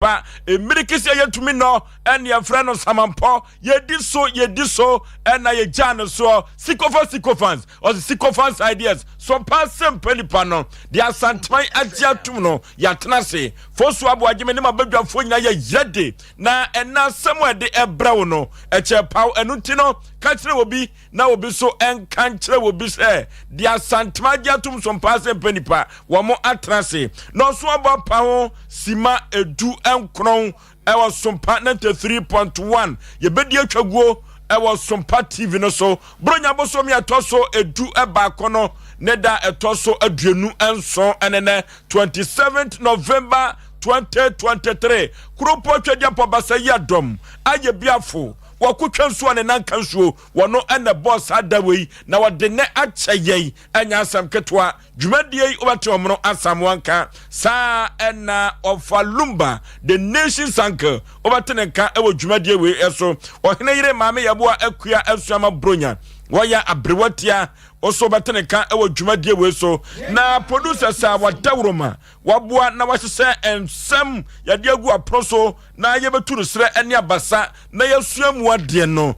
Nipa emirikisi yetumi no ene ye frɛ no samampo yedi so ena ye jano so sycophants or sycophants ideas Sompa Asem Mpe Nipa no the asantman agiatum no yatnase Osei Aboagye me ne mabadwafo nyina ye yede na ena semo de ebrawo no eche paw enuti no ka kire obi na obi so enka kire obi se the asantman agiatum Sompa Asem Mpe Nipa wo mo atrase no so aba pawo sima edu enkron ewa Sompa 93.1 ye bedi atwaguo ewa Sompa TV no so bronya boso mi atoso edu eba kono neda etoso aduenu enso enene 27th November 2023 Kuropo Twedia Pobasa Yadom aye biafo wakutwa nso ne nanka nso wono ene boss adawei na wode ne acheye anya asam ketwa dwumadie obate omno asam wanka sa ena ofalumba the nation sanker obate ne ka ewo dwumadie we eso ohene yire maame yaboa akua asuama bronya waya abrewatia oso batene ka ewo dwumadie we so na producer sa wadawroma waboa na wahese ensem yade agu aproso na yebetu no sre ene abasa na yasuamu ade no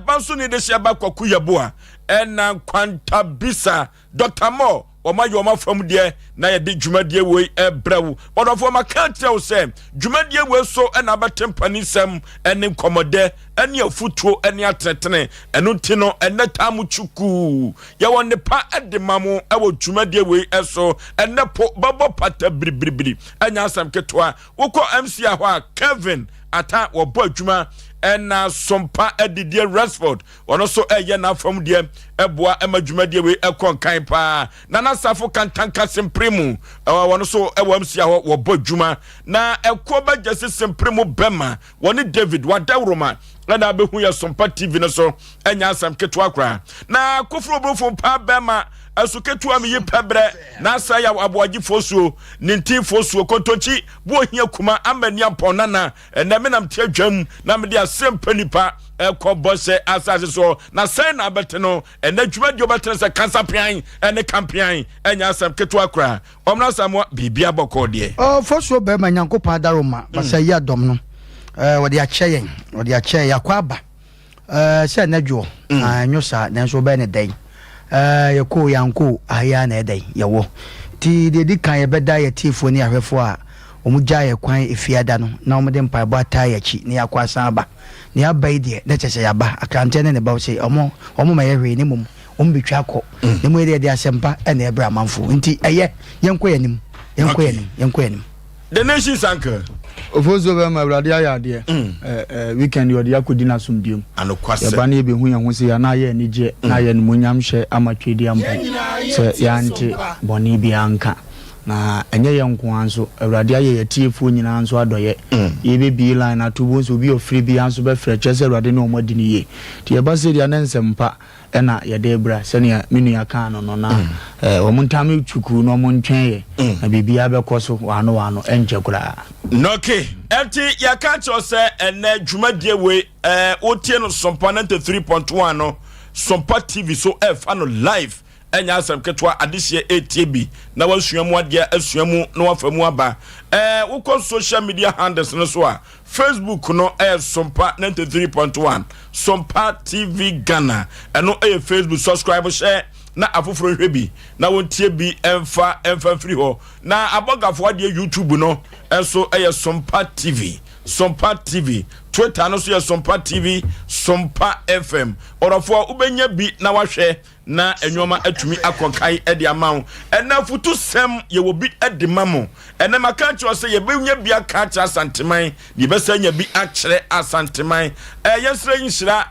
banso ni de hia ba kwaku yaboa ena kwanta bisa Dr. Mo omayo mafam de na yade dwumadie we ebrewu bodofo makante wo se dwumadie we so ena batempani sem ene komode ene afutuo ene atretene eno tino ene tamu chuku ya wonne pa edemamo ewo dwumadie we eso ene po babo pata bribribri anya asam ketwa woko MC ahwa Kevin ata wo bo adwuma ena Sompa edidie Rashford ono so eye na fam de eboa emadwumadie we ekonkan pa na safo kantanka sempremu wono so ewo MC ahwa wo bo adwuma na ekoba jese sempremu bema woni David wadawroma na behu ya Sompa TV no so enya asam ketwa kra na kofro brofo pa bema asuketu am yi pebre na sa ya Aboagye Oforisuo ninti Oforisuo kontonchi bo hia kuma amani ampona na menam te adwam na me de Asem Mpe Nipa ekobose asase so na sai na bete no enadwuma de obetene se cancer pian ene campion enya asam ketwa kra omna samwa bibia bokode Oforisuo be ma nyankopon adaroma basa yi adom no wode ache yakwaba se nadwo anyosa nanso be ne den yako yanko aya na edai yawo ti de kan ye beda ye tifo ni ahwefo a omugya ye kwan efiada no na omde mpaebo ata ya chi ne yakwasan aba ne abai de na chese yaba akrante ne ba se omo ma ye hwe ni mum ombetwa akọ ne mo de asempa na ebra manfo nti eye yenko yanim the nation sanker Oforisuo be ma brade ayade weekend yodi akudina sumbium anokwase ya bana ebe hu ya hu se ya na ye ni je na ye no nyam hye amatwedi ampo se ya nti boni bi anka na enye ye nko anso awrade aye yetiefo nyina anso adoye ye be bi line atubo so bi ofri bi anso be frɛ chese awrade no omadi ni ye ti ye ba se dia na nsempa ena ye de bra se ne minu ya kan no na omuntame chuku no omuntwen ye na bibia be koso wano enje kura noke enti ya ka cho se ene dwumadie we otie no Sompa 93.1 no Sompa TV so ano live enya asam ketwa adehye ATB na wasuamu ade asuamu na wafamu aba wukọ social media handles no so a Facebook no Sompa 93.1 Sompa TV Ghana eno Facebook subscribe share na afoforo hwebi na wontie bi emfa free ho na abogafo ade YouTube no enso Sompa TV Twitter no so ye Sompa TV Sompa FM orofo ubenya bi na wahwe na enwoma atumi akonkai ede amawo ena futu sem ye wo bi ede mamo ena maka cho se ye benya bi aka cha santeman ye besanya bi akere asanteman yesre nyira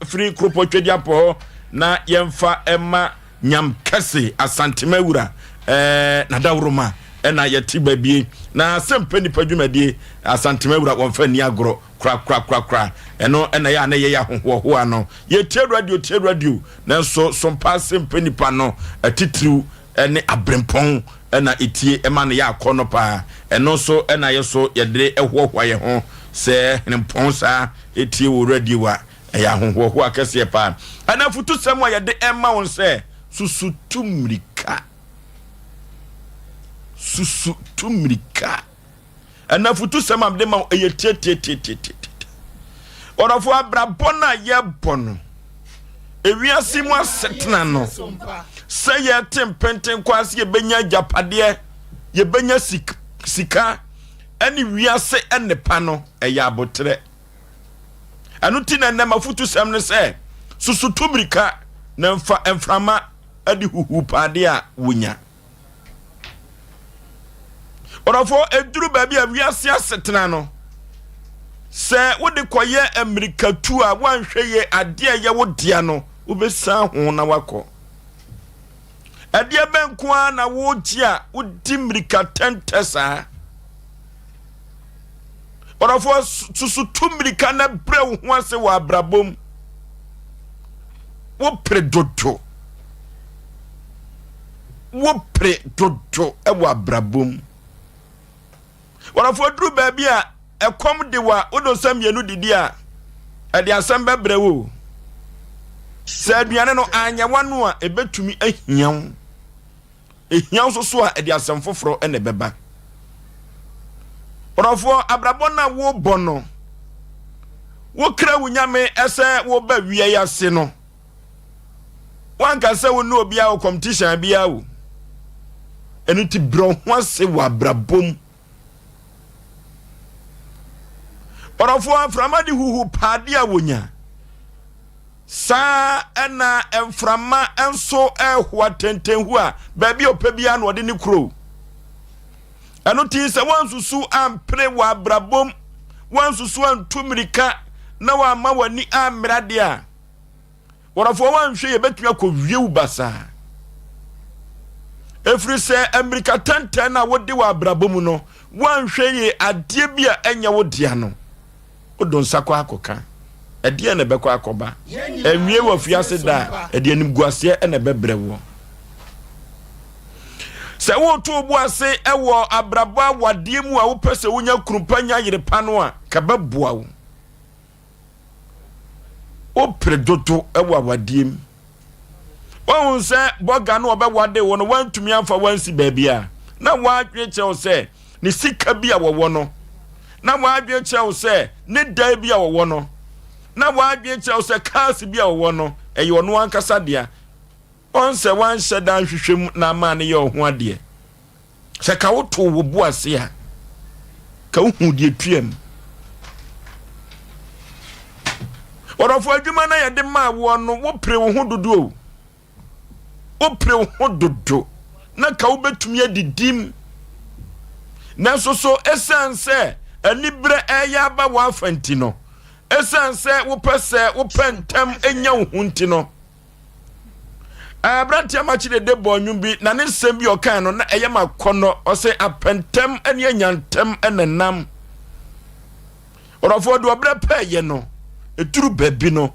free kropo twedi apo na yemfa ema nyam kase asantemawura na dawroma ena yeti babie na Asem Mpe Nipa dwumadie asantemawura wonfa ni agro kra eno ena ya na ye ya hoho ano ye tie radio na so Sompa Asem Mpe Nipa no atitiriu ene abrempon ena etie ema na ya akono pa eno so ena ye so ye de ehoho ye ho se nempon sa etie wo radio a ya hoho akese pa ana futu sem a ye de ema won se susu tumrika and na futu sem am de ma eye tie orofo abrabona ye bono ewiase mu asetena no se ye tempenten kwase ye benya japade ye benya sika ani wiase enepa no eye abotre anuti na na mafutu sem no se susutu mirika na mfa emframa adi huhu pade a wonya orofo eduru baabi a wiase asetena no se wode koye amerika tu a wanhwe ye ade a ye wodia no ubesa ho na wako ade benko a na woji a wodi mirika tentesa orofo susutu mirika na brew ho ase wa abrabom wo predodo e wa abrabom orofo duru baabi a ekom de wa odo sam yenu didi a ade asam bebre wo se aduane no anya wanu a ebetumi ahian so a ade asam foforo ene beba orofo abrabona wo bono wo kra wunyame ese wo ba wiye yase no wanka se wo no obi a wo competition bia wo enu ti bro ho ase wa abrabom orofo aframa di huhu pade a wonya sa ena emframa enso ehwa tentenhu a baabi opabia na ode ne kro eno ti se wansusu ampre wa abrabom wansusu antumirika na wa ma wani amrade a orofo wanhwe ye betua ko wiewu basa efri se amerika tenten na wode wa abrabom no wanhwe ye ade bia enya wodia no odon sakwa akoka ade na bekwa akoba enwie wo fiase da ade anim guase na bebrewo se wo to obu ase ewo abraba wade mu a wo pese wonya kurupanya yerepa no a kababua wo o predoto ewo wade mu won se boga no obewade wo no wantumi amfa wansi baabia na waadwe che se ni sika bia wo no na waadwe che se ne dai bia wo no na waadwe che se cars bia wo no eyo no ankasa dia on se wan shedan hwehwem na ma ne ye ho ade se ka wo to wo bu ase a ka wo hu die tuam orofo adwuma na ye de ma wo no wo pre wo ho dodo wo pre wo ho dodo na ka wo betumi adidim na so essence anibre eya ba wa fanti no essence wo pese wo pentem enya wo hunti no abrantia ma chide de bonwum bi na ne nsem bi okan no na eye makono ose apentem ene anyantem enenam orofo do obra paye no eturu babi no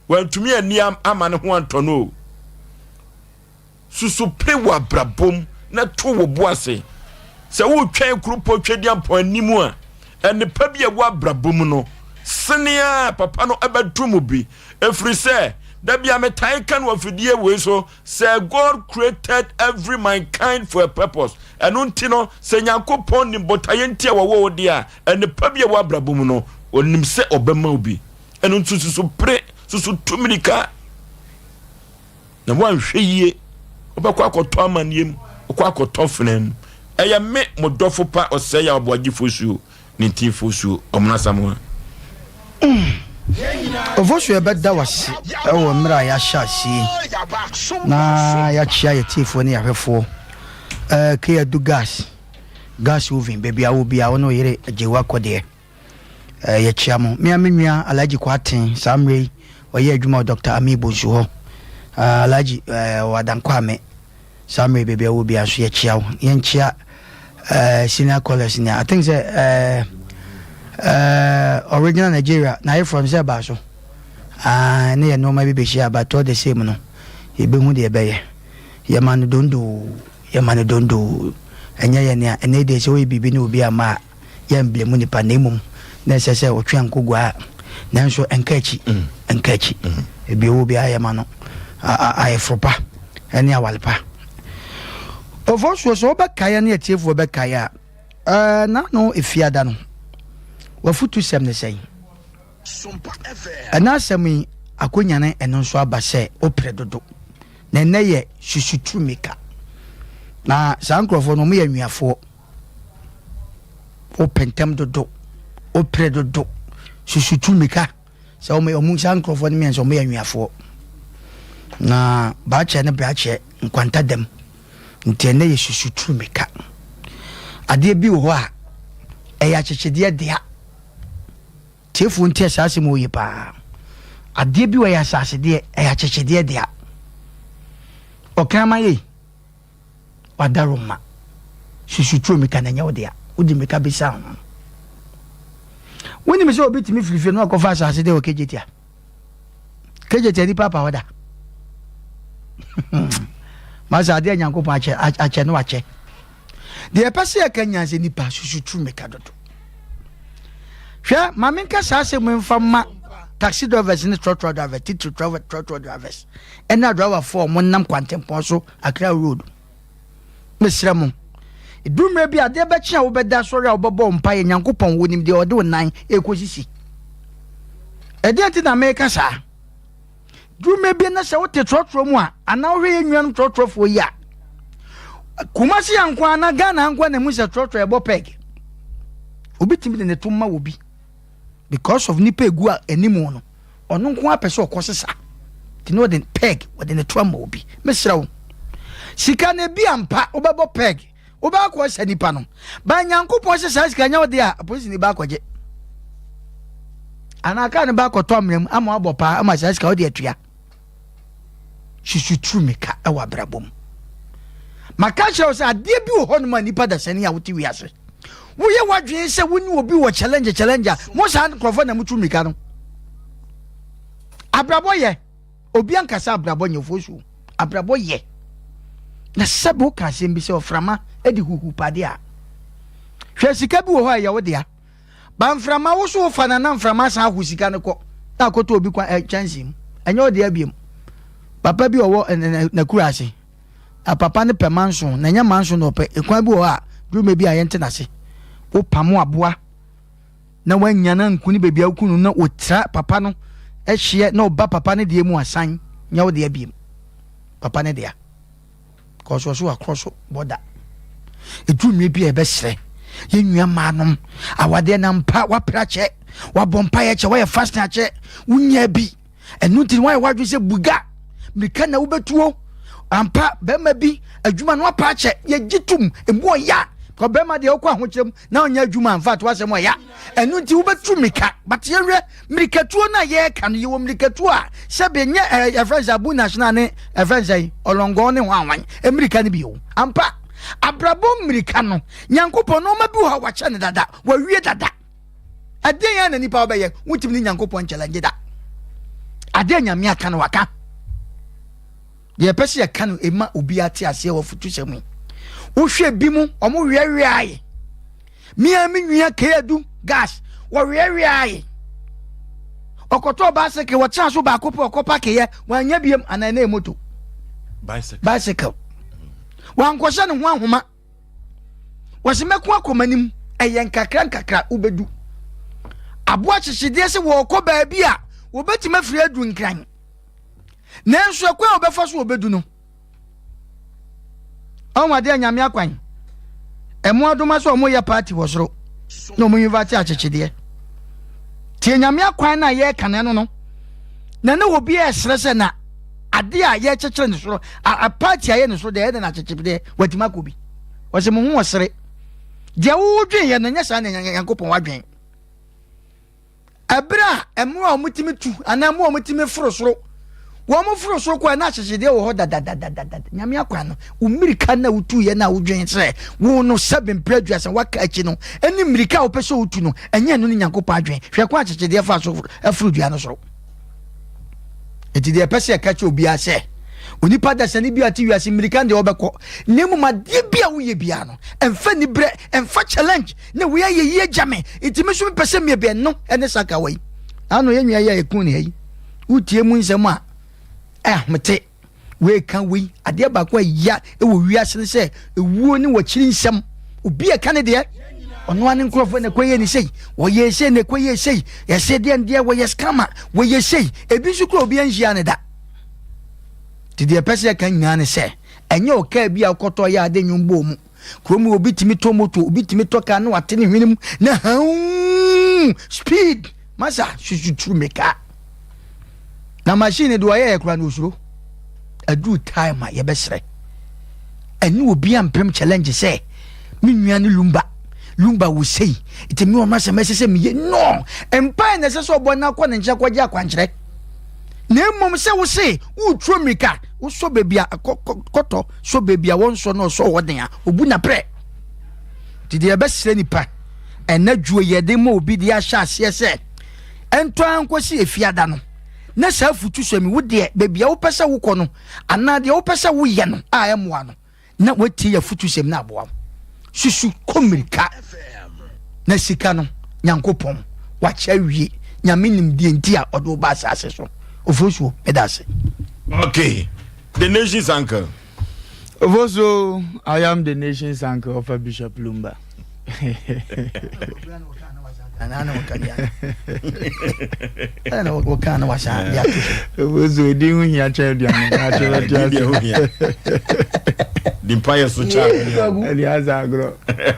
wantumi ani ama ne ho antono susu pre wa brabom na to wo boase se wo twen krupo twediam po animu a ene pa bi ewa brabom no senia papa no abadumu bi efri se da bia metai kan wafidie we so say God created every mankind for a purpose enu ntino se Nyankopon ni botaye ntia wo dia ene pa bia wa brabum no onim se obema obi enu ntususu pre susu tumirika na wanhwe yie obakwa akoto amaniem okwa akoto fenam eye me modofo pa Osei Aboagye Oforisuo ni Oforisuo omnasamwa Oforisuo ebeda wasi ewo mra ya shasi na ya chia yetifo ne yahwefo ke du gas moving baby awo bia wono yere ajewa kode ya chia mo me amenua alaji kwaten samre oye adwuma Dr. Amibo Juho alaji wadankwame samre baby awo bia so ya chia wo yen chia senior college ni I think say original Nigeria na you from Zeba so na ye no ma be share about all the same no ye be hu de be ye man dondo enya ye ne ene de se we bibi ne obi ama ye emblem nipa na emum na sese otwe ankogwa na nso enkachi ebi obi ayema no ayefropa ene awalpa Oforisuo so be kaya na etiefo be kaya na no efiada no wafutu sem ne sei Sompa ana semi akonya ne eno so aba se opre dodo na neye susutu meka na sankrofo no me yanwiafo opentem dodo opre dodo susutu meka se o me omu sankrofo ne me so me yanwiafo na baache ne baache nkwanta dem ntene ye susutu meka ade bi wo a eya chechede dia tefu ntia sase mo yipa ade bi wo ya sase de eya chechede dia okama ye wadaroma susutu meka na nyawo dia udi meka bisa ho woni me se obi timi firifi no akofa sase de o kejetia ni papa wada masa ade nyankopon ache no ache de pese ya kanya se nipa susutu meka dodo hwe mamenka sase mo mfama taxi drivers ni trotro driver titi trotro drivers ena driver for mo nam kwantempon so Accra road mesra mo idumre bi ade be chia wo beda sori a obobo mpa nyankopon wonim de ode onan ekosisi ede ati na meka sa dume bi na se wote trotro mu a ana wo hwe enwan trotro fo yi a kumasi yankwa na Ghana ankwa na mu se trotro ebo peg obitimi de ne tumma wo bi because of nipa egu a animu no ono nko apese okosesa ti no de peg wo de ne tumma wo bi mesra wo sika na bi ampa obebo peg oba ko se nipa no ba nyankopon se sa sika nya wo de a police ni ba kwaje anaka ne ba ko tomrem ama abopa ama sa sika wo de atua susutu meka ewa brabom maka che o sa de bi wo ho no ma nipa da sene ya wote wiase wo ye wadwen se woni obi wo challenge mo sa nkrofo na mutu meka no abrabo ye obi ankasa abrabo nyefosu abrabo ye na sabo ka se mbi se oframa edi huhu pade a hwe sika bi wo ho ya wo de a ba mframa wo so fana na mframa sa hu sika ne ko na akoto obi kwa chance enye o de abiem papa bi owo na kurase a papa ne pe manso na nya manso no pe ekwan bi wo a drume bi ayente na se wo pamo aboa na wanya na nkuni bebi akunu na otra papa no ehye na oba papa ne de mu asan nya wo de abiem papa ne de a koso so akroso boda edrume bi e be sere yenua manom awade na mpa waprache wabompa ye che wa fast na che wunya bi enu ti wa wadwe se buga mika na wobetuo ampa bema bi adwuma no apache ye gitum emu ya ko bema de okwa hokyerem na onya adwuma amfa to asem ya enu ti wobetu mika but ye hwe mirikatuo na ye ka no ye wo mirikatuo a se be nye Efrans Abu national ne Efrans olongo ne hwanwan emirika ne bi o ampa abrabo mirika no nyankopon no ma bi ho wache ne dada wa wie dada ade ya na nipa obeye wutim ni nyankopon challenge da ade nyame aka no waka ye pese ya kan ema obi ate ase wo futu semu wo hwe bi mu omo wiawie aye mia mi nwia kedu gas wo wiawie aye okoto ba se ke wo cha so ba kopo okopa ke ye wanya biem anana emoto bicycle wan kwose ne ho ahoma wasimeku akomanim eyen kakra ubedu aboa chichide se wo ko ba bi a wo betima firi adu nkran nenso akwa obefa so obedu no onwade anyame akwan emo adoma so omo ya party wosoro no mo yivati achechide tie nyame akwan na ye kane no na na obi esrese na ade a ye chechire ne soro a party aye ne soro de na achechide watima ko bi wose mo hu osere de wo dwen ye no nya sa na yankopon wadwen abra emo a mutimi tu ana mo mutimi foro soro wo mo furo so kwa na hyehede wo ho dadadadada nyame akwa no umirika na utu ye na wudwen se wo no seven prejudice waka achi no eni mirika wo pese utu no enye no ni nyankopon adwen hwe kwa hyehede fa so afuru dua no so eti de pese ka chi obi ase onipa da sane bi ati wiase mirika de obekọ nemu ma de bia wo ye bia no emfa ni bre emfa challenge na wo ye jame eti me so pese me be no ene saka wai ano ye nwa ye ekun ne yi utie mu nsem a mete we kan we ade ba kwa ya e wo wiase ne se ewuo ni wo kiri nsem obi e kan de ono ane nkrofo ne kwaye ni sei wo ye sei ne kwaye sei ye sei de wo ye scammer wo ye sei ebi su kro obi anhia ne da ti de pese kan nyane se enye o ka bi akoto ya ade nwumbo mu kromu obi timi to moto obi timi to ka na wate ne hwenem na speed masa shushutru meka na machine do ye kra no usuro adu time a ye besre eni obi ampem challenge say me nua ne lumba wo sei ite me o ma se mesese me no empire na se so bo na kwa ne nche kwaje akwankyere na emom se wo sei wo tro mika wo so bebia koto so bebia won so no so woden a obu na pre ti de besre nipa enadwo ye de mo obi de ahya ase se ento ankosi efiada no na sa futu so mi wo de bebia wo pese wo kɔ no ana de wo pese wo ye no a emoa no na wati ya futu sem na aboa susu komirika na sika no nyankopon wacha wie nyame nimdie nti a odo ba asase so Oforisuo medase. Okay, the nation's anchor. Oforisuo, I am the nation's anchor of Bishop Lumba. Dimpaya sucha Eliaza agro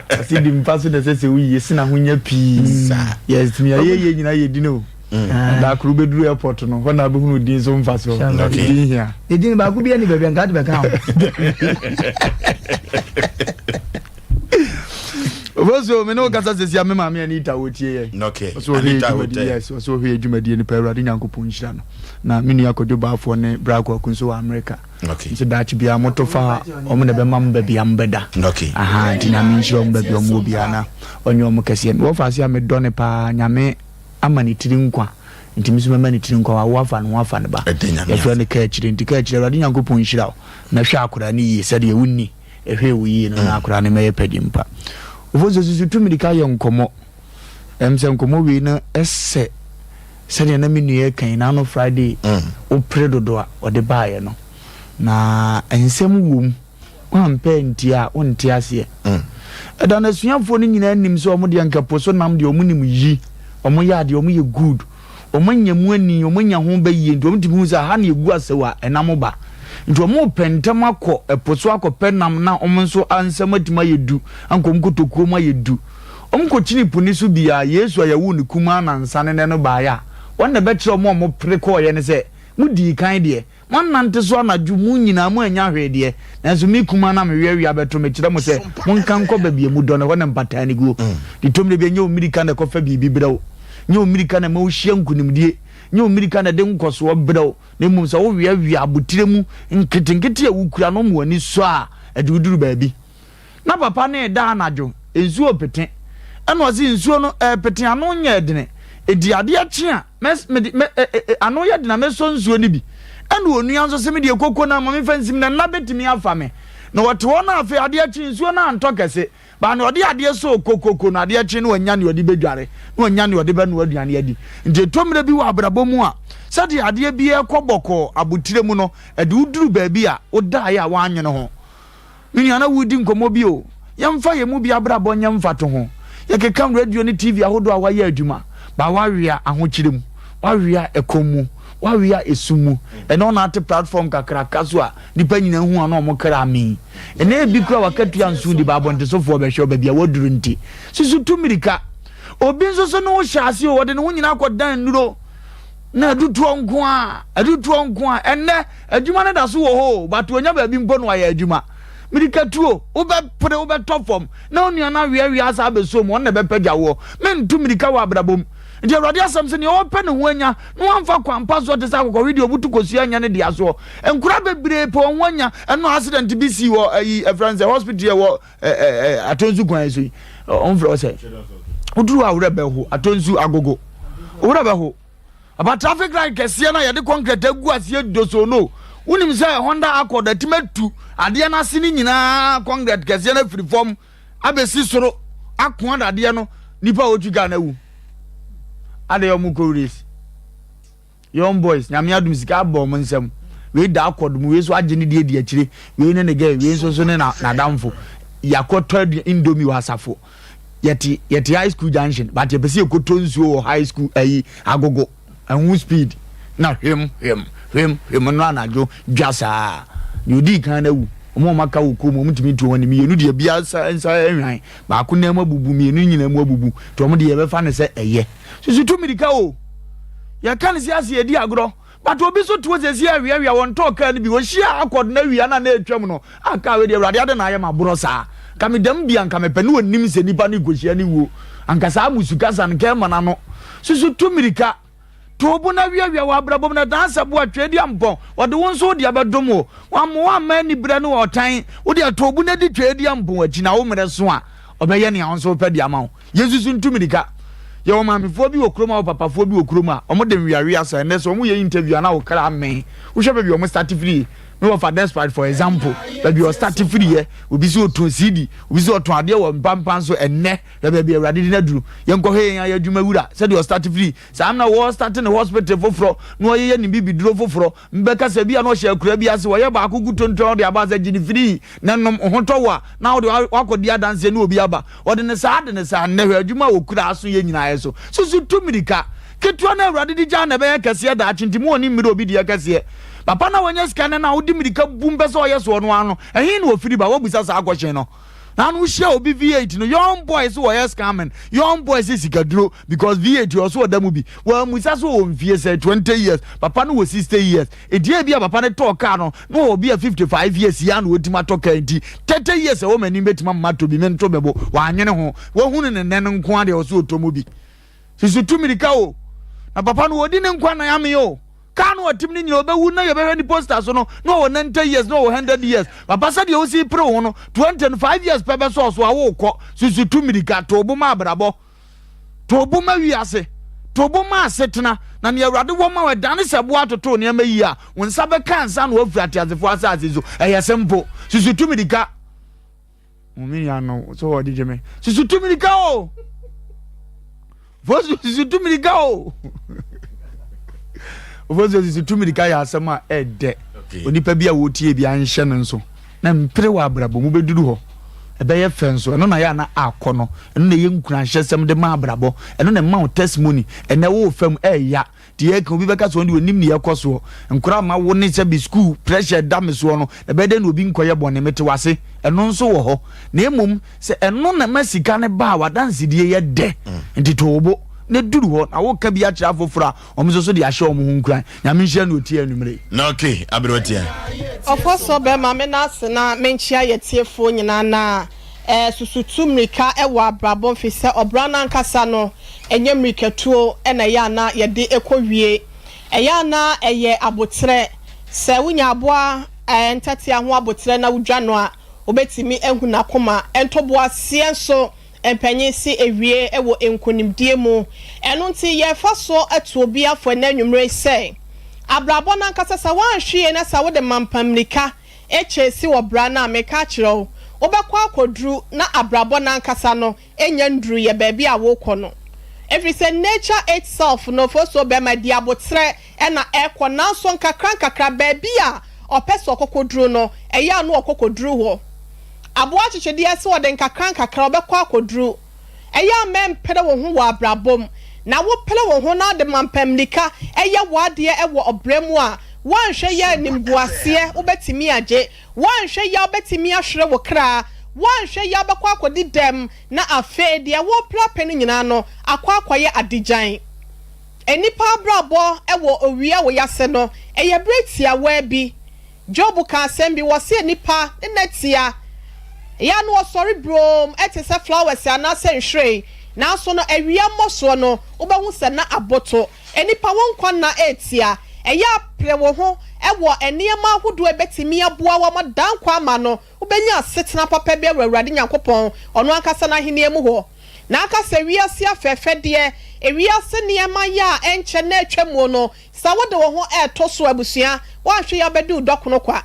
asi dimpaso de sese wi yesi na hunya pi yes me ye nyina ye dino da kru beduru airport no ho na be hunu din so mfaso okay here e din ba ku bia ni bebe nka de be ka Oforisuo me no kasa sese am ma me Anita wotie ye okay Anita wotie yes so hwe adwumadi ni pa Awurade Nyankopon hira no na me nua kodo baafo ne brago akunso wa America okay so dachi bia motofa omo ne be mam ba bia mbeda okay aha ntina me nshiro mba bia omo bia na onye omo kase wo fa ase am do ne pa nyame amani tiri nkwa ntimi so mama ni tiri nkwa wa fa no ba ya so ne ka chire ntika chire Awurade Nyankopon hira na hwa akora ne yi sade wunni ehwe wuyi no na akora ne meye padimpa Oforisuo susu mirika ye nkomo emse nkomo wi na esse sade na menue kan na no Friday o predodo a ode baaye no na ensem wom wampe ntia wonte ase eda na suafo ni nyina nim so omo de ankapo so nam de omo nim yi omo ya de omo ye good omo nyamu ani omo nya ho ba yi nti omo timi hu za ha na egu asewa enam ba nti omo pentem akọ eposo akọ penam na omo nso ansem atima yedu ankom kotokuo ma yedu omo ko chini puni so bia Yesu ayawu ne kuma na nsane ne no baaya wonna be kire omo pre ko ye ne se mudi kan de nante so anadwu mu nyina mu anya hwede nanso mi kuma na me wiawia beto me kire mo se monka nko babie mu do ne wona mpata ne guo di tomle be nya omirika na kofa bibi brew nya omirika na ma wo hia nkunimdie nya omirika na de nkoso brew na mum so wo wiawia abutire mu nketenkete a wukura no mu ani so a aduduru baabi na papa ne da anadwo ensuo pete eno ozi ensuo no pete ano nya edene edi ade akye a ano ye de na meso nsuo ni bi enu onua nso se me de kokko na ma me fansim na na betimi afa me na wote wona afi ade akye nsuo na antokese ba na ode ade so kokoko na ade akye na wanya ne ode bedware na wanya ne ode be no aduane adi nti tomre bi wa abrabo mu a sade ade bi e koboko abutire mu no ede uduru baabi a oda ya wa anwene ho minia na wudi nkomo bi o yemfa ye mu bi abrabo nyemfa to ho ye kekam radio ni TV ahodo a waye adwuma ba wawia ahokyire mu wawia ekomu wawia esumu eno na ate platform kakraka so a nipa nyina hu ana omokra mi ene ebi kura wakatu ya nsu di babo ntesofo be hwe bia waduru nti susu tumirika obi nso so no hyase o wode ne hu nyina akodan nuro na adutuo nko a enne adwuma ne da so wo ho but onya ba bi mpo no aye adwuma mirika tuo ube topform na onua na wiawia asa abesom won na be pagya wo men tumirika wa abrabom nti Awurade asam se ne ope ne ho anya no amfa kwampa so te sa akọ video butu kosu anya ne dia so enkura bebre po ho anya eno accident bi si wo friends hospital wo atonzu kwan so on fro say uduru awure be ho atonzu agogo awure be ho aba traffic light kese na ye de concrete agu asie doso no unim say Honda Accord atimetu ade na ase ni nyina concrete kese na free form abesi soro akon ade no nipa otwiga na wu ade yo mukoris young boys nyame adum sika bom nsem we da Accord mu we so agye ne die akire we ne ge we so ne na damfo yakoto indomie wasafo yeti high school junction but you pese ekoto nsuo high school agogo and speed na him no anajo dwasa you di kan na wu omo maka wo ko mo mutimi to woni mienu de bia nsa enwan ba ko na mabubu mienu nyina mu abubu to mo de ye be fa ne se eye susu tu mirika o ya kan si ase edi agro but obi so to se si awia won talk kan bi wo hia akod na wia na etwam no aka we de awrade ade na aye mabro saa kame dam bia kame pene wonim se nipa ne gohia ne wo anka saa musuka san ke mana no susu tu mirika to obu na wia wa brabom na dansa bo atwedi ampon wode won so de abedom o wa ma ni bre ne otan wo de to obu na di twedi ampon achi na wo mere so a obeye ne awon so pedi ama wo yesusu ntumirika ye wo mamefo bi wo kroma wo papafo bi wo kroma omo de wiare asa ne so omo ye interview na wo kra men wo hwe be omo start free me wo for despite for example be o start free ye obi so to CD obi so to ade wo mpampan so enne be awrade di na duru ye nko he yan adwuma wura se de o start free sa am na wo start in the hospital foforo no ye ni bibi duro foforo mbeka se bia no hye akura bi ase wo ye ba akugu tonton de abaza gini free na nom hoto wa na wo de wakodi adanse na obi aba wo de ne sa ne hwe adwuma wo kura aso ye nyina ye so susu tumirika ketwa na awrade di ja na be ye kase da achintimo oni mmire obi di ye kase papa na wanya scan na odi mirika bumbe so ye so no ano ehin na ofiri ba wo bisa sa agwahye no na no share obi V8 no young boys wo ye scamming young boys is sikaduro because V8 also odamu bi wa musa so o mfie say 20 years papa no 60 years edie bia papa ne talk car no no obi 55 years ya na otima talk car nti 30 years wo mani betima mato bi mento bebo wa anyene ho wo hunu ne nen nko ade so otomo bi sisu tumirika o na papa no odi ne nko na ya me o kanu atimni nyina obewu na yebehwe ni poster so no 90 years no 100 years papa said you see pro ho no 25 years pebe so awo ko susu tumirika to obuma abrabo to obuma wiase to obuma asetena na ne awrade wo ma wedane sebo atoto ne amayi a wonsa be kansa no afurati azefo asase so eyesempo susu tumirika mumini ano so odije me susu tumirika o vosu susu tumirika o ovozo sisi tumirika ya asema ede onipa bia wotie bia nhye no nso na mpere wa abrabo mu beduru ho ebe ye fenso eno na ya na akono eno na ye nkura nhesem de ma abrabo eno na ma testimony ene wo fam eya de ye kan obi beka so ndi onim ne yekoso nkura ma wo ne se bi school pressure dam so no ebe de na obi nkoye bone mete wase eno nso wo ho na emom se eno na masika ne ba wadanse die ye de ndi tobo ne duru ho na wo ka bi akira fofora omzo so de ahye omo hunkran nyame nhye na otie anumre na okay abrotia ofoso be ma me na se na menchia yetiefo nyina na susutu mrika ewo abrabon fi se obrana nkasa no enye mrikatuo na ya na ye de ekowie eya na eye abotre se wunya aboa entati aho abotre na wudwa no a obetimi ehu na koma entoboa sienso empanyi si ewie ewo enkonimdie mu eno nti ye fa so atu obi afo na nwumre se abrabo na nkasa sa wanhwie na sa wode mampamnika echesi wo bra na meka kiro obekwa akodru na abrabo na nkasa no enya ndru ye baabi a wo kono every say nature itself no for so be ma di abotre na ekọ na so nkakra baabi a opeso kokodru no eya no okokodru ho aboa chichedi ese wo de nkakra obekwa akodru eya mempere wo ho wa abrabom na wo pele wo ho na de mampamnika eya wade ewo obremu a wanhwe ya nimbuase obetimi age wanhwe ya obetimi ahwere wo kra wanhwe ya bekwa akodi dem na afe de wo plapeni nyina no akwaye adijan enipa abrabo ewo owia wo yase no eye bretia wa bi jobu ka asem bi wo se nipa netia ya no sorry bro etese flowers ana se nhwe na so no awia moso no obehu se na aboto enipa wonkwa na etia eya pre wo ho ewo eniema ahodo ebetimi aboa wa madan kwa ma no obenya setena papa bi awurade nyankopon ono akasa na hene mu ho na akasa wiase afefe de ewiase niema ya enche na atwamu no sa wode wo ho etoso abusua wanhwe ya bedu dokono kwa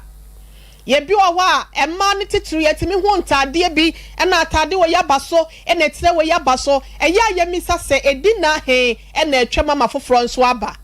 ye bi owa emma ne titru yetimi ho ntade bi na atade wo ya baso na tire wo ya baso eya ya misa se edina he na atwama mafoforo nso aba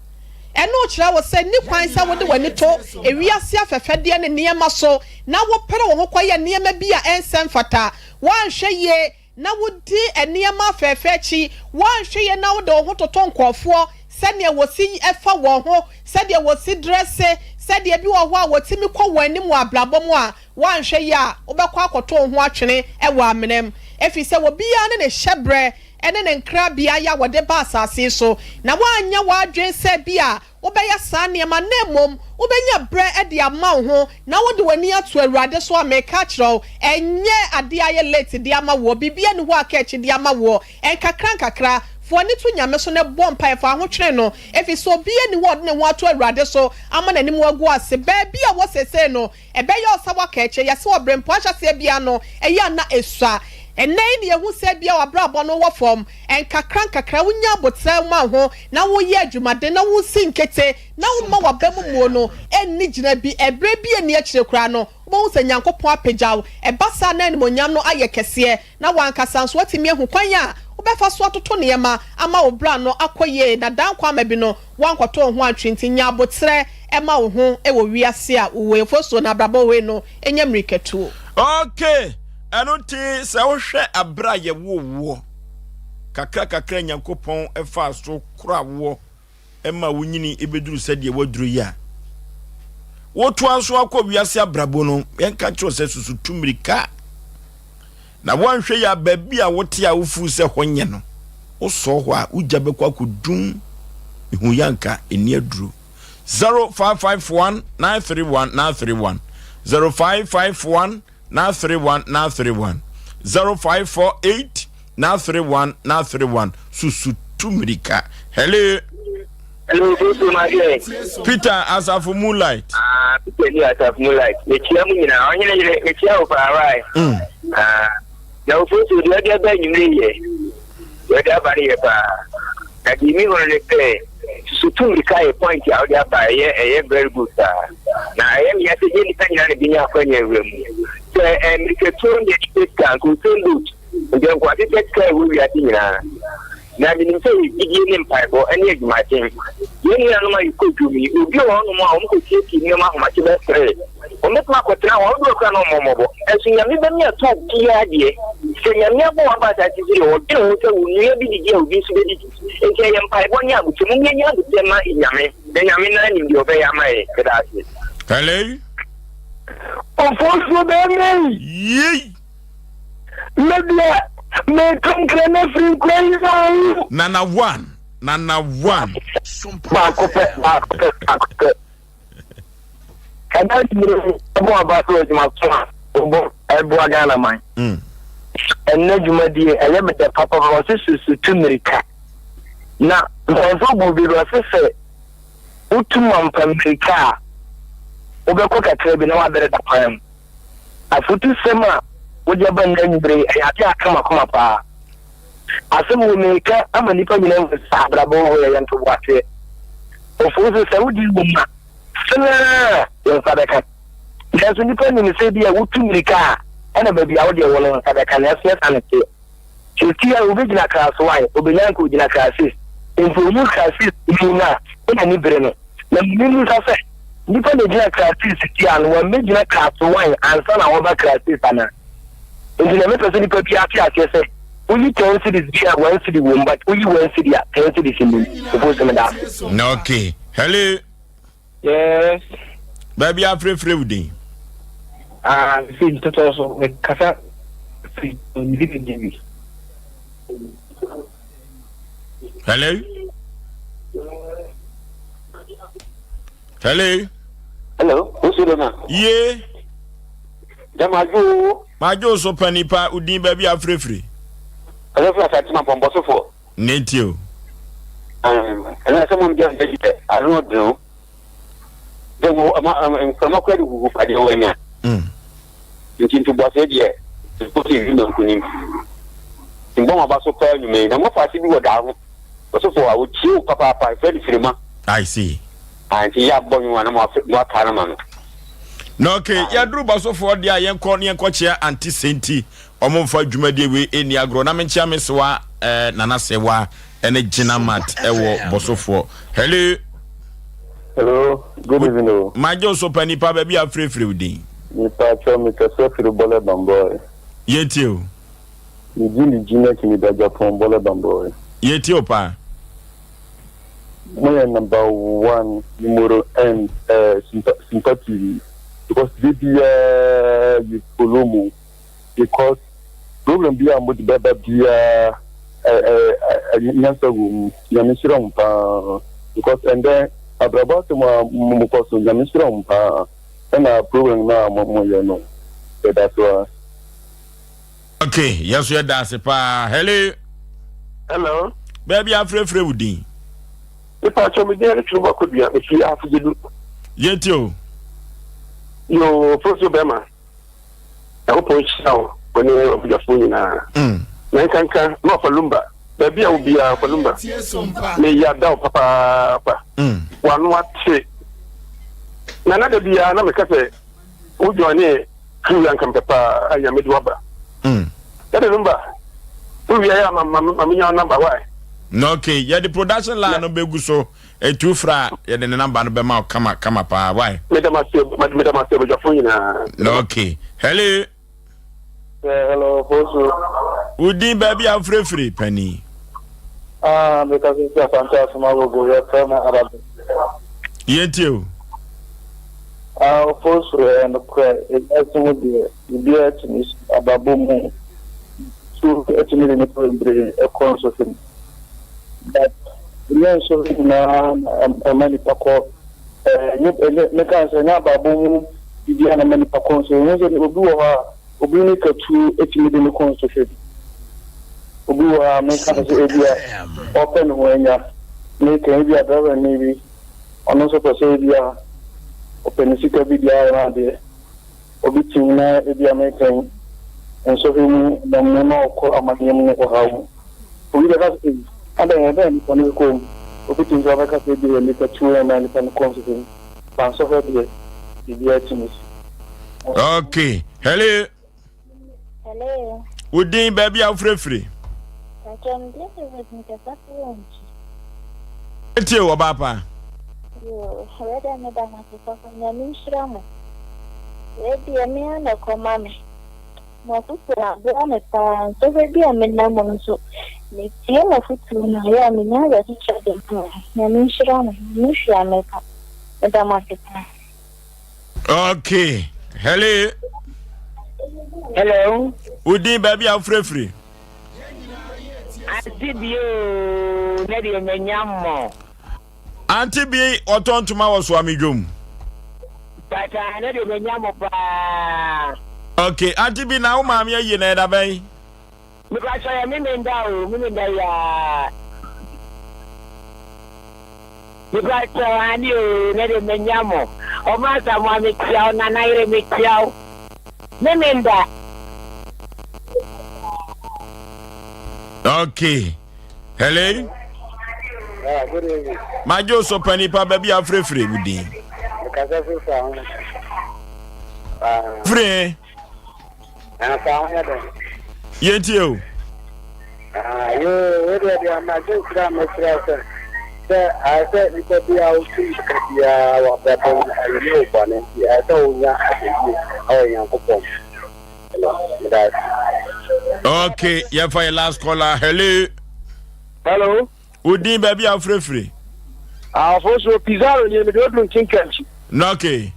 eno kira wo se ni kwan sa wode wani to ewiase afefede ne niema so na wo pere wo ho kwaye niema bi a ensem fata wanhwe ye na wodi enema fefechi wan hwe na wo de ho toto nkofo sɛdeɛ wɔsi ɛfa wɔn ho sɛdeɛ wɔsi dresse sɛdeɛ bi wɔ hɔ a wɔtimi kɔ wɔn anim wɔ abrabɔ mu a wɔanhwɛ yi a wobɛkɔ akɔtɔ ho atwene ɛwɔ amenam efi sɛ wɔbia ne ne hyɛbrɛ ɛne ne nkrabea ya wɔde ba asase so na wɔanya wɔadwen sɛ bi a wobɛyɛ saa nneɛma na mmom wobɛnya brɛ ɛde ama wo ho na wode w'ani ato awurade so a meka kyerɛw ɛnyɛ ade ayɛ late de ama wo bibia ne ho aka akyi de ama wo ɛnkakra for ni to nyame so ne bɔ mpa fa ho twene no efi so bia ni word ne ho ato awurade so ama na nim wagu ase ba bia wo sese no ɛbɛyɛ ɔsawa ka akyi yɛse wɔ brempo ahyase bia no ɛyɛ na esua ɛnɛn ne ehu sɛ bia wabrabɔ no wɔ fam ɛnkakra wonya abotra ma ho na woyɛ adwumade na wo sinkete na wo ma wabɛmu mu no ɛnni gyina bi ɛbrɛ bi ani akyire kura no wo sɛ nyankopɔn apagyaw ɛbasa na animonyam no ayɛ kɛseɛ na wankasa nso watimi ehu kwan a obefa so atoto neyema ama obra no akoye na dan kwa ma bi no wankwato ho atwenti nya abotre ema wo ho e wo wiase a wo efoso na brabo we no enya mriketu okay eno ti se wo hwe abra ye wo kakra nyankopon efa so kura wo ema wo nyini ebeduru se de waduru ya wo to anso akọ wiase abrabo no yenka kyo se susu tumirika na wanhwe ya baby a wote a wofu se honye no wo so ho a ugya bekwa kodum ihu yanka eni aduru 0551931931 0551931931 0548931931 susu tumirika hello Peter Asafu Moonlight. Peter Asafu Moonlight. Echia mu nyina, onye ne echia ofarai. Na ofusu de ade ba nyimre ye abare ye pa. Na di mi hono le pe. Sutu mi kai point ya ode aba ye very good sir. Na ye mi ase je ni tanya ne binya afanya wemu. So mi ke to ne expect ko to loot. Nde ko ade kai wo wi ati nyina. Na bi ni say igi ni mpaibo ene adwumaten yeni anu ma ikodumi obi o no ma o ko tieki ni ma ho ma ti be fere o me ma ko tra o do ka no momobo esu nya mi be mi ato ki ade se nya mi abo aba ta ti zire o de o se wo ni bi di obi su be di enke ye mpaibo ni abuti mu nya nya abuti ma inyame de nyame na ni ndi obe ya mai kada ase hello Oforisuo be me yi media me konkrene free crazy Nana one Sompa kada dire abo abaso juma tuma obo ebo Ghana man enne juma die eye mete papa ro susu tumirika na nzo bo bi ro se utuma mpamirika obekọ kakra bi na wadere da pam afutu sema woje ban na nyibre ayate akama koma pa asem wo meka ama nipa nyina sabra bo ho ya nto wate ofuzu se wudi bumma sena yo sadaka yesu nipa ni se bia wotumirika ana ba bia wode wo no sadaka na yesu sanete chitia obegina kraso wai obenyanko ogina krasis enfomu krasis ina ina ni bre no na minu sa se nipa ne gina krasis tia no wa megina kraso wai ansa na wo ba krasis ana Ndi na meto se nipa bia ati ase only 10 cities bia 1 city won but only 1 city 10 cities in suppose me that no okay hello yes baby afre wudi see toto so we kasa see ni live ngi hello usirona ye Jamaju Majo so panipa udin baby afrefre. Afrefre asatima pombosofo. Netio. Ana someone just I don't know. They will from a credit who for the wenya. Nti boss e put in no kunim. Timbo abaso pa you me na mo fasi bi woda ho. Osofo a wo chiu papa Fred Firima. I see. Anti ya bonyu na mo kana man. No okay, ya dru baso for dia yenko chia anti senti omomfa dwumade we eni agro na menchia mesewa nana sewa ene gina mat ewo bosofo. Hello, good evening. Majo so panipa baby afrefre udin. Nipa cho mi kase firi bole bamboy. Yetio. Nijini jina kimida Japan Bola Bamboy. Yeti opa. My number 1 numero and sympathy because you follow me because problem be a much better be a because and then about Mukoso Yamisram and a problem now that's why. Okay, yes, you're dancing pa. Hello. Baby, I'm free with you. If I told me there, could be if you have to do. Yet you. You first of Bema. I hope you shall when you're of your phone. Nankanka, not for Lumba. Baby, I will be for Lumba. May ya doubt, Papa. One what say. Nana be another cafe. Would you any Kuyan Papa? I am Midwaba. That is Lumba. We are my number. Why? No, okay, yeah, the production line no be so a two fra, yeah, the number no be ma come up, why? Madam, your phone. No, okay. Hello. Hello, Bosu. Would you baby I'm free penny? Because it's a fantastic go Yet you. Bosu and the prayer is actually the is a baboon. So, actually, a constant. That so na many pako make us na babu bibia na many pako so we say obi wo ha obi ni ka tu etimi de ko so fe obi wo ha make us ebia open ho anya make ebia driver ni bi ono so to say ebia open sika bibia na de obi tin na ebia make en so fe mu na mo no ko amanye mu ko ha obi da and then when you come, we think about the little two and then consequence. Okay. Hello. Hello. Would you baby I'm free? I can get with me the first It's you, Papa. You heard another from your ministry. Maybe a man or command. My foot are born at times, so maybe a man so. The tail of it to my army now that each of them. Make the market. Okay. Hello. Hello. Would you baby I'm free? I did you, Neddy and Yammo. Auntie B or turn to my swami room. But I know the Yammo. Okay, Auntie B now, mammy, you know that bay. Because I am in the because I knew Neddy Menyamo. Or Master Mammy and I make you. Memenda. Okay. Hello. Good evening. My Joseph Mpe Nipa baby I'm free with you. Because I feel Free. and I found Yet you. you already are my good grandmother. I said it could be out to I told Okay, yeah, for your last caller. Hello. Hello. Would you baby I'm free? Also, Pizarro, you don't think No, okay.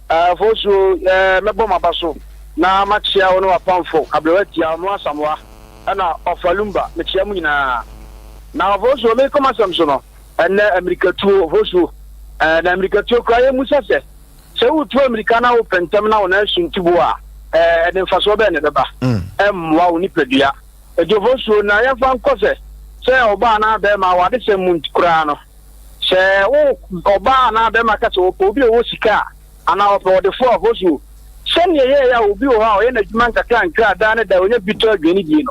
Also, Maboma Basso. Now, Maxia, no, a pamphlet, Ablewettia, no, Samoa, and Ofalumba, Michamina. Now, also, make a Samson, and America 2, also, and America 2, cry Musa. So, 2 Americana open terminal nation to Boa, and then Fasoba and the Ba, Wow Nipedia. A devotion, I found Cose, say Obana, Bema, what is a moon crano. Say, oh, Obana, Bema Casso, Pobio Osika, and our for the 4 of us. Send ye will be how any man can cry down at the bitter Guinea.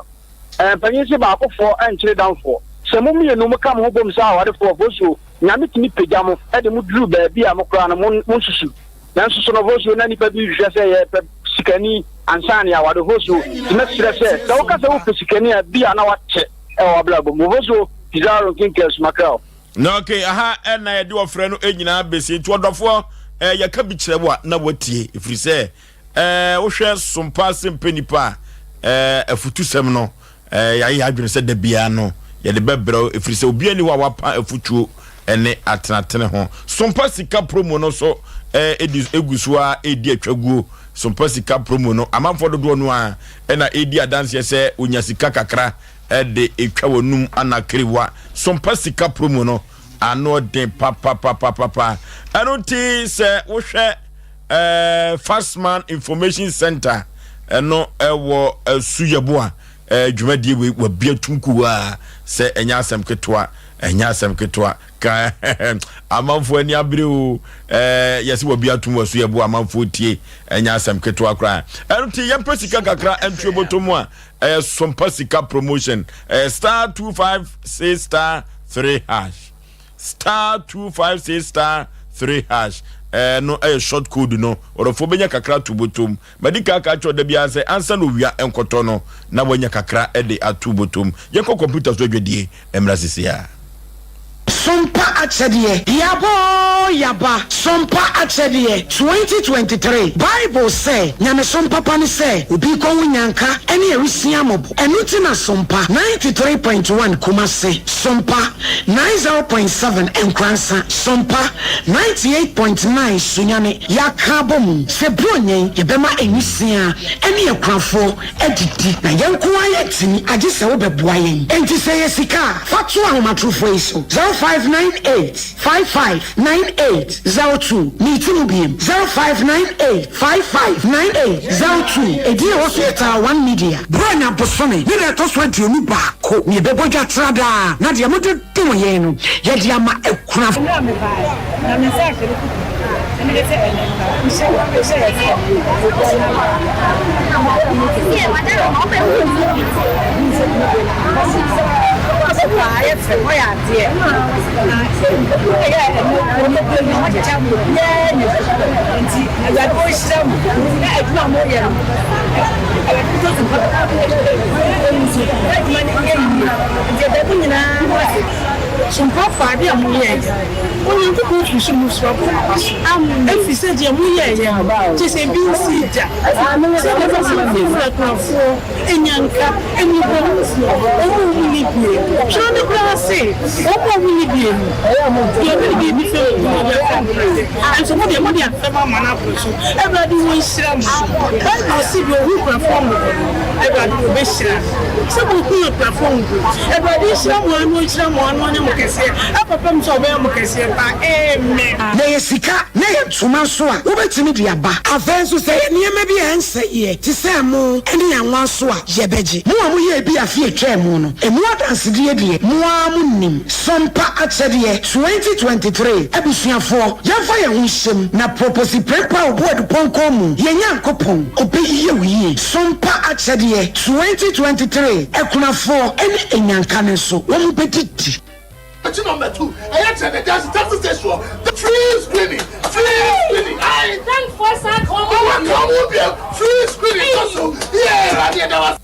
And Panisi Bako 4 and trade down 4. Some of you no come home sour for Bosu, Yamit Pijamo, and the Mudru baby, Amokran, Monsu. Then son of us, any baby, say, Sikani, and Sania, what the Hosu, next say, the Okasa Sikania be an hour check, or Blabo, Movoso, Pizarro, Kinkers, Macau. No, okay, aha, and I do a friend in our basic to order for ya ka bi kire wa na watie if you say wo hwe Sompa Asem Mpe Nipa efutusem no yayi adwene se da bia no ye de bebro efiri se obi ani wa wapa efutuo ene atenatene ho Sompa sika promo no so egusuwa edi atwaguo Sompa sika promo no amanfo dodo no a ena edi adanse se onya sika kakra de etwa wonum anakriwa Sompa sika promo no ano den papa anoti se wo hwe Fastman Information Center eno ewo suyeboa dwumadie we wabia tunku a se enya asem ketwa ka amanfo ani abire o yesi wabia tum wasuyeboa amanfo tie enya asem ketwa kra anoti yempesika kakra entwe botomu a Sompa sika promotion star 256 star 3 hash star 256 star 3 hash no short code no orofo benya kakra tubotom medika ka cho da bia se ansa no wia enkoto no na wanya kakra de atubotom yenko computer so dwedie emrasisia Sompa achedie yaba Sompa achedie 2023 Bible say nyame Sompa pani say obi ko wunyanka ene erisia mobo enuti na Sompa 93.1 Kumase Sompa 90.7 Enkransa Sompa 98.9 Sunyane yakabom se bronyen yebema enisia ene ekrafo edidi na yenko ayetini agise wo beboa yen enti se yesika fatu ahomatrofo iso 0598559802 meeting biem 0598559802 edi hospital 1 media brana bosome ne to so aduonu ba ko ne beboja trada na de modu dum ye no ye de ama ekuna na me say Sompa fadi amuye. Onye nkuku fusu muswa ko aso. Efi se je muye ye. Je se bi sija. Se ko se fi flatfo enyanka enibo. Omo wuli bie. Chone klase. Omo wuli bie. Ye bi bi fe. Anso mo de afema mana proso. Everybody won shira mu. Ba si bi ohu platform. Everybody go be shira. Se mo ku platform. Everybody shira mo anu kese apapa mso be mo kese pa amen na yesika na yetuma so a wobetimi de aba afenso se niema bi ense ye ti se mo ene yanwa so a yebeji mo amu ye bi afi etwa mu no emu adanse de de mo amunnim Sompa achede 2023 abusuafo yafa ye ho hyem na propose prepare obodu ponko mu ye nyankopon obeyiye wiye Sompa achede 2023 ekunafo ene enyanka ne so wo mu petiti. Number 2, I answered the taxi station. The free screening. I thank for some free screening also. Yeah,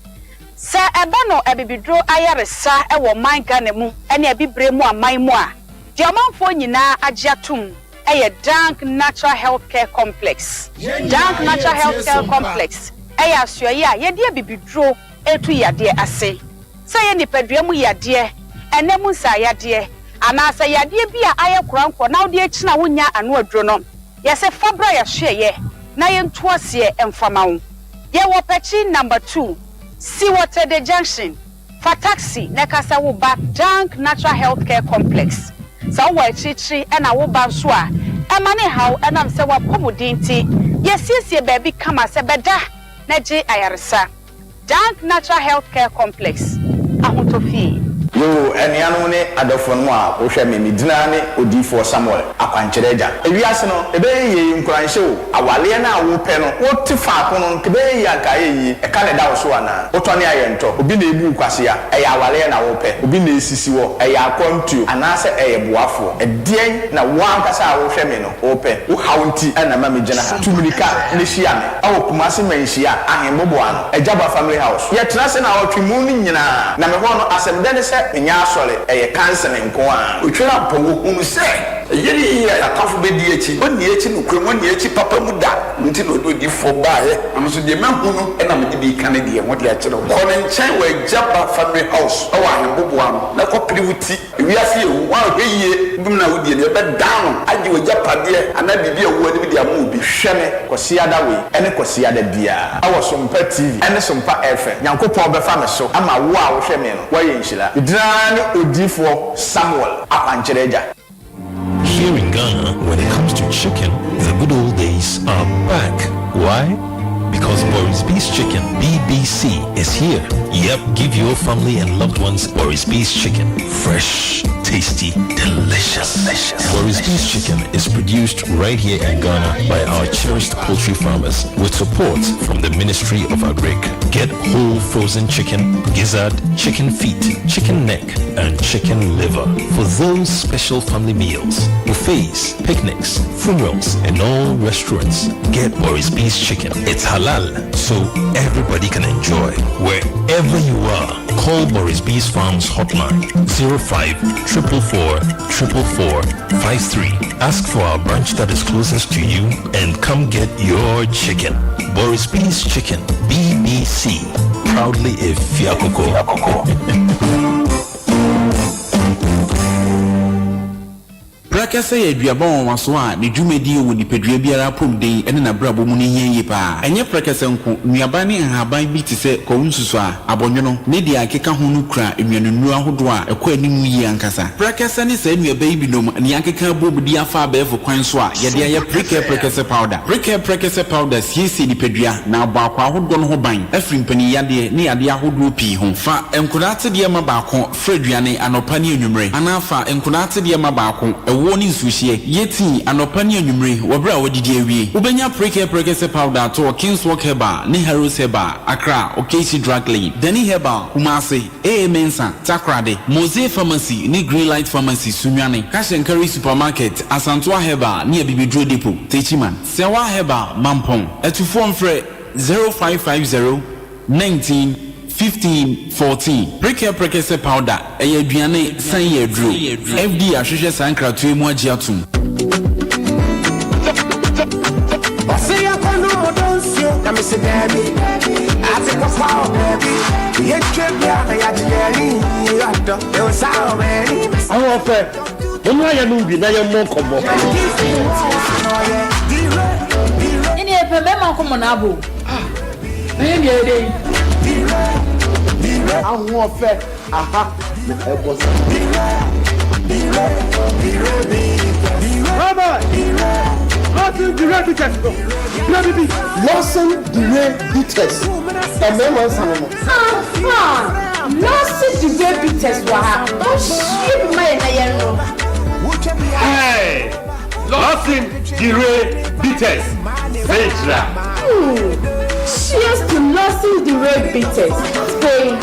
Sir Ebano ebibidro ayaresa ewo man Ghana mu ene ebibre mu aman mu a de amanfo nyina agiatum eye Dank Natural Healthcare Complex. Dank Natural Healthcare Complex eya asoye a ye de ebibidro etu yade ase. Sir ye nipadua mu yade enemu sa yade anasa yade bia aye koranko na ode akina wonya anu aduro no yese fabra ya hweye na ye ntoase emfama wo ye wo pechi number 2 Seawater the Junction for taxi nekasa wo back Dank Natural Healthcare Complex sa wo achichi na wo ba so a emane haw enam se wa pomodinti yesiesie baby kama se beda na je ayaresa Dank Natural Healthcare Complex ahotofi yo enianu ne adofon mu a wo hwe me dina ne odifo Samuel akwanchereja ewiase no ebe ye nkuranhye wo awale na wo pe no wo tifa ko no kebe ye akaye yi e ka ne da wo so ana wo tone ayento obi na ebu kwase a e ya awale na wo pe obi na esisi wo e ya akwantu anase e ye boafo e dien na wo ankasa a wo hwe me no wo pe wo haunti na ma me gina ha tumulika ne hia me awo kumase manhia ahembobo ano ejaba family house ye trase na wo twimu ni nyina na me ho no asem de ne se nya asole eye cancer nko a otwera pongo unu se yeri ya tafu be die echi oni echi no kwem oni echi papa mu da nti no do di fo ba ye am so de mahunu e na me de bi kan de ho de a kire ko ne nchen we jaba family house o wa hebobo am na ko priwuti wi ase ewu wa hweye dum na wo die ne be down agi we japa de ana bibi ewu ani bi de amu bi hweme ko siada we ene ko siada bia awo Sompa TV ene Sompa FM Nyankopon be fa me so ama wo a wo hwe me no wo ye nhyira idrani odifo Samuel akwanchereja. Here in Ghana, when it comes to chicken, the good old days are back. Why? Because Boris B's Chicken, BBC, is here. Yep, give your family and loved ones Boris B's Chicken. Fresh, tasty, delicious. Boris B's Chicken is produced right here in Ghana by our cherished poultry farmers with support from the Ministry of Agric. Get whole frozen chicken, gizzard, chicken feet, chicken neck, and chicken liver for those special family meals, buffets, picnics, funerals, and all restaurants. Get Boris B's Chicken. It's halal, so everybody can enjoy. Wherever you are, call Boris B's Farms hotline 05-444-444-53. Ask for our branch that is closest to you and come get your chicken. Boris B's Chicken, BBC, proudly a Fiakoko. Prakasa ye duabon waso a ne dwumadi wo nipadua biara pomden ene na brabo mu ne hiye pa enye prakasa nko nuaba ne nhaban bi te se kowunsusu a abonwono ne dia akeka ho no kura enwanunu ahodo a ekọ animu yi ankasa prakasa ne sa nuaba yi binom ne akeka bobudi afa abefo kwan so a ye dia ye prakasa powder siesi nipadua na abakwa ahodo no ho ban afri mpani yade ne yade ahodo pi ho fa enkodate de ma baako fraduane anopa ne enwumre anafa enkodate de ma baako woni nsuhie yeti anopa ne anwumre wobra wodidi awie ubenya prakasa powder to Kings Walk Heba ne Heroes Heba Accra Okesi Drug Lane Dani Heba Kumase Mensa Takrade Mose Pharmacy ne Green Light Pharmacy Sunwane Cash and Carry Supermarket Asantwa Heba ne Bibidro Depot Techiman Sewa Heba Mampong etufo mfre 0550 19 15-14 Prakasa powder eye aduane san ye dro FD ahwehwe sankra to emu agi atum Osei akono modonsio na mese baby ate ko fa baby ye twebia na ya jeri ado e o sa o baby awo fe onu aya no bi na ye mo kobo ini e pe me ma komo na abo na ye bi ede ahun ofe aha ebo sa Baba Listen direct bitters go Listen direct bitters Emema sanmo Listen direct bitters wa ha o ship my na yen no Hey Listen direct bitters Vetra Cheers to Listen direct bitters Spain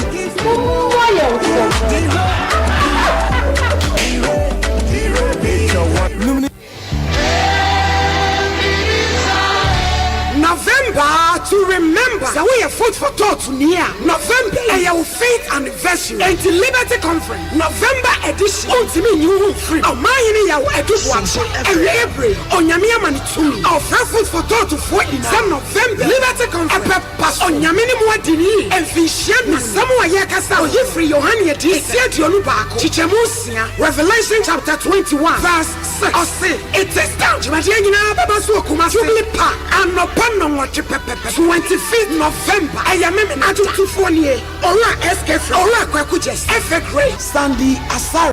November to remember. So we have food for thought near November. Our faith anniversary and the Liberty Conference. November edition. On to me new free. Oh my ya edu watch. Every on yamia manitu. Our food for thought to 14 November. Liberty Conference. Pass on yamini muadini. And fishian Samoa yakasa. Oh you free Yohani edi. Siet yolubako. Chichemusia. Revelation chapter 21 verse 6. Oh say it is down. Jimajina baba suo kumasi. Jubilee Park. And no pano watch pepe. 25th November. I am in Adu 240. Ola SK Ola Kwakujes. Effect Ray. Sandy Asar.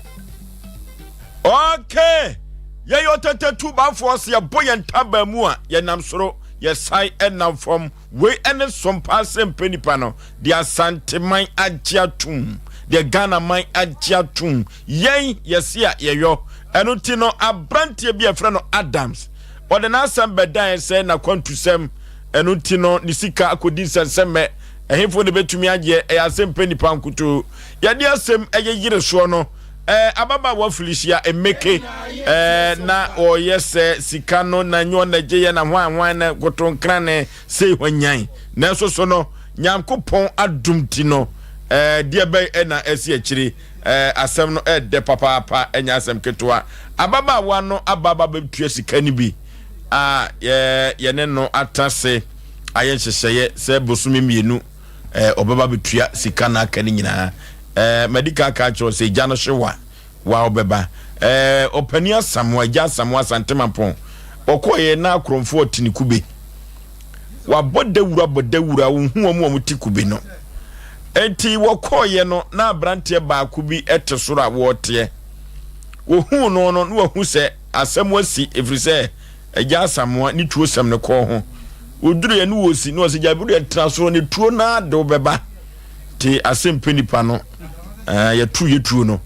Okay. Ye yo tete two ba for us ya boy and taba mua. Ye nam soro. Ye sai and nam from. We ene Sompa Asem Mpe Nipa no. The Asante mine ajiatum. The Ghana mine ajiatum. Ye yesia ye yo. Enutino abrantie bi e friend no Adams. Or the Asem Bedan say na kwantu sem. Enutino nisika akodi senseme ehefo de betumi agye Asem Mpe Nipa nkutu yade asem eye yire so no ababa wa filisia emeke na oyese sika no na nyo na gye na hwan na gotonkra ne sei hwanyan na so no nyankopon adumti no die be na esi akiri asem no de papa enya asem ketewa ababa wa no ababa betua sika ni bi ye ne no atase ayen hyehye se bosumi mienu obaba betua sika na aka ni nyina medical catch say jano hyewa wa obeba opania samwa ja samwa santemampon okoye na akromfo otini kube wa bodawura wo hu omo ti kube no enti wokoye no na abrante ba kubi etesoro a wote wo hu no no wo hu se asem wasi efrise eja samwa ni tuo sam ne ko ho oduru ye no wosi no se jabiru etrasoro ne tuo na de obeba ti Asem Mpe Nipa no ya tuo no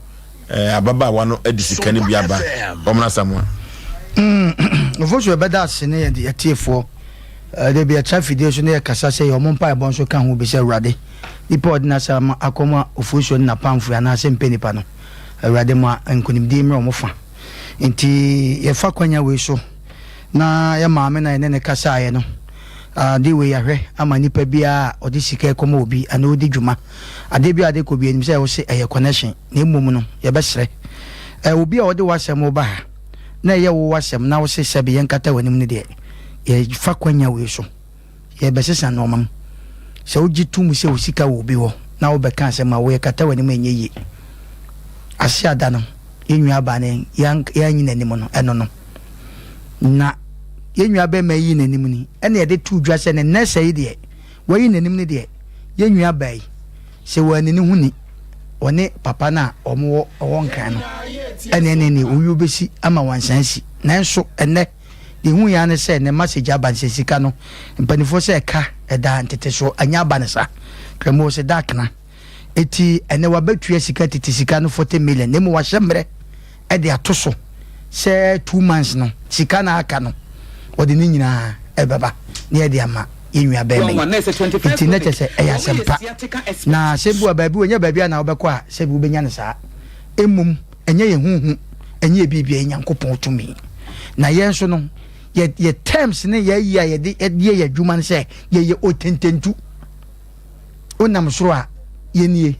ababa wa no adisika ne biaba omna samwa Ofosu beda asene ye tiefo de bia traffic de so ne kasa se yo mompa e bon so kan ho be se urade ipo ordinary sama akoma ofosu na pamfu ya na Asem Mpe Nipa no urade ma nkunimdi mre omofa nti ye fa kwanya we so na ya maame na ne kasa aye no de we yahwe ama nipa bia odi sika ekoma obi ana odi dwuma ade bia ade ko bia nim se wo se eye connection na emom no ye besre obi a odi wasem oba na ye wo wasem na wo se sebe ye nkata wanim ne de ye fa kwanya we so ye besesa no mam se ogi tum se wo sika wo bi wo na wo beka se ma wo ye kata wanim enye yi ase ada no yenyu aba ne yanyi nanim no eno no na yenyu aba ma yi nanim ni ene ye de tu dwa se ne nesa yi de wo yi nanim ne de yenyu aba yi se wo anini huni one papa na omo wonkan no ene ne uyu besi ama wansansi nanso ene de hu ya ne se ne message abanse sika no mpanifo se ka eda ntete so anya abansa kremo se dakna eti ene wabetua sika tete sika no 40 million nemu wa hyemre ede atoso se 2 months no sika na aka no odi ni nyina ebeba ne ede ama yenwa beme eti ne tese eyasempa na sebu ababi onya babi na obekọ a sebu benya ne saa emum enye ye huhu enye bibia enyankopon tumi na yenso no ye terms ne ye ya ye de ye adwuma ne se ye otententu onam soro a yenie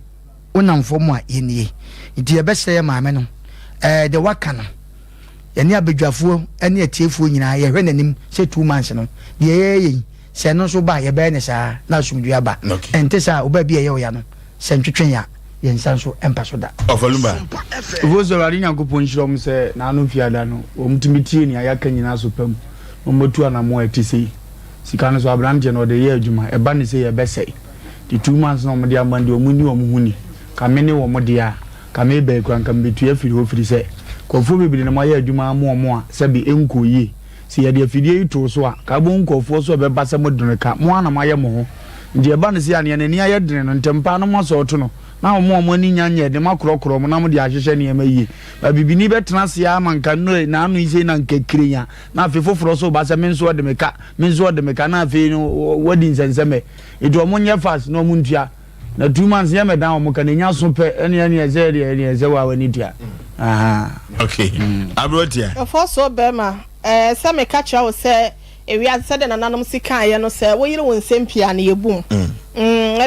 onam fomu a yenie enti ye bese maame no de waka no yene abedwafo ene atiefuo nyina ye hwe nanim se 2 months no ye se no so ba ye be ne sa na sumdua ba ente sa oba bi ye ya no se ntwetwen ya ye nsan so empa so da ofalumba vozo rari nyankopon nshiro se na anu fiada no omtimitie ni ayaka nyina so pam omotu anamo etisi sika no so abrante no de ye adwuma eba ne se ye bese the 2 months no mo de amande omuni omuhuni kamene wo mo de a kame be kwan kam betu afiri ho firi se kofo bibiri na mo ye adwuma mo a se bi enkoyi si ye de afidie ito so a ka bon kofo so be basa mo duneka mo ana maye mo ho ndi eba ne se ane ni aye dene no ntempa no mo so to no na mo ni nyanye de makrokro mo na mo de ahwehwe ne emayi ba bibini betena se ya manka no na anu ise na nkekirinya na afefoforo so basa menso de meka na afi no wodi nsenseme edo mo nye fast no mo ntua na 2 months ye me dan mo kan nya so pe ene eze wa wani dia aha okay abrotia for so bema se me catch out say ewi ase de nananom sika ye no say wo yire won sempia na yebum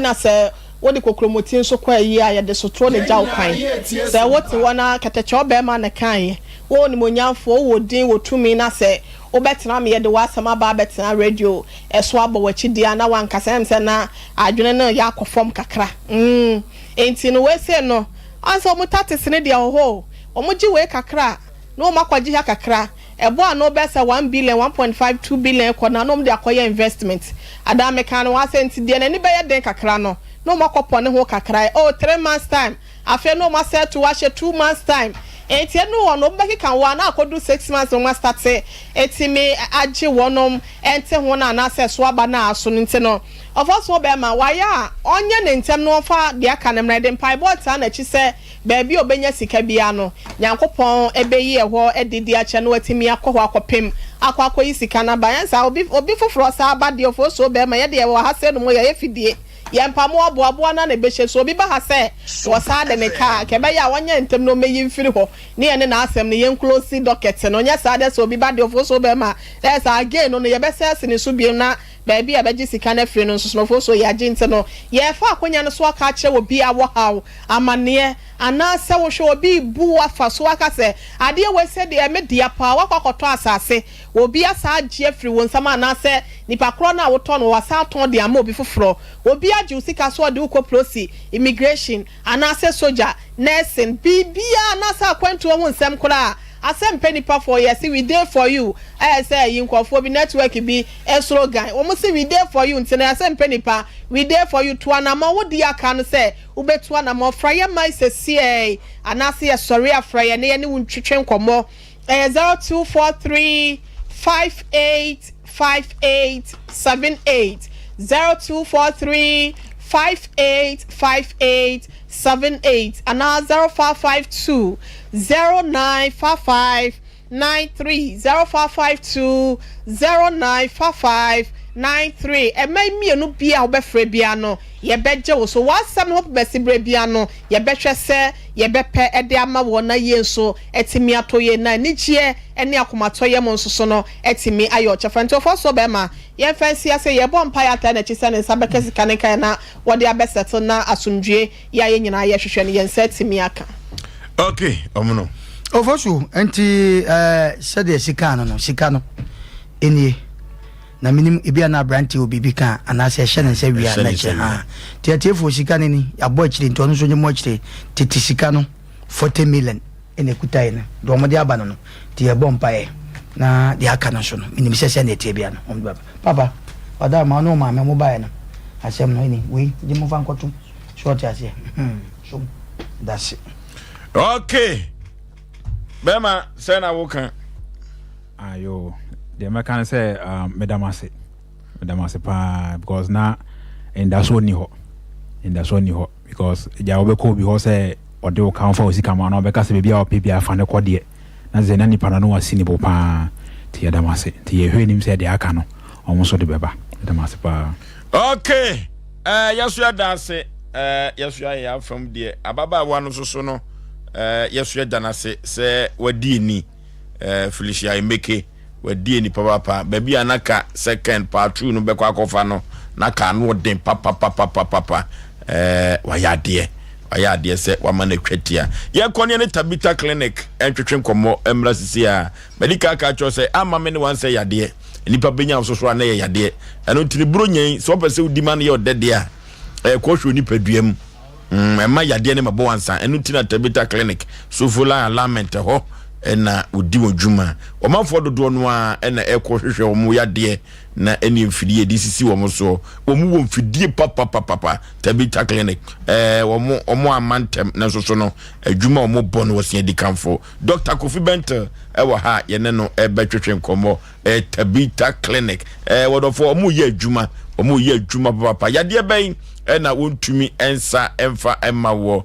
na say wodi kokromotin so kwa yi a ye de so tro ne jaw kwan say woti wona katecho bema na kan wo ni monyamfo wo din wo tumi na say obetena me ye de wasama ba betena radio eso abo wachi dia na wankasa se na adwene na ya akofom kakra enti no we say no anso mutatis ne dia ho omoji we kakra no makwaji ha kakra ebo ano be say 1 billion 1.5 2 billion ko na no de akoye investment adame kan wa senti dia na ni be ye den kakra no makopo ne ho kakra 3 months time afi no ma set to wash 2 months time enti no wono be kan wa na akodu 6 months no ma start say enti me age wonom enti ho na na se so aba na aso nti no of us wo be ma wa ya onye ne ntem no fa de aka ne mrede mpai bota na chi se baabi obenya sika bia no nyankopon ebeyi eho edidi ache no watimi akọ akopem akọ sika na bayansa obi foforo sa aba de ofo so be ma ye de wo ha se no mo ye fidie yempa mo aboabo na behye so obi ba ha se wo sa de ne ka ke be ya wonye ntem no meyi mfiri ho ne ye ne na asem ne yen close docket no nya sa de so obi ba de ofo so be ma there is again no ye be se ne so bi na baby abeji sika na free no nso fo so ya ginte no ye fa akonya no so aka che obi a wo haw amane ana se wo hwe obi bu afa so aka se ade we se de me dia pa wakwakoto asase obi asa agye free won sama na se nipa kro na wo to no wasa ton de ama obi foforo obi agye sika so de uko prosi immigration ana se soldier nursing bibia na sa kwantu ho nsem kra Asem Mpe Nipa for you, see we there for you. I say you for be network be a slogan. Almost say we there for you. Until Asem Mpe Nipa, we there for you to an amount. What dia can say? Ube to an amount. Fryer my say CA and I see a sorry a fryer. Any won't chicken come more. 0243 585878 0243 585878 and now 0552 095593 0552 095593 e may me no bia obefre bia no ye beje wo so wasam no besibre bia no ye behwe se ye bepe ede ama wo na ye nso etimi atoye na nigie ene akomatoye mo nso so no etimi ayo chafanto for so be ma ye fancy ase ye bompa ya ta na chise ne sabeka sika ne kan na wo de abeseto na asundue ya ye nyina ye hwehwe ne ye nsa etimi aka. Okay, omuno. Ofosu enti sede sika no eni na minim ebia na branti obibi kan anase hye ne se wia na che ha tiatiefo sika ne ni abo akire nto no so nyemo akire titi sika no 40 million ene kutai na do mo de aba no ti e bompa e na de aka no so no minim se na tie bia no om baba papa oda ma no ma me mo bae no asem no eni we di mo fan kwatum short ase so that's it. Okay. Bema say na wokan. Ayo. The man say medamase pa because na in that so ni ho because ja obeko bi ho say ode wo kan fa osika ma na obeka se bia opebia fa ne kode na ze na ni pa no wasi ni bo pa ti yadamase ti ye hwe nim se de aka no omo so de beba medamase pa. Okay. Yesu ya dance yesu ya from there ababa wa no so no yesu ya danase se wadi ni Felicia Emeke wadi ni papa baby anaka second part 2 no be kwa kofa no naka no den papa wayade se wa mana twatia ye konye ne Tabita clinic entwetwe nkomo emra sisi a medical ka cho se ama me ne wan se yade nipa benya so so na ye yade eno tiri bro nyen so pese udi man ye odede a ko hwo nipa duam ema yade ne mabo wansa eno tiri Tabita clinic so fula alignment ho ena udi wodwuma omanfo dodo no a ena ekohwehwe omo yade na eni mfidie disisi wo so omu wo mfidie papa Tabita clinic omo amantem na so no adwuma omo bon wo se dikamfo Dr. Kofi Bente ewo ha ye ne no ebetwetwe nkomo Tabita clinic wodofo omo ye adwuma papa yade ben ena wontumi ensa emfa emma wo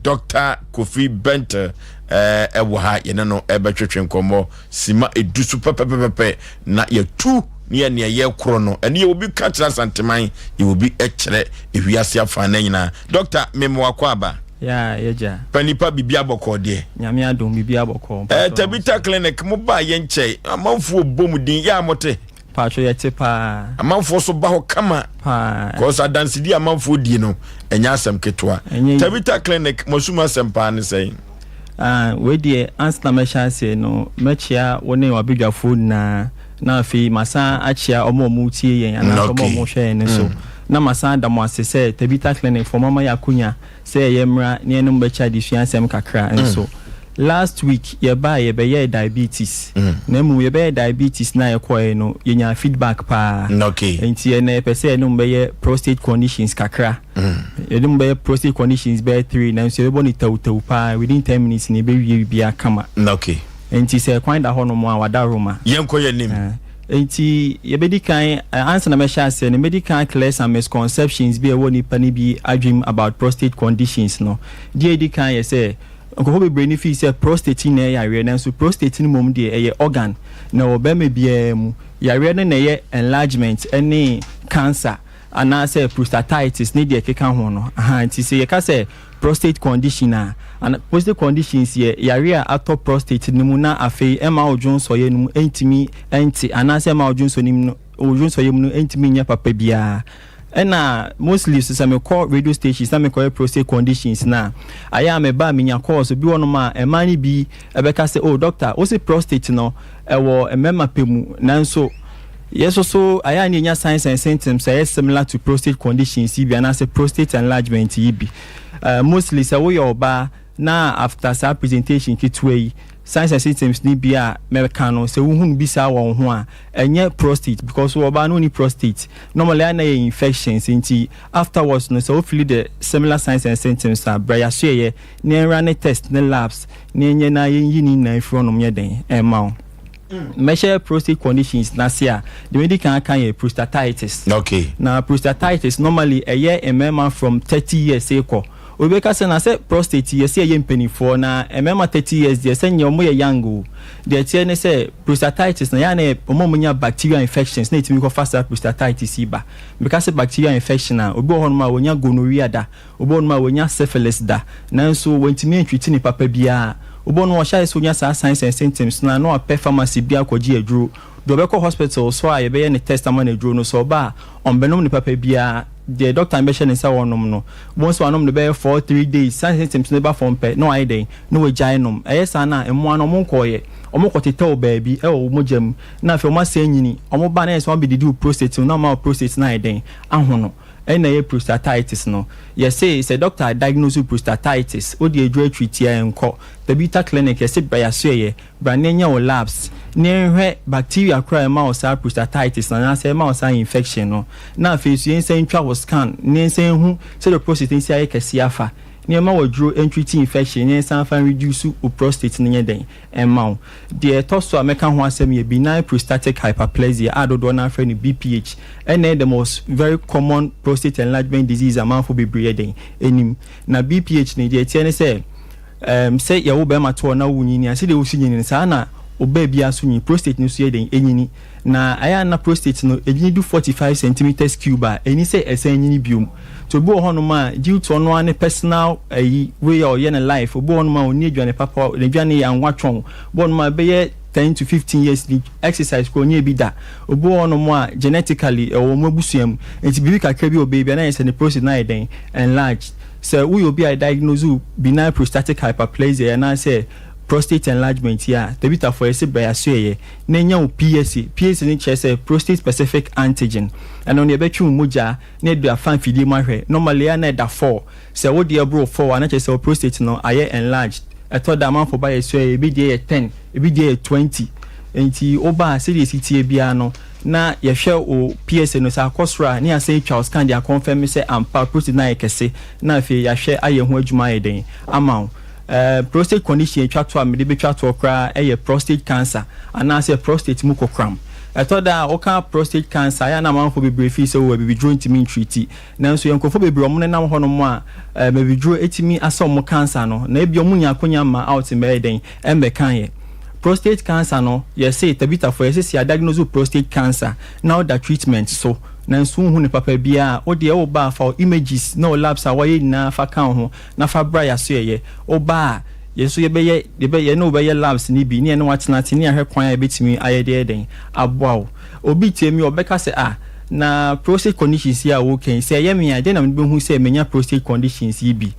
Dr. Kofi Bente ewo ha ye ne no ebetwetwe nkomo sima edusu pepepepe na ye tu ne ye kro no ene ye obi katra santeman ye obi ekere ewiase afa na nyina Dr. Memo Akwaba ya yeja panipa bibia boko de nyame adom bibia boko Tabita clinic mo ba ye nche amanfo bomudin ya mote pacho yete pa amanfo so ba ho kama pa cause adanse di amanfo di no enya asem ketwa Tabita clinic mosuma asem pa ne sei we die answer me chance no mechia woni wabidwafo na afi masa achia omo tie yen ana omo hwe ne so na masa da mo asese Tabita clinic for mama yakunya say yemra ne enum becha difiansem kakra enso last week ye be diabetes na mu ye be diabetes na ye koe no yenya feedback pa enti ye na pese enum be prostate conditions kakra enum be prostate conditions be 3 na so ye boni tawtaw pa within 10 minutes ni be wie bia kama enti se kwan da hono mo awada roma yenko ye nim enti ye be di kan answer na me sha say ne medical clears and misconceptions be woni pani bi adwim about prostate conditions no die di kan ye say onko be brain fi say prostate na yare na so prostate ni mom de eye organ na obema bia mu yare na ye enlargement any cancer ana say prostatitis ni de keka ho no anti say ye ka say prostate condition and prostate conditions ye yare atop prostate ni mu na afei ema odwon so ye no entimi enti ana say ema odwon so ni mu ojun so yemu no entimi nya papa bia ena mostly so me call radio stations na me call prostate conditions na aya me ba me nya call so bi wono ma e mani bi e be ka say oh doctor o say prostate no e wo e mema pemu nanso yes so aya ni nya signs and symptoms are similar to prostate conditions bi na say prostate enlargement bi mostly say wo your ba na after sa presentation kitwe signs and symptoms ni bia mekano se wuhun bisa won ho a enye prostate because we ba no ni prostate normally na infections inti afterwards no so feel the similar signs and symptoms are bra so ye na run test na labs na enye na yini na ifro no me den emma measure prostate conditions na sia the medical can prostatitis okay na prostatitis normally a year a man from 30 years equal Obeka say na say prostate ye say ye mpanifo na emema 30 years dey say nyomo ye young dey tie ne say prostatitis na ya na omomunya bacterial infections na itimi ko faster prostatitis iba because say bacterial infection na obi ho no ma wonya gonorrhea da obi ho no ma wonya syphilis da nanso wantimi antwiti ni papa bia obi ho no sha so nya signs and symptoms na no a pharmacy bia kwaji aduro do be ko hospital so a ye be ye ne test amana aduro no so ba on benom ni papa bia the doctor mention in sawonom no once one no be for 3 days signs and symptoms never form pe no iden no we ginom eyesa na emo no monkoye omokotete o baabi e wo mojam na fe o ma se nyini omo ba na yes one be the prostate no ma prostate na iden ahono na ye prostatitis no yes say doctor diagnose prostatitis o de adwo treat ya enko the beta clinic yes bra so ye bra nenya o labs ne hwe bacteria cry ma o sa prostatitis na say ma o sa infection no na fe so yen say ntwa wo scan ne say hu say the prostate nsi aye kese afa ne ma wodro treat infection ne san fan reduce o prostate ne den emma the toso ameka ho asem ye benign prostatic hyperplasia adodo na afre ni BPH and the most very common prostate enlargement disease among for bebre den enim na BPH ne de tie ne say say ya wo be ma to na wunyini ase de wo sunyini sa na oba bia so nyi prostate ni so ye den enyini na aya na prostate no enyini do 45 cm cube eni say esen nyini biom to bo ho no ma due to no an personal way or yen life bo no ma oni adwane papa adwane anwatwon bo no ma be ye 10 to 15 years the exercise ko nye bi da obo ono mo a genetically e wo mabusuam enti bibi kakra bi obe bi na yese ne prostate na eden enlarged so we obi I diagnose benign prostatic hyperplasia na say prostate enlargement here the bit for ese bra so ye na nya o PSA ni che prostate specific antigen and on the between moja na do afan fidie mahwe normally na da 4 so wo dey bro 4 na che say prostate no aye enlarged I thought that man for by so e be dey 10 e be dey 20 enti oba serious tie bia no na ye hwe o PSA no sa kosra na say Charles can dey confirm say ampa prostate na ekese na fe ya hwe aye ho adwuma yeden ama prostate condition twato am de be twato kra prostate cancer and na say prostate mukokram I thought that oka prostate cancer ya na man for be brief so we be draw into me treaty nanso yankofo be bro mo na ho no mo a be draw etimi asom cancer no na ebi omunya akonya ma out me den embe kan ye prostate cancer no yes say tabita for yes say diagnose prostate cancer now the treatment so nanso hu ne papa bia o de o ba for images no labs awaye na fa kan ho na fa bra ya so ye o ba yeso ye be no be ye labs ni bi ne no watena tini ahwe kwan ya betimi ayede den aboawo obi tiemi obeka se na prostate conditions ya wo ken se ye me ade na me hu se menya prostate conditions yi bi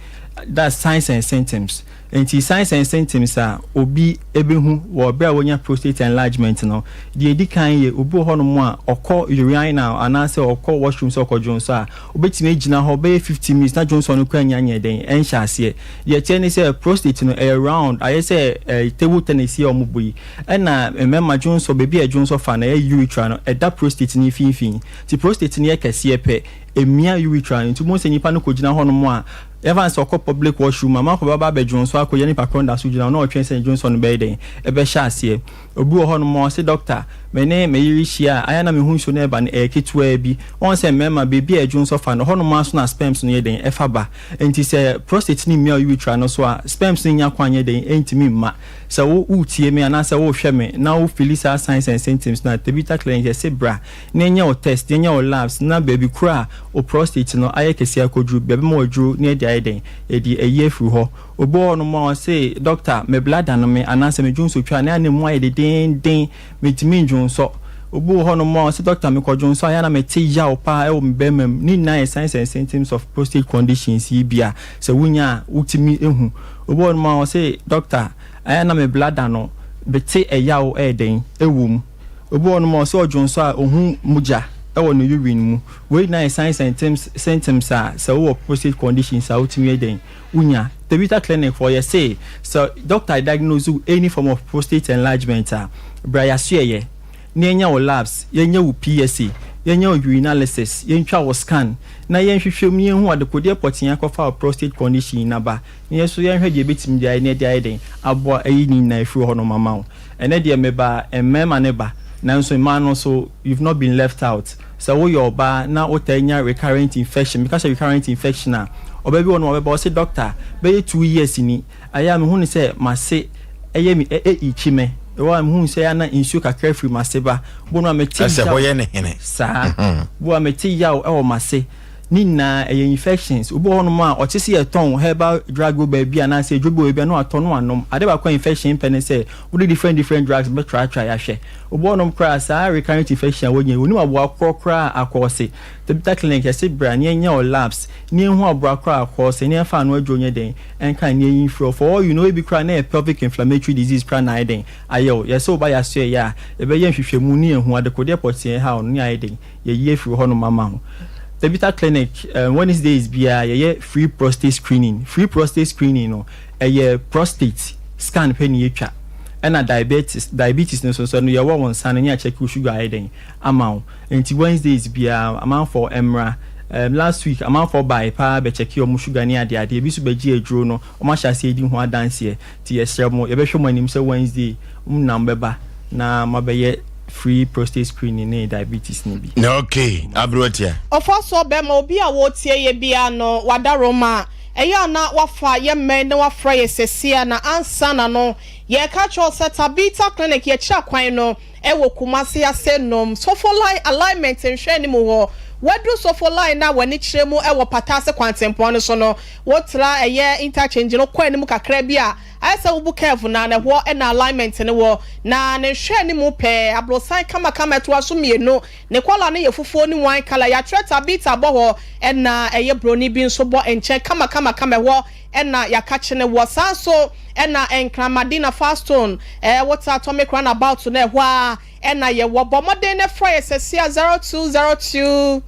that's signs and symptoms and signs and symptoms are obi ebehu wo bra wonya prostate enlargement no de edikan ye obi ho no mo a okọ urinal anase okọ washroom so okọ jonso a obetime gina ho be 50 minutes na jonso no kwa nyanya den enhya ase ye tie ne say prostate no around I say table tennis o muboyi na memma jonso bebi a jonso fa na urethra no da prostate ni finfin ti prostate ni ekese pe emia urethra nti mo se nipa no ko gina ho no mo a Evans okọ public washroom mama ko baba be Johnson akoye ni pakonda so gina na otwen se Johnson be den e be sha ase obi ho no mo se doctor me yiri hia aya na me hu so na eba na eketwa bi on se mema bebi a Johnson fa no ho no ma so na sperms no ye den e fa ba enti se prostate ni mia urethra no so a sperms ni nya kwanye den entimi ma se wo utie me ana se wo hwe me na wo felisa signs and symptoms na tabita clinic se bra na nya o test nya o labs na baby kura o prostate no aye kese akodru bebe mo odru na edi eye fru ho obo no mo say doctor me blood no me anase me junso twa na ne mo aye den metimi junso obu ho no mo se doctor me kodwo so aya na me te yaw pa e wo mbemam ni na signs and symptoms of prostate conditions yi bia se wunya utimi ehu obu ho no mo se doctor aya na me bladder no bete eyaw e den ewum obu ho no mo se odwo so a ohun muja e wo no urine mu we na signs and symptoms a se wo prostate conditions a utimi e den wunya the Vita Clinic for you say so doctor diagnose any form of prostate enlargement braya suye nyenya wo labs yenya wo PSA yenya wo urinalysis yentwa wo scan na yenhwehwem ne hu adekode potia kofa prostate condition na ba ne so yenhwe de betim dia ne dia den abo ayi ni na efiri ho no mama wo ene de meba emmema ne ba nanso man no so you've not been left out so wo your ba na otanya recurrent infection because of recurrent infection na obabi won obabi say doctor be 2 years ni aya me hu ni say mase eye mi ichime wa me hu say ana insu kakra free mase ba bonu ameti ase boye ne hene sa bo ameti yaw e wo mase ni na infections ubo hono ma o ti se ton herbal drug ba bia na se dwobo bia no aton no anom ade ba kwa infection pen say we different drugs but try ya hwe ubo hono kra sa recurrent infection wonye oni abo akokra akose the Vita Clinic yesi bra ne nya o labs ne hu abo akra akose ne fa no adwonye den enka ne yin for you know be kra na pelvic inflammatory disease kra na den ayo yeso ba ya so ya e be yen hwehwemu ne hu adekode potien ha no ya den ye ye firi hono mama ho the Vita Clinic Wednesday is be free prostate screening. Free prostate screening no prostate scan penny etwa. And diabetes no so no your one son and check your sugar hiding amount. And Wednesday is be amount for Emra. Last week amount for by pa be check your sugar near the idea bi so be gi adro no o ma sha say di ho dance here ti yesre mo ye be hwe manim say Wednesday number ba na mabeye free prostate screening ne diabetes ni bi. Okay, abrotia. Ofoso be ma obi a wo tie ye bia no wadaroma eya na wafa ye men na wafra ye sesia na ansa na no ye ka cho seta Vita Clinic ye cha kwan no e wo Kumasi ase nom so for line alignment nhwe ni mo ho wadu so for line na wani kiremu e wo patase kwantempo no so no wotra eye interchange no kwan ni mu kakra bia asa wo bu careful na na ho e na alignment ne wo na ne hwe ni mu pe abrosan kama to aso mienu ne kwala ne ye fufuo ni wan kala ya treta Vita bo ho e na eye broni bi nso bo enche kama ho ena yakache ne wo sanso ena enkramadina fastone what's atomic runabout na hwa ena ye wo bomode ne fra yesesia 0202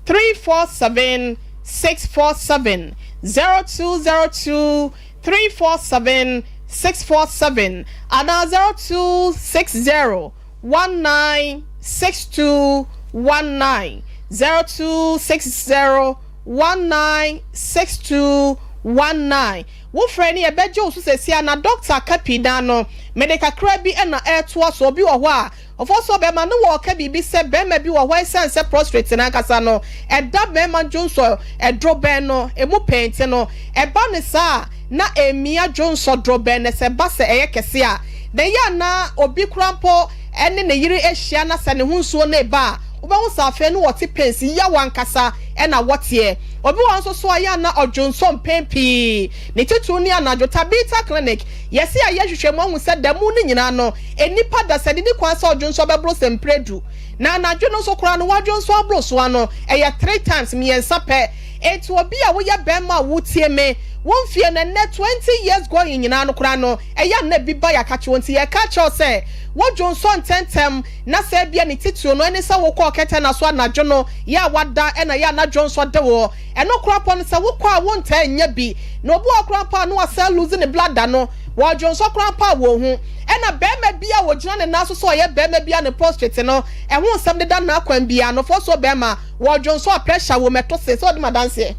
347 647 0202 347 647 and 0260 196219 0260 196219 wo freni e beje osu sesia na doctor kapida no medical kra bi na to so bi wo ho a ofo be ma no wo ka bi se be ma bi wo ho sense prostrate na kasa no e da be ma jonso e dro be no e mu paint no e ba ne sa na emia jonso dro be ne se ba se eye kese a de ya na obi krampo ene ne yiri ehia na se ne hunsuo na e ba obawo safe no wote pensi ya wankasa e na wote obi won so aya na odwonsom pempi ne titu ni anadwota Vita Clinic yesi aye hwehwemu hu se damu ni nyina no enipa da se ni kwan se odwonso bebro sempredu na anadwo no so kora no wadwonso abroso ano eye 3 times miensa pe etu obi a wo ye bema wotie me won fie na 20 years going nyina no kora no eya na bi ba ya kache wonti ye kache se wodwonso ntentem na se bia ne titu no ene se wo kọ kete na so anadwo no ya wada ena ya na dwonso de wo eno kora pon se wo kọ a wonta anya bi na obu akora pa no asa lose ne blood no wodwonso kora pa wo hu ena bema bia wo gina ne naso so ye bema bia ne prostate no e hu nsem de da na akwan bia no fo so bema wodwonso pressure wo meto se so de madanse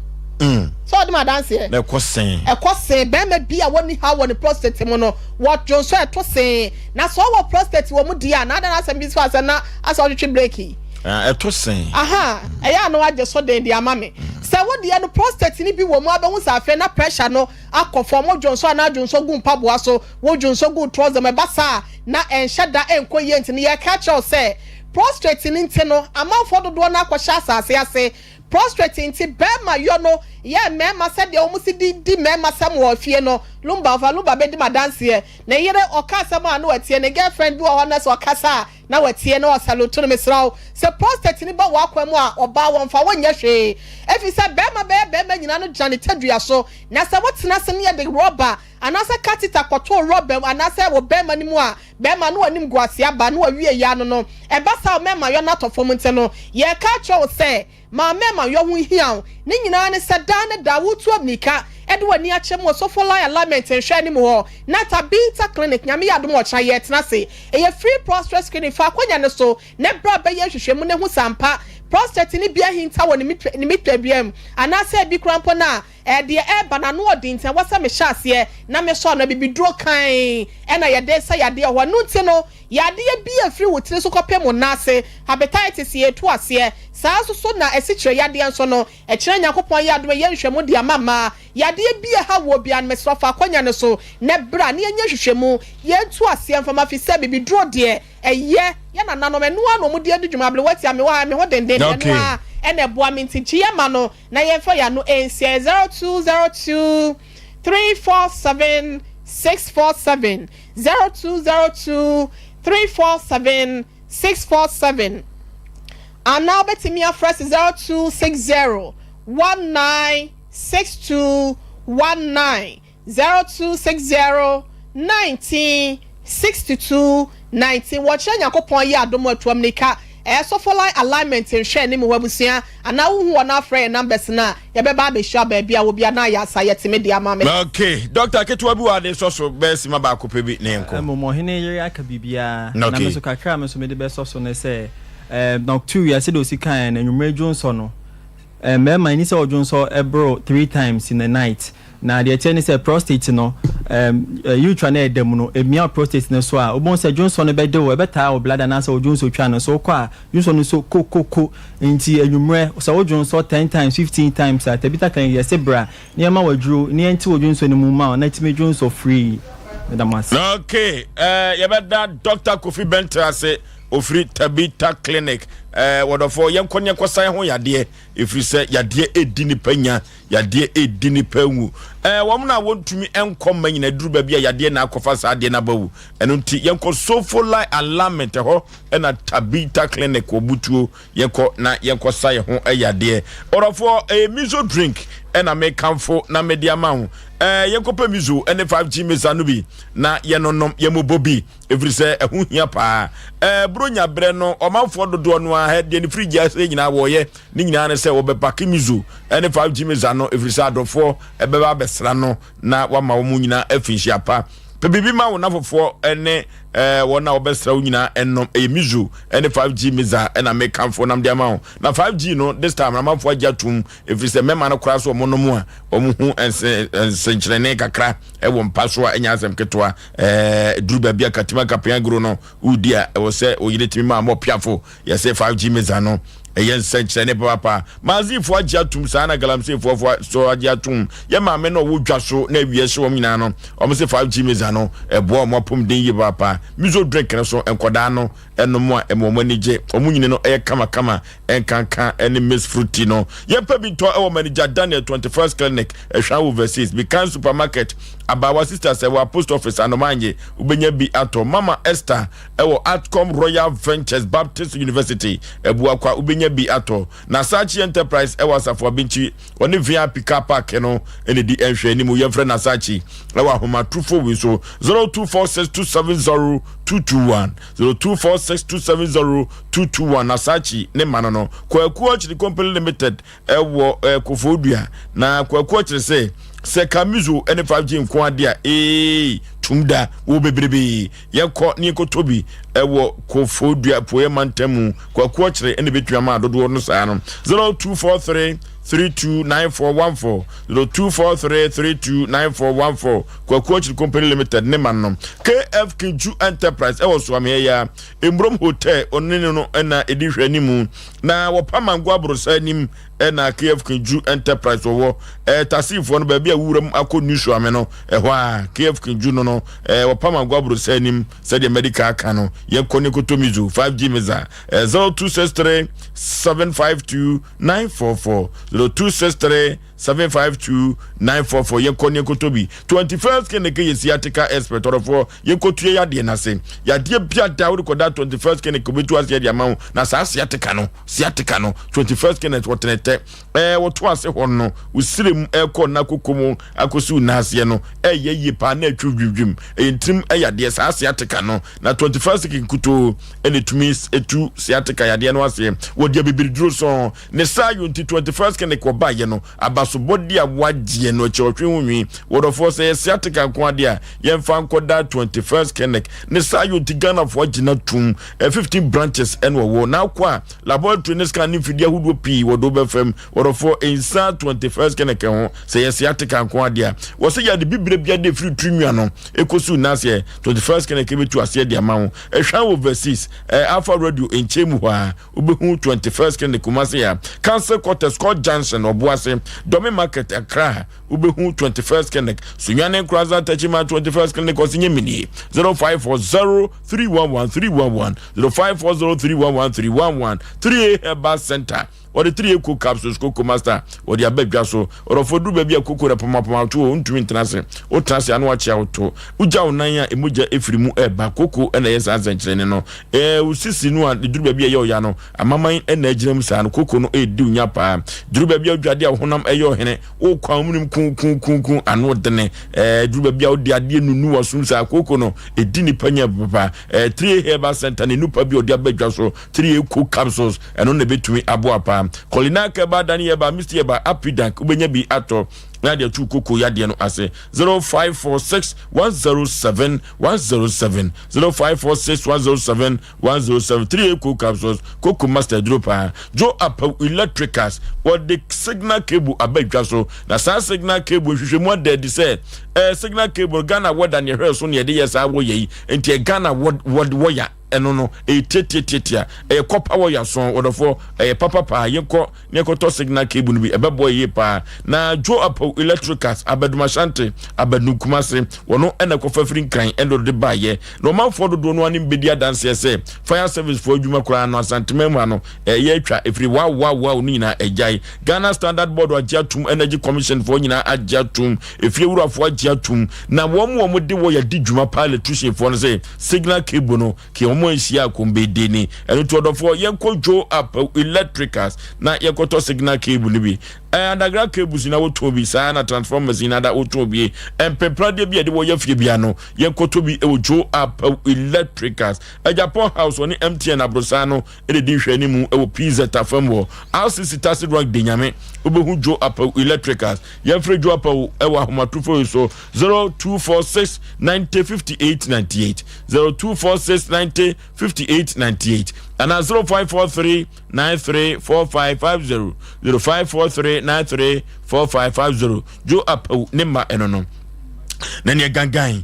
so de madanse na kosen bema bia woni ha woni prostate mo no wodwonso eto se na so wo prostate wo mu dia na da na asem bi so asa na asa otwe breaki eto sen aha eya no agye so den dia mame se wo dia no prostate ni bi wo mu abehu sa afa na pressure no akofo mo dwonso na dwonso gu mpaboa so wo dwonso gu trouser me basa na enhyada enkoye ntini ye catch us say prostate ni ntino amafo dodo na akwhya asase ase prostrate nti bema yo no ye mema said de omusi di mema sam wo fie no lumba be di madanse ye na yere okasa ma no atie ne girlfriend bi wo na so okasa na watie na osaloto no mesraw se prostate ni ba wa kwamu a oba wonfa wonya hwe efi se bema nyina no janitadua so na se wotena se ne ye de rubber anasa katita kwoto rubber anasa wo bema ni mu a bema no anim guase aba no awie ya no eba sa mema yo na tofo mte no ye ka cho se ma mema yo hu hiaw ne nyina ne se dan da wotu abnika edo wani achem wo so follow alignment nhwe ni mu ho na tabita clinic nyame yadom wo kya ye tena se eye free prostate screening fa kwanya ne so ne bra be ye hwehwemu ne hu sampa prostate ni bia hinta wo ni mitwabiam anasa bi krampo na de eba no odinten wasa me hyase na me so na bibidro kan e na ye de sa yade ho no nti no yade bia free wo tire so kopem na ase hepatitis ye to ase saa so na esikyere yade nso no ekire nyakopon yadom ye nhwemu de amama yade bia ha wo bia me so fa kwanya ne so ne bra ne nya hwehwemu ye to ase mfama fi se bibidro de eye ya na nanom enu ano mu de adwumable wati ame wa me ho denden enu a ene boa minti chiema no na yemfa ya no NCA 0202 347 647 0202 347 647 and now betimi afresh 0260 196219 0260 1962 19 watch yakopon ya adomo atuamnika so for line alignment and share ni mu wabusia and now who na friend numbers na ye be ba be sure ba bia wo bia na ya sayete me dia ma me. Okay, doctor Ketua bi wa de so best ma ba ko pe bi ne enko mo hene yere aka bibia na me so kakra me so me de be so ne say donc 2 years do si kan na nwumre Johnson no me ma ni say Johnson ebro 3 times in the night na the attorney say prostate no you try na edem no emia prostate no so a obon say Johnson be de wo beta o bladder na say Johnson twa no so kwa Johnson so kokoko nti enwumre so Johnson 10 times 15 times at beta kan ye say bra ne ma wadru ne nti Johnson no mu ma na ti Johnson free okay ye beta Dr. Kofi Benta say ofri Tabita Clinic wodofo yenkonye kwasan ho yade efri se yade edini panya yade edini panwu womna wontumi enkomma nyina duru ba bia yade na akofa sa ade na bawu eno nti yenko Sofoli alignment ho na Tabita Clinic obutuo yenko na yenko sai ho yade orofo mizo drink na me kamfo na media ma ho yenko pa mizo ene 5G mezanu bi na yenonom yemobobi efri se ehu hia pa bronya bre no omanfo dodo no a de ni free gas nyina wo ye ni nyina ne se wo be paki mizo ene 5G mezano efri se adofo ebeba besra no na wama wo mu nyina afinhia pa pe bibi ma wo na fofo ene wona obesra nyina ennom mizu ene 5G meza ena me kamfo nam de ma ho na 5G no this time na mafo ajatum efri se mema no kra so omo mu a omo hu ensenkyere ne kakra ewo mpaso a enya asem ketwa druba bia katima kapia gro no udia ewo se oyiretimi ma mo piafo ye se 5G meza no yen senche ne papa mazifo ajatum sana galamsefo so ajatum ye ma me no wodwa so na wie so nyina no o se 5G meza no ebo mo pom den yi papa mizo drink ne so enkoda no eno mo emomo nige omunyine no kama enkanka ene miss fruity no ye pa bi to e manager Daniel 21st Clinic ehwa overseas Bikan supermarket abawa sisters e wa post office anomanye ubenya bi ato Mama Esther e wo Atcom Royal Ventures Baptist University ebu akwa ubenya bi ato na Sachi Enterprise e wa safo binchi oni VIP car park no ene di enhwe ni mu ye frɛ na Sachi e wa homa trufo we so 0246270221 0246270221 na Sachi ne manono Kwaku Ochiri Company Limited e wo Kofodua na Kwaku Ochiri se kamizu ene 5G nko ade a tumda wo bebrebe yekọ ni ekotobi ewo Kofodua poe mantamu Kwaku Ochiri ene betwa ma dodo no saa no 0243 0243329414 0243329414 Kwakuachi Company Limited ne mannom KFK Ju Enterprise e wo so ame ya Embrom Hotel onene no na edi hwanimu na wopama ngwabrosa nim na KFK Ju Enterprise wo tasifo no ba bia wuram akonu ame no ho a KFK Ju no wopama ngwabrosa nim said the medical kano ye koni kotomizu 5G meza 0263 752 944 0263 752-944 yenkoni kotobi 21st kene yesi atika expert orofo yenkotue yade na se yade bia da wo koda 21st kene kobetu ase yade amawo na sa siatika no 21st kene wotenete woto ase honno usirem ekọ na kokomo akosu na ase no ye pa na atwudwudwum entim yade sa siatika no na 21st kene kuto ene tumis etu siatika yade no ase wodi abibiduro so ne sa yunti 21st kene ko ba ye no aba so body awagye no chotwe hunwi wodofo say siatika kwade a yemfa nkoda 21st kenek ne sayo tigana fo agina tum 15 branches enwo na kwa laboratory ne scan fidia hudo pi wodo befam wodofo insa 21st kenek ho say siatika kwade a wo say ya de bibire bia de free trinua no ekosu na say 21st kenek betu ase de amawo ehwa overseas alpha radio enchemu ha obehu 21st kenek kumase ya cancer quarters called Johnson obuase Domi market Accra ubehu 21st clinic sunyane kraza tachima 21st clinic osinye mini 0540311311 0540311311 3 Herbal Center or the 3 cook capsules cook master or the abedwa so or for do baby cook repoma to ntumi ntrase o trase anu achi auto uja onanya emuja efrimu eba koko na yes azenkyere no usisi no a duru baby ye ya no amaman na agirem sa no koko no edi unya pa duru baby adwade a honam eyo hene o kwamunum kun anu dene duru baby odi ade nunu wasum sa koko no edi ni panya papa 3 Herbal Center ne nupa bi odi abedwa so 3 cook capsules eno na betumi abo pa Kolina keba dani yeba misti yeba apidank ubenya bi ato Nadia tu koko yade no ase 0546107107 0546107107 3 cook capsules koko master dropa jo up electricals what the signal cable abedwa so na sa signal cable hwehwemu de say signal cable Ghana what than your so ne de yesa wo yi enti Ghana what wire eno no tetiatia copper wire so wodofo papa yenko ne to signal cable no bi ebebo yi pa na jo up electricals abeduma shante abenukumase wono ena ko fafrin kran endo de baye no man fodo do no anim bedia dance say fire service for adwuma kura no asantemam ano ye atwa every wow ni na ejai Ghana Standard Board agiatum Energy Commission for nyina agiatum efie wurafo agiatum na wo de wo ya di dwuma pa electrician for no say signal cable no ke mo nhia kombede ni eno to odofo yenko jo up electricals na yekoto signal cable ni bi underground cables na woto bi sa na transformers na da woto bi empepra de bi de wo yafie bia no yenkoto bi jo up electricals Japan house oni MTN abrosa no e de hwani mu e wo pizza tafam wo RCC Tacit Rock de nyame obehu jo up electricals yefre jo up e wo ahomatofo so 0246 905898 0246 905898 and 0543 934550 0543 934550 jo up nimba enono nene gangan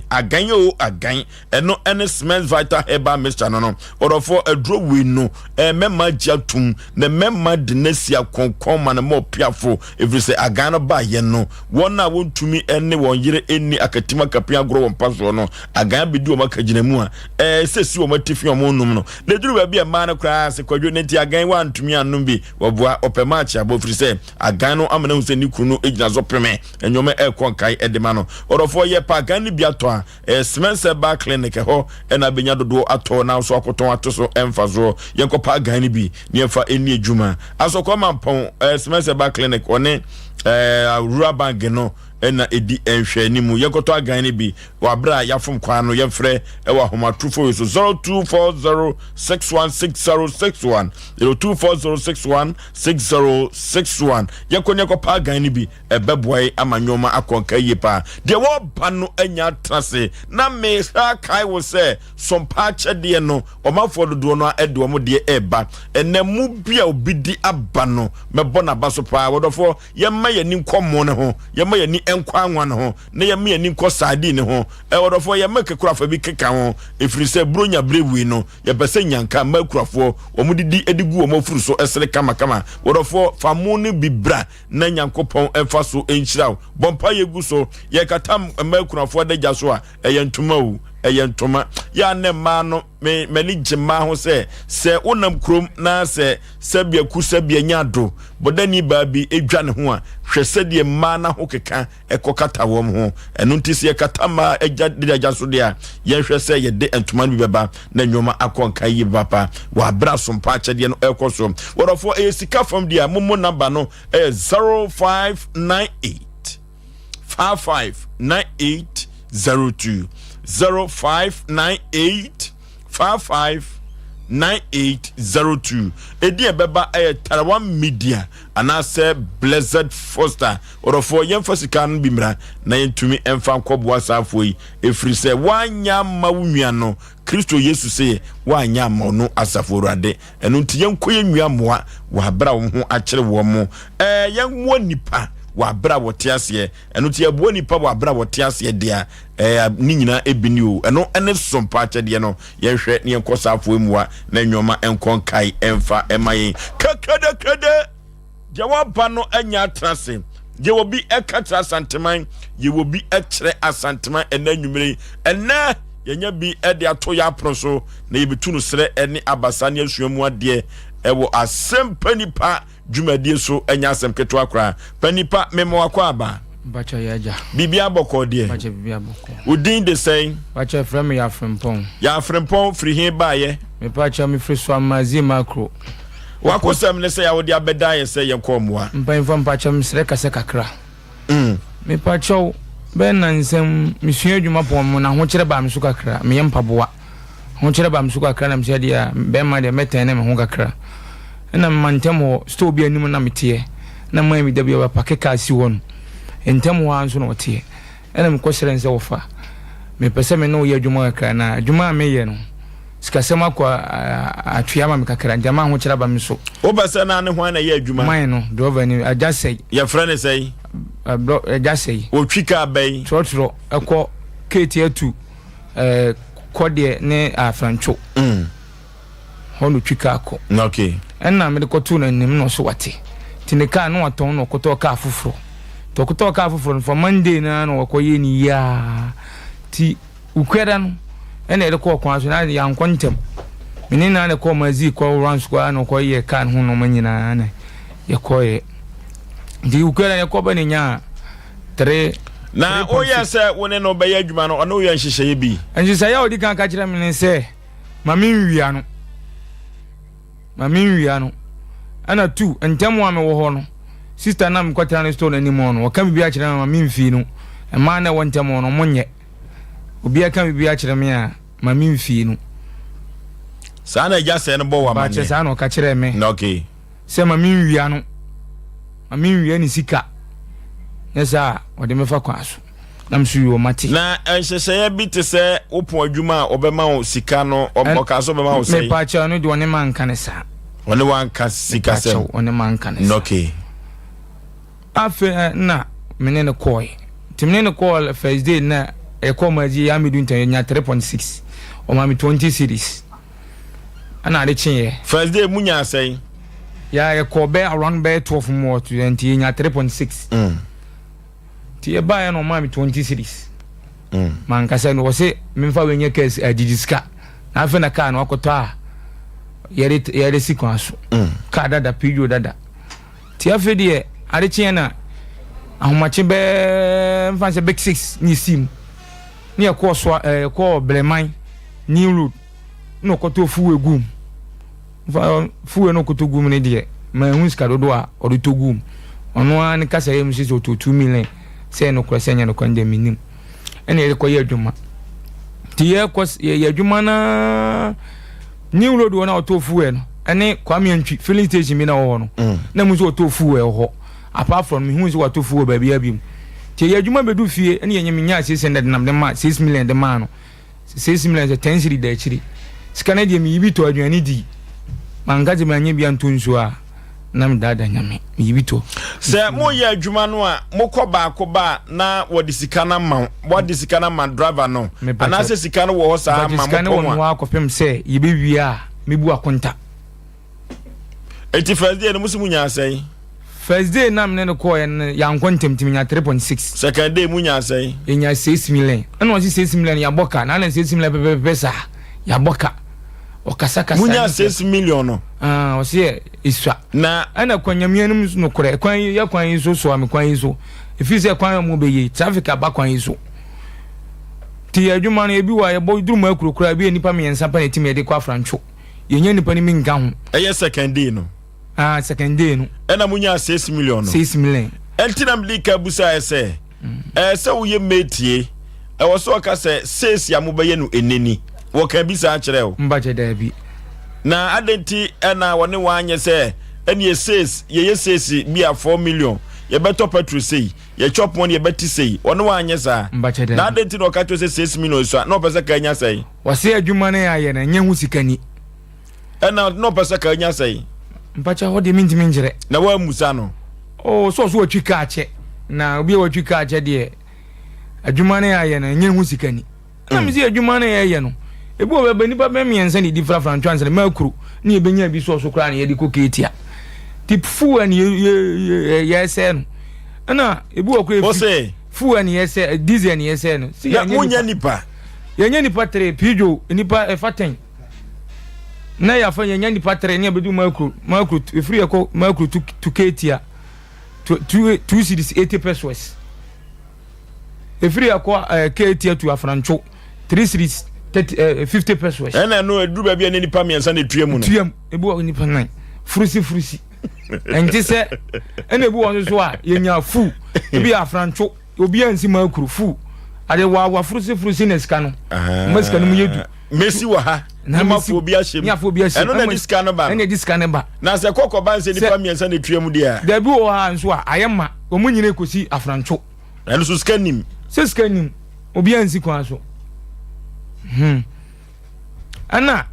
agan eno ene Smith Vital Herbal Mixture no orofo adro we no memma giatum na memma denesia konkon man mo piafo every say agan no ba ye no wona wontumi ene won yire eni akatima kapia gro won paso no agan bidi o makaginamu a sesi o matifi o monum no le duru ba bia ma na kra se kwadwo nenti agan wa ntumi anum bi woboa opema achi abofri say agan no amana hu se ni kunu egina zo preme enyome konkai edema no orofo ye pa gani biato a Smith Herbal Clinic ho na benya dodo ato na so akoton atoso emfazo yenkopa gani bi ne emfa eni adwuma asokoma mpon Smith Herbal Clinic one rural bank no ena edi enhwe ni mu yekoto agan ni bi wabra yafom kwan no yefrɛ ɛwɔ ahomatrufo so 0240616061 0240616061 yekonya ko pa agan ni bi ɛbɛboai amanyoma akonka yepa de wo ba no anya trase na me sa kai wo sɛ sompa kyɛde no ɔmafo dodo no ɛde ɔmo de ɛba ɛnamu bia obidi aba no mɛbɔ na ba so pa wodofo yɛma yɛni nkɔmɔ ne ho yɛma yɛni ɛnkɔ anwa ne ho na yɛma yɛni nkɔ sadi ne ho wodofo yɛma kekurafa bi keka ho efiri sɛ bronya brewi no yɛbɛsɛ nyanka makurafo ɔmo didi edigu ɔmo furu so ɛsere kama wodofo famo ne bibra na nyankopɔn ɛfa so enhyiraw bompa yegu so yɛkatam makurafo de gya so a ɛyɛntuma o ɛyɛntuma ya ne ma no mani gyema ho sɛ wonam krom na sɛ sabia ku sabia nyado bodani ba bi edwa ne ho a hwɛ sɛ de ma na ho keka ɛkɔkata wɔm ho ɛno nti sɛ yɛkata ma agya so de a yɛhwɛ sɛ yɛde entuma no bi bɛba na nwoma akɔnka yi papa wa bra sompa kyɛde no ɛkɔ so wɔrɔfo ɛyɛ sika fam de a momo number no ɛyɛ 0598 559802 0598 559802 edi ebeba Tarawan Media anase Blessed Foster orofo yemfa sika no bimra na yentumi emfa nkɔboa saafo yi efiri sɛ wanya ma wunua no Kristo Yesu sɛ wanya ma no asafo rade eno nti yenkoye nwua moa wa bra wo ho akyere wo mo yenwo nipa wa bra wote ase eno ti abuo nipa wa bra wote ase dia ni nyina ebini o eno ene sompa kyede no yehwe ne nkosafo emuwa na nwoma enkonkai emfa emaye kakada jawaba no anya trase je wo bi ekatra santeman ye wo bi ekyere asanteman enanwumere ena yenya bi ede ato ya proso na yebetu no sere ene abasa ne asuamu ade ewo Asem Mpe Nipa dwumadie so anya asem keto akra panipa memo akwa aba bacha yaja bibia boko de bacha bibia boko udin de say bacha frem ya frempon free hin baaye me bacha me free so amazi macro wakosam ne say ya wodi abeda ye say ye komoa mpan bacha me sere kase kakra me bacha ben nansem misua adwuma pon na ho kire ba me so kakra me yempaboa ho kire ba me so kakra na me se dia ben ma de meten ne me ho kakra na mantemo sto bi anim na metie na man mi da bi ba pakeka si won entemo wa nso na otie na me kwosere nse wofa me pese me no ye adwuma kakra na adwuma me ye no sikasem akwa atwia ma me kakra ndama ho kire ba me so wo bese na ne ho na ye adwuma man no driver ni ajase ye frene say ajase o twika bai trotro ekọ KT2 kode ne afrancho hono twika akọ okay enna me de kotu na nim no so wate tinika no waton no koto ka afufuro to koto ka afufuro for Monday na no wakoye ni ya ti ukweda no ena de ko kwa so na ya nkontem mini na ne ko mazi ko run square no ko ye kan ho no manyina na ye ko ye di ukweda ne ko ba ne nya 3 na oya se woni no be ya adwuma no ono ye nhyehyeye bi nhyehyeye ya odi kan ka kire me ne se mami nwia no ana tu ntemu ame wo ho no sister na mkwatira ne store ni mo no wo kan bibia kire mami mfi no e ma na wo ntemu no monye obi aka bibia kire me a mami mfi no sa na ja se no bo wa manye ba che sa no ka kire me okay se mami nwia ni sika yesa wo de me fa kwaso na msu yo mati na nhyehyeye bi te se opo adwuma obema wo sika no oboka so obema wo sei me pa cha no de woni man kan sa woni wan ka sika se woni man kan sa okay afa na menene koy timnene call first day na e komaji ya midu ntan nya 3.6 o ma mi 20 series ana ade chinye first day munya sei ya e ko be around be 12 more to nya 3.6 ti e ba ya no ma mi 20 series man ka se no se mi fa wenye case ajijiska na afa na ka na akoto a yere sequence ka dada video dada ti afa de ade chinye na ahomache be mfanse big 6 ni sim ni ekọ so ekọ bleman new road no koto fuwe gum fuwe no koto gum ni de ma hu ska dodo a odo to gum ono an kasa yem si so to 2 million say no kwasenya no kwande minim ene ye koye adwuma ti ye kwas ye adwuma na new road wona otofu e no ene kwame antwi filling station mi na wo no na mu so otofu e ho apart from me hu so otofu e ba bia bi ti ye adwuma bedu fie ene ye nyeminya 600 nam de ma 6 million de ma no 6 million 10 cedi da chiri skana de mi yibi to adwani di mangaje manye bia ntonso a nam dada nyame yibi to se mo ye adwuma no a mokoba akoba na wodi sikana ma wodi sikana ma driver no ana se sikana wo ho sa ma sikana wo no akopem se yibi wi a mebu akonta eti first day no musimu nya asai first day nam ne no ko ya nkontem timi nya 3.6 second day mu nya asai enya 6 million ana wo 6 million ya boka na 6 million pesa ya boka okasaka munya 6 million no osie iswa na ana kwanyamianum no kore kwan ya kwan yiso so am kwan yiso efise kwan mo beye traffic aba kwan yiso ti adwuma no ebi wa ye boy drum akurokura bi nipa miensa pa netime de kwa francho yenye nipa ni minga ho eye second day no second day no ana munya 6 million no 6 million entinam lika busa ese se wo ye metie wo so ka se 6 ya mo beye no eneni wo kan bi sa kire o mbaje da bi na adenti na woni wanye se eni says ye says bi a 4 million ye beto petrol sei ye chop money ye beti sei woni wanye sa na adenti no ka to se 6 million so no pesa ka nya sei wase adwuma na ya ye na nya hu sikani na no pesa ka nya sei mpacha ho de minti minjire na wa musa no so otwika ache na obi otwika ache de adwuma na ya ye na nya hu sikani na mi se adwuma na ya ye no ebu obebe nipa be miensa ni different from translate makuru ni ebenya bi so kra na ye di koketia tip fu an ye se no na ebu okra fu an ye se diesel an ye se no si ya munya nipa ye nipa 3 pijo nipa efaten na ya fa ye nipa 3 ne bedu makuru efiri ekọ makuru to ketia two cities 80 pesos efiri ekọ ketia to afrancho 3 cities 50 pesos ena no edu ba bia nipa miensa na tuam no tuam ebu nipa 9 frusi enti se ena ebu won so a yenya fu ebi afrancho obi ansi makuru fu ade wa frusi na ska no maska no yedu mesi wa ha na mafu obi ahye mi afu obi ahye eno na diska no ba ena diska no ba na se kokoba nse nipa miensa na tuam dia da bi o ha nso a ayema omunyine kosi afrancho eno so skanim se skanim obi ansi kwa so ana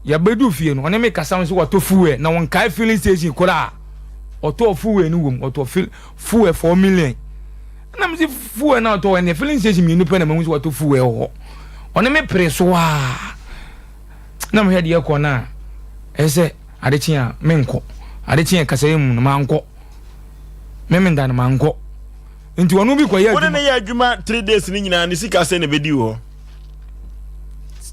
ya bedu fie no one me kasa nso wato fuwe na won kai filling station kora oto fuwe no wom oto fuwe 4 million na me fuwe na oto ne filling station mi nupa na me nso wato fuwe ho one me preso wa na me hede yakọ na ese adechi a menko adechi kasa yemu no manko me ndan manko nti wonu bi kwa ya adwuma wona ya adwuma 3 days ni nyina ni sika se ne bedi ho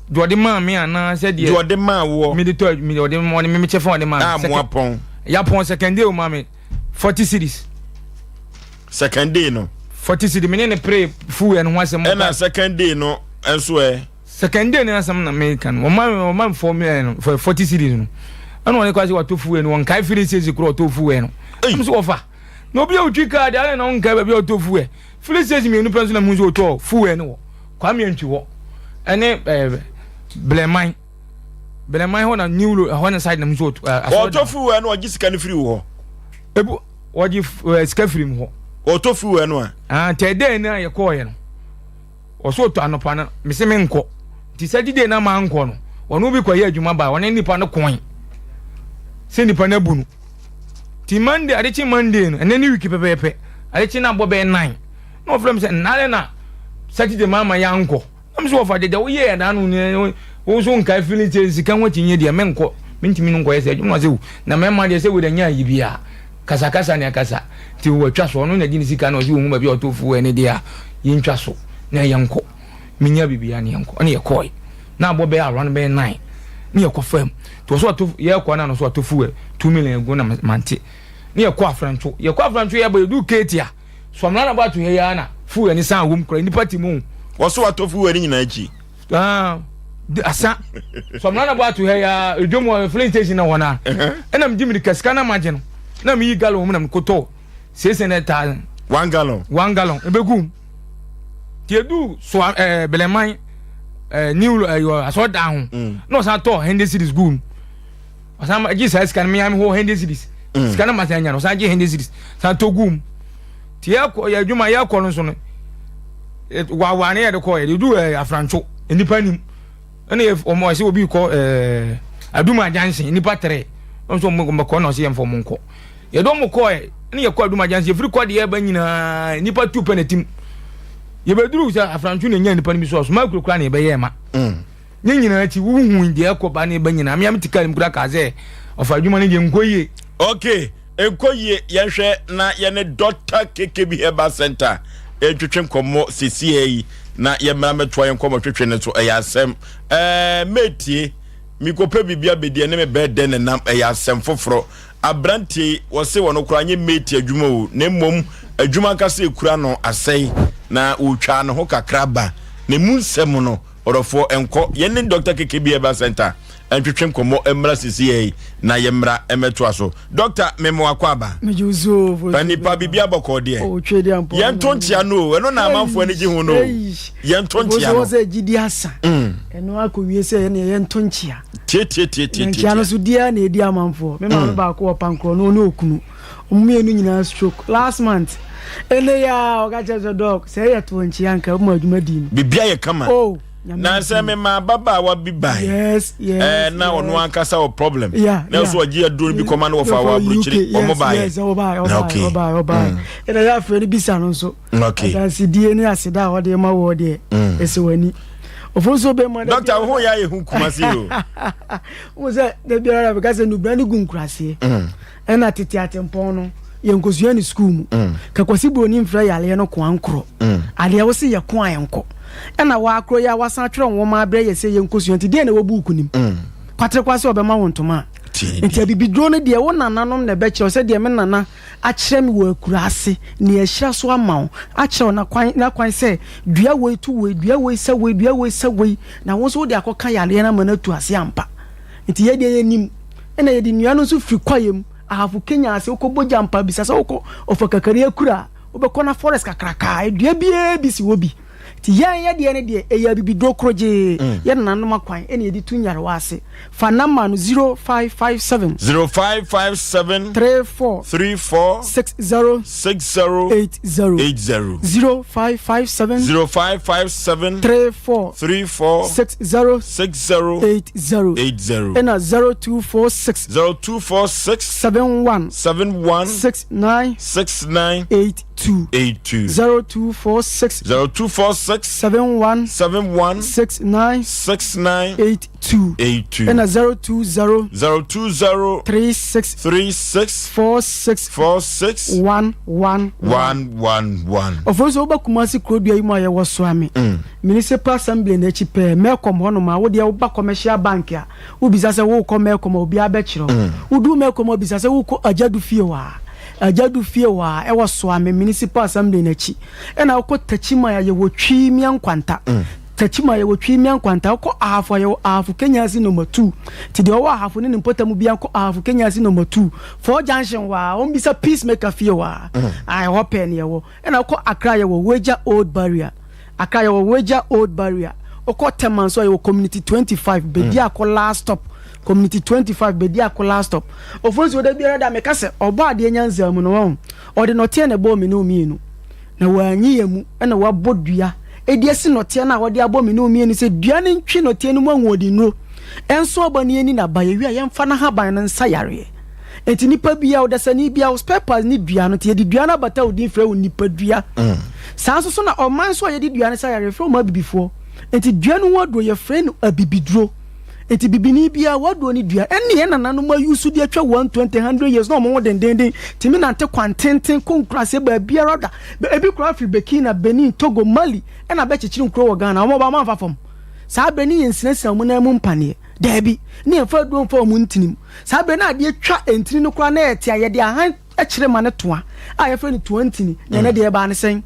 Dwade ma me ana se de dwade ma wo me de to me dwade mo ne me chefa wade ma mo apon ya pon second day o ma me 40 series second day no 40 series me ne pray fu en ho asem na second day no enso second day na asem na American o ma for me no for 40 series no ana woni kwase wato fu en won kai firi sezi kro to fu en no so ofa no bi o twi card ale na on kai ba bi o to fu e firi sezi me nu penso na mu so to fu en wo kwa me ntwi wo ene Bleman ho na new ho na side na mzo otofu we no ogi sika no free wo ebu ogi sika free mo otofu we no tede na ye ko ye no oso to anopa na me se me nko ti sadi de na ma nko no wono bi kwa ye adwuma ba wona nipa no kon se nipa na bunu ti Monday adechi Monday no ene ni wiki pepepe adechi na bobe 9 no from se nale na Saturday mama ya nko am so fa de wo ye na no ne wo so nkai feeling say sika nwati nye de menko mintimi nko ye se dwuma se na mema de se wo de nya yibia kasa ne kasa ti wo twa so no na di sika na o hu ma bi o to fu ene de a yintwa so na yanko minya bibia ne yanko ne ye koi na abo be around be 9 ne ye ko fam to so to ye ko na no so to fu 2 million go na mante ne ye ko afrancho ye ba du ketia so mna na ba to ye ya na fu ene san wom kra ni party mu waso watofu we nyina achi asa so mna ba to he ya edwomo filling station na wona ena mjimi kaska na maje no na mi galo mu na mkoto 600,000 1 gallon ebegum tie du so beleman new aso down no sa to Henry series gum osama Jesus kan me am ho Henry series scan ma sanya no sa je Henry series sa to gum tie ko ya dwuma ya ko no so no wa ne ya de ko ya du afrancho enipa nim ene omo se obi ko aduma jansen enipa 3 nso mo ko no se yem fo mo nko ye do mo ko e ne ye ko aduma jansen free ko de ye ba nyina enipa 2 penetim ye beduru sa afranchu ne nya nipa ni so ma kurukura ne be ye ma nyina ti wuhu de akoba ne be nyina me am tikali mkura ka ze ofa adwuma ne ye nkoye okay enkoye ye hwe na ye ne Dr. KKB Herbal Center etwetwe komo CCA na ye mra metwa ye komo twetwe ne so Asem metie mikope bibia bedie ne me bede ne nam Asem foforo abrantie wo se wono kura nye metie adwuma o ne mom adwuma ka se kura no asai na utwa no ho kakraba ne munsem no orofo enko ye ne Dr. KKB Herbal Center entwetwe komo emra CCA na ye mra emetwa so Dr. Memo Akwaba mejuzo Nipa bibia bokode o twede ampo ye ntontia no eno na amanfo ani gi hu no ye ntontia no so gidi asa eno akowie se ye ntontia tie no so dia na edi amanfo me ma ba ko pankro no okunu omumienu nyina stroke last month ene ya ogaje dog se ye to nchia nka mo adwuma din bibia ye kama na se me ma baba wa biba yes na ono ankasa o problem na so agi aduro bi koma na ofa wa bruchiri omo ba yes oba ene ya fere bisa no so asi die ni asida o de ma wo de ese wani ofonso be ma doctor ho ya ye hu kuma se o wo se de biara be ka se nu brani gunkurase ena tete atempon no yenkosuya ni school mu ka kwasi broni mfra yale no ko ankro ade wo se ye ko ayenko ena wa akro ya wasan twere nwoma abre ye se yenkosuya nti de na wo buku nim kwatre kwase obema wontoma nti abibidro no de wo nananom na be kye se de me nana a kire mi wo akurase ne ehira so amawo a kire na kwan se dua wo tu wo dua wo se wo na wo so de akoka yale na manatu ase ampa nti ye de ye nim ena ye de nua no so firi kwayem ahafu Kenya ase okobo jampa bisa so oko ofakakari akura obekona forest kakraka edua bie bisi wobi ti ye de ne de eya bibidro kroje ye nanom akwan ene edi tunyare wase fa number no 0557 34 60 80 0557 34 60 80 ena 0246 71 69 82 0246 71 69 82 and a 020 36 46 111 of us oba kumasi krodua imu aye woso ame municipal assembly na chipe mekom hono ma wo de oba commercial bank a ubisa se wo ko mekom obi abekiro udu mekom obisa se wo ko ajadu fie wa e woso ame municipal assembly na chi e na ko tachima ya ye wo twi mi ankwanta tachima ya wo twi mi ankwanta ko ahafu Kenya si number 2 ti de wo ahafu ne mpotamu bia ko ahafu Kenya si number 2 for junction wa on bisa peacemaker fie wa I hope ne wo e na ko Accra ya wo Weja Old Barrier oko teman so ya wo community 25 bedi akọ last stop community 25 bedi akọ last stop ofonso da biara da meka se oba ade nyanza mu no won ode no tie na bo mi no mienu na wanyi yemu na wabodua ediesi no tie na wode abo mi no mienu se dua ne ntwi no tie no mu anwodi no enso obani ani na baye wi a yemfa na haban na nsayare enti nipa bia odasani bia spare parts ni dua no tie di dua na bata odi fra wo nipa dua sanso so na oman so ye di dua ne sayare fra ma bibifo enti dua no wodo ye friend abibidro enti bibini bia wodo ni dua enne ye nana no ma yusu de atwa 120 years no mo dendenden timi na nte kwantenten konkurase ba bia roda ebi kura fi Burkina Benin Togo Mali ena be chichiri nkro wo Ghana omo ba ma fa fam sa beni yensinasa mu na mu mpane dabi ne fa do fa mu ntinim sa be na de atwa entini no kura na ete aye de ahan akire ma ne toa a ye fa ni 20 na ne de ba ne sen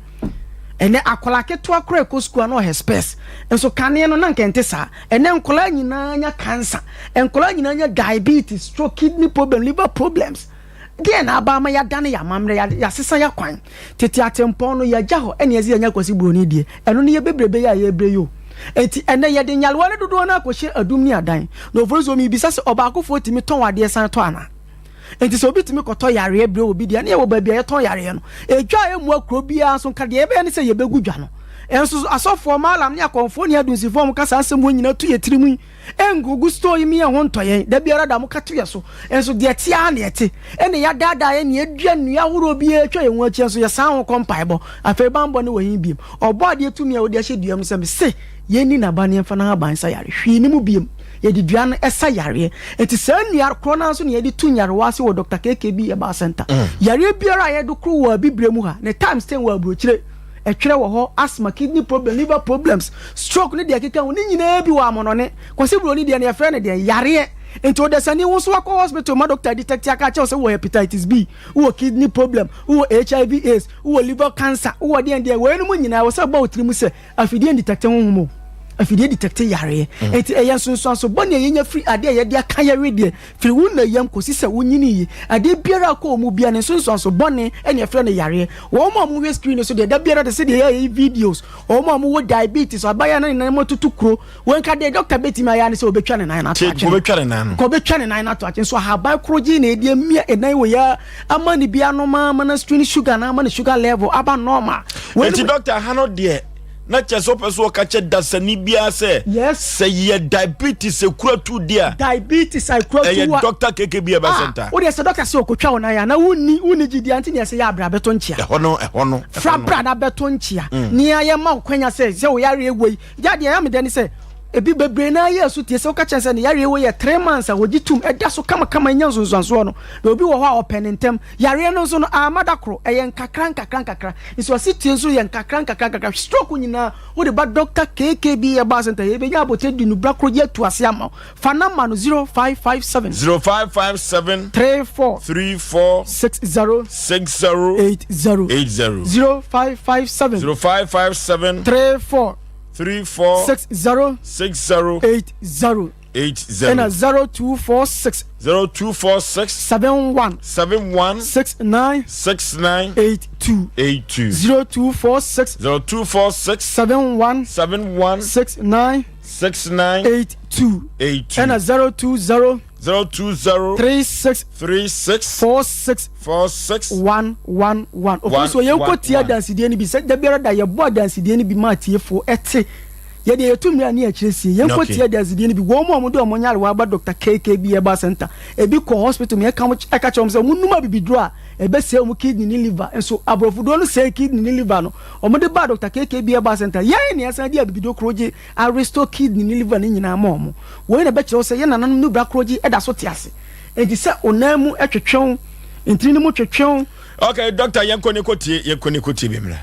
ene akola keto akora ekosku na o space enso kane no na nkente sa ene nkola nyina nya cancer enkola nyina nya diabetes stroke kidney problem liver problems deɛ na aba ma yɛdane yɛ amammerɛ yɛasesa yɛ kwan tete atempɔn no yɛagya hɔ ɛne ɛsɛ yɛnya kwasi buroni deɛ ɛno ne yɛbebrebe yɛ a yɛbrɛ yo enti ɛnɛ yɛde nyalewa ne dodoɔ no akɔhyɛ adum ne adan na Oforisuo mibisa sɛ ɔbaakofoɔ tumi tɔn adeɛ san tɔ ana enti sɛ obi tumi kɔtɔ yareɛ brɛ obi deɛ ne yɛwɔ baabi a yɛtɔn yareɛ no ɛdwa a ɛmu akuro biara so nka deɛ ɛbɛyɛ ne sɛ yɛbɛgu dwa no enso asofo malam ne akɔmfo ne adunsifo mu kasa asɛm ho nyina tu yɛ tirimu engugu store mi ho ntɔyɛ da biara da mu kato yɛ so enso de tia na yɛte ɛne ya dada yɛ ne adua nnua horo bi atwa yɛ ho akyi enso yɛ san ho kɔmpaebɔ afei bambɔ ne wɔ hin biem ɔbɔ ade tumi a wode ahyɛ dua mu sɛ me se yɛni na ba ne mfa na ban sa yare hwi ne mu biem yɛde dua no ɛsa yareɛ enti saa nnua koro na nso ne yɛde tu nyarewa ase wɔ Dr. KKB Eba Center yareɛ biara a yɛde koro wɔ bibrɛ mu ha ne time stay wɔ aburokyire ɛtwerɛ wɔ hɔ asthma kidney problem liver problems stroke ne deɛ keka ho ne nyinaa bi wɔ amonɔne kwasi buroni deɛ ne yɛfrɛ ne deɛ yareɛ enti odesani wo so akɔ hospital ma doctor detect aka kyɛw sɛ wɔ hepatitis B wɔ kidney problem wɔ HIV AIDS wɔ liver cancer wɔ deɛ wɔ enu mu nyinaa wɔ sɛ bɔ otiri mu sɛ afidie detect ho ho afidie detect yareɛ enti ɛyɛ sonson so bɔ ne yɛnya free ade a yɛde aka yɛre deɛ firi wo na yam kosi sɛ wonyini yi ade biara akɔ mu bia ne sonson so bɔ ne ɛne ɛfrɛ ne yareɛ wɔn mu we screen so deɛ da biara de sɛ deɛ yɛ videos wɔn mu wɔ diabetes abaya na ne motutu kuro wɔn ka de doctor betima ya ne sɛ obetwa ne nan na to akye obetwa ne nan no ko betwa ne nan na to akye so haba kroji na edi mia enan wɔ ya ama ne bia no ma na screen sugar na ama ne sugar level aba normal enti doctor hano deɛ na cheso peso ka che dasani bia se yes say ye diabetes e kura tu dia diabetes I kura tu Dr. KKB Eba Center wo de se doctor se okotwa wona ya na woni gidi anti ne se ya bra beto nchia ehono fra bra na beto nchia ni aye ma kwanya se wo yare egoi ja de ya me de ne se ebi bebre na ye asu tie se woka chense ne yare wo ye 3 months a wogitum eda so kama nya nzonzonso no na obi wo ho a openentem yare no so no amada kro eye nkakran nso asitie nso ye nkakran stroke nyina wo de ba Dr. KKB Eba Center ye be ya bote di nu bra kro ye tu ase ama fa number no 0557 34 60 80 0557 34 60 80 and 0246 71 69 82 0246 71 69 82 and 020 36 46 111 Oforisuo ye kotia dansidie ni bi se da biara da ye bo dansidie ni bi ma tiefo ete ye de yetumri ani akiresi ye kotia dansidie ni bi wo mo de omonyare wa ba Dr. KKB Eba Center ebi ko hospital me eka chom se munuma bibidro a ebe se mu kidney ni liver enso abrofudo no se kidney ni liver no omo de ba Dr. KKB Eba Center ye ne asan dia bibidro kroje a restore kidney ni liver ni nyina ma omo wo ne be kire se ye nanan nu bra kroje eda so tiase enti se onamu etwetwen enti ni mu twetwen. Okay, doctor yenkoni kotie bimra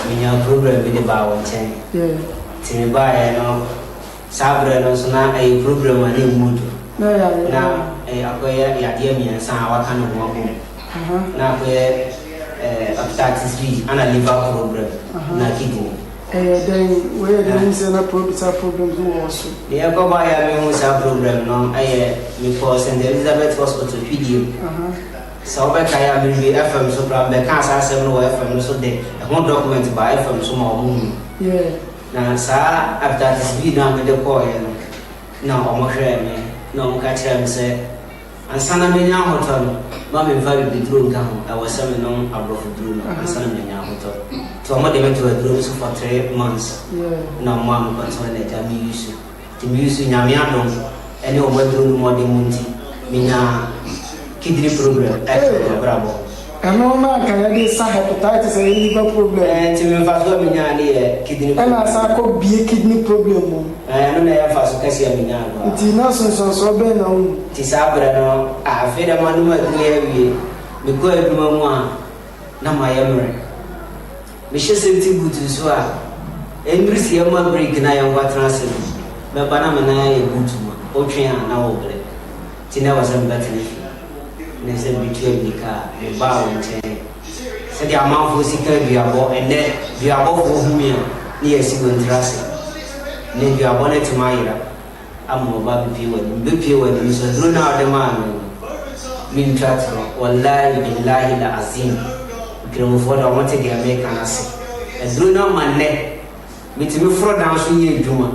minya program bi de ba won chen tini ba ya no sabre no so na ai program ani mudu na akoya ya dia mi san awaka no ho na akoya advertisement ana liver program na kidney then where the insana problems also yeah go ba ya mi musa program no aye mi for St. Elizabeth Hospital PDO so be kaya mi FM so bra be kan sa asem no FM so de ho document ba FM so ma omu na sa advertisement na me de ko ye no na o mo hwe me na o ka kira me se ansana me nya hotel ma me va bi drum ka ho I was saying no abroad drum ansana me nya hotel to mo de me to drum so for 3 months na mo am control na ja mi use ti mi use nya me adom ene o mo drum mo de munti me nya kidney problem bravo eno na ka ya de sa hepatitis and liver problem ti me fa so me nya de kidney problem na sa ko bi kidney problem mo no na ya fa so kasi me nya no ti na so be na o ti sa bra no a fe da manu ma du ya wie me ko eduma mu a na ma ya mre me she safety boot so a enrisi ya ma break na ya ngwa transit me ba na me na ya boot mo o twen na wo bre ti na wa se mbetene ne se bitu ebika e ba won che sɛ de amanfo sika duabɔ ɛnɛ duabɔfoɔ hu me a ne yɛsi wɔntrase ne duabɔ no tuma ayera ama ɔba bepie w'anim so duro no a ɔde maa no mentwa torɔ wallahi billahi la azim nkramofoɔ de ɔmote deɛ meka no ase aduro no ama nnɛ metumi forɔ dan so yɛ adwuma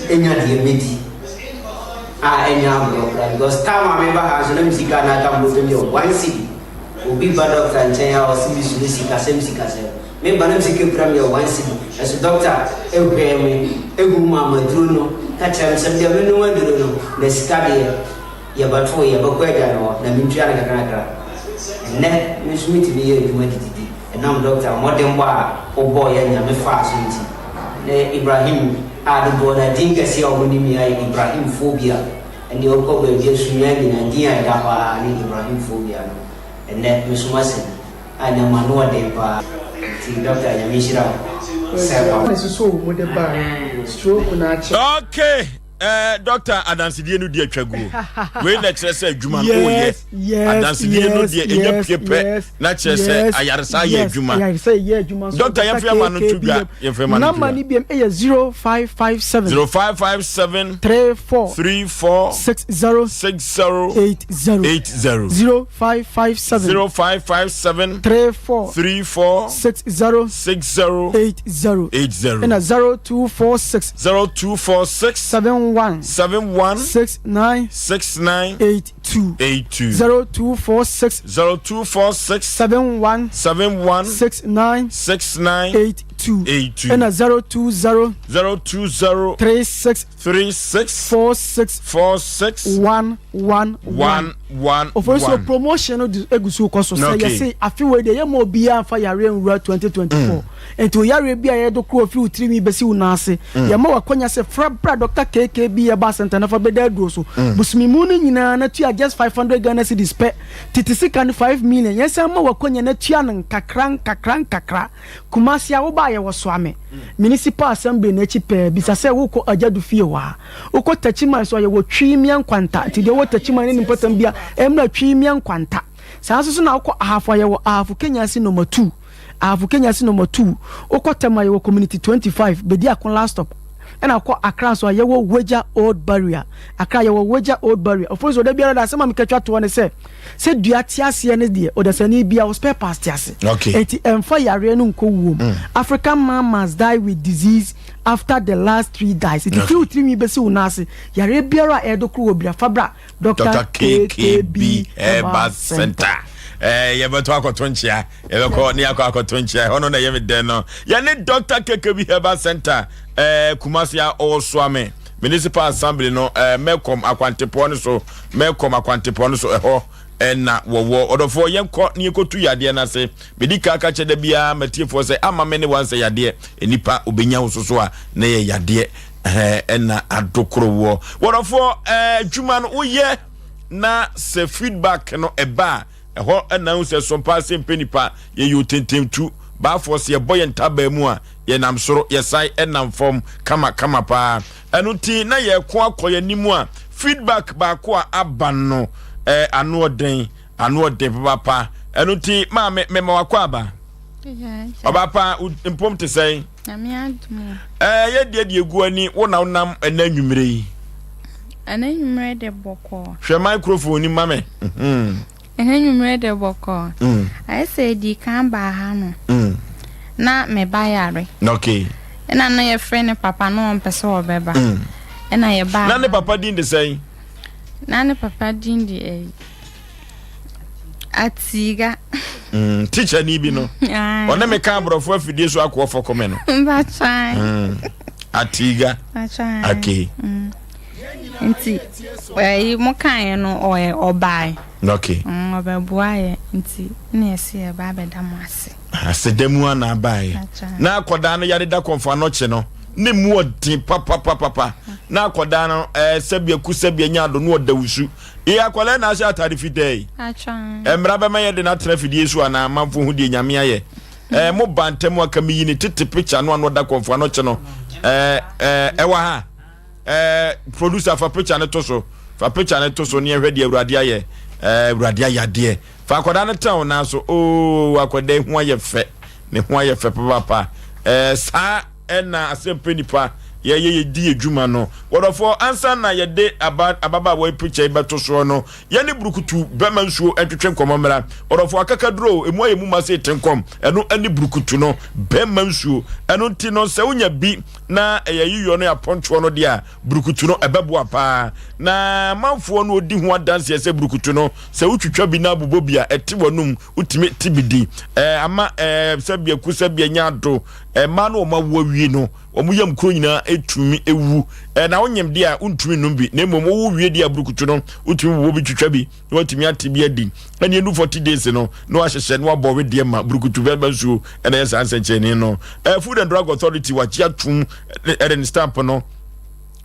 ɛnya deɛ mɛdi ɛnya aborɔkora because time a meba ha so na mesika no aka mbɔtɔ mi 1 cedi obi ba doctor nkyɛn a ɔse bi suro sikasɛm meba na mesika kura mi 1 cedi ɛso doctor ɛhwɛɛ me ɛgu mu amaduro no ka kyerɛ me sɛ deɛ menom aduro no na sika deɛ yɛbɛtoo yɛbɛkɔ agya no hɔ na mentua no kakrakra ɛnɛ me nso metumi yɛ adwuma dididi ɛnam doctor mmɔden bɔ a wobɔɔ yɛ nyame faa so nti na Ibrahim a dodoɔ na din kɛseɛ a ɔmo nim yɛ Ibrahim phobia ɛne ɔkɔ baabi asumia nyina din a ɛda hɔ a ne Ibrahim phobia no ɛnɛ mesoma sɛ a na ma no ɔden paa nti doctor nyame hyira wo okay. Doctor Adansidie no di atwago. We na kyerɛ sɛ adwuma no yɛ. Adansidie no di enya piepe na kyerɛ sɛ ayaresa yɛ adwuma. Doctor yɛfɛ ma no tudwa yɛfɛ ma no. Number ni biem 0557 34 60 0557 34 60 and 0246 71 69 82 0246 71 69 82 and 020 36 46 111 Oforisuo promotion egusu koso say you say afi we dey mo bia fa yare nwura 2024 ento yare bia ye do kro fi utiri mi besi unase ye ma wakonya se frabra Dr. KKB ye ba center na fa beda duro so busumi mu no nyina na tua just 500 Ghana cedis pe titisi kan 5 million ye say ma wakonya na tua nan kakra kumasi a wo ba ye wo so ame municipal assembly na chi pe bisa say wo ko ajadu fie wa wo ko tachima so ye wo twimian kwanta ti de wo tachima ne nimpatam bia emra twimian kwanta sanso so na wo ko ahafo ye wo ahafu Kenya si number 2 okotema ye wo community 25 bedi akon last stop and akọ Accra so ye wo Weja Old Barrier Accra ye wo Weja Old Barrier Oforisuo da biara da asema mekatwa to ne se dua tiase ne de odasani bia wo spare parts tiase enti emfa yare no nko wom African man must die with disease after the last 3 dies it feel 3 mi besi unase yare biara edokru obia fabra Dr. KKB Herbal Center yebeto akotonchia yebeko ni akotonchia hono na yemede no ya ne Dr. KKB Herbal Center Kumasia Oswame Municipal Assembly no mekom akwantepo no so eho na wo odofo yenko ni ekotu yade na se bedika aka chede bia matiefo se ama me ne wanse yade enipa obenya wososo a na ye yade na adokoro wo odofo dwuma no uye na se feedback no eba eho na unse Sompa Asem Mpe Nipa ye yotentem ba force ye boy ntaba mu a ye nam soro ye sai enam form kama pa enuti na ye ko akoye nimu a feedback ba ko aba no anu oden papa enuti ma me wako aba obapa impom te sei na me adum ye de egu ani wo na wonam enanwumre yi enanwumre de boko hwe microphone ni mame enanwumre de boko I say di kan ba ha no na me bayare okay na na ye friend papa no mpese obeba na ye ba na ne papa din de sei na ne papa din di atiga teacher ni bi no ona me ka abrofo afidie so akọ fọ kome no ba try atiga okay nti mo kan no obai okay obabuaye nti na ese ba beda mo ase asedemu na abai na akoda no yade da konfa no che no ne mu odin papa na akoda no sabia ku sabia nya do no odawusu akwala na asha atade fidei emra be ma yede na trafidie su ana amfo hu die nyame aye mo bantem aka mi yini tete picture no anoda konfa no che no ewa ha producer fa picture ne to so ne hwede awurade aye awurade ayade fa akoda no town na so akoda hu ayefe ne hu ayefe papa saa na Asem Mpe Nipa ye di adwuma no wodofo ansa na ye de ababa boy preacher beto so no ye ne burukutu bema nsuo etwetwe nkomomra wodofo akakadro emu ayemu mase tenkom eno ani burukutu no bema nsuo eno ti no se unya bi na yiyo no aponcho no dia burukutu no ebebo apa na manfo no odi ho adanse se burukutu no se utwetwa bi na abobobia ete wonum utime tibidi ama se bia ku se bia nyado ma no ma wawie no omuyam kro nyina etumi ewu na wonyem dia untumi numbi na mmom wo wie dia burukutu no utumi wo bi twetwa bi na watumi atibia di ene enu 40 days no no ahyehye no abɔwe dia ma burukutu beba nsuo na yesa ansenkyene no Food and Drug Authority wachia tum eren stamp no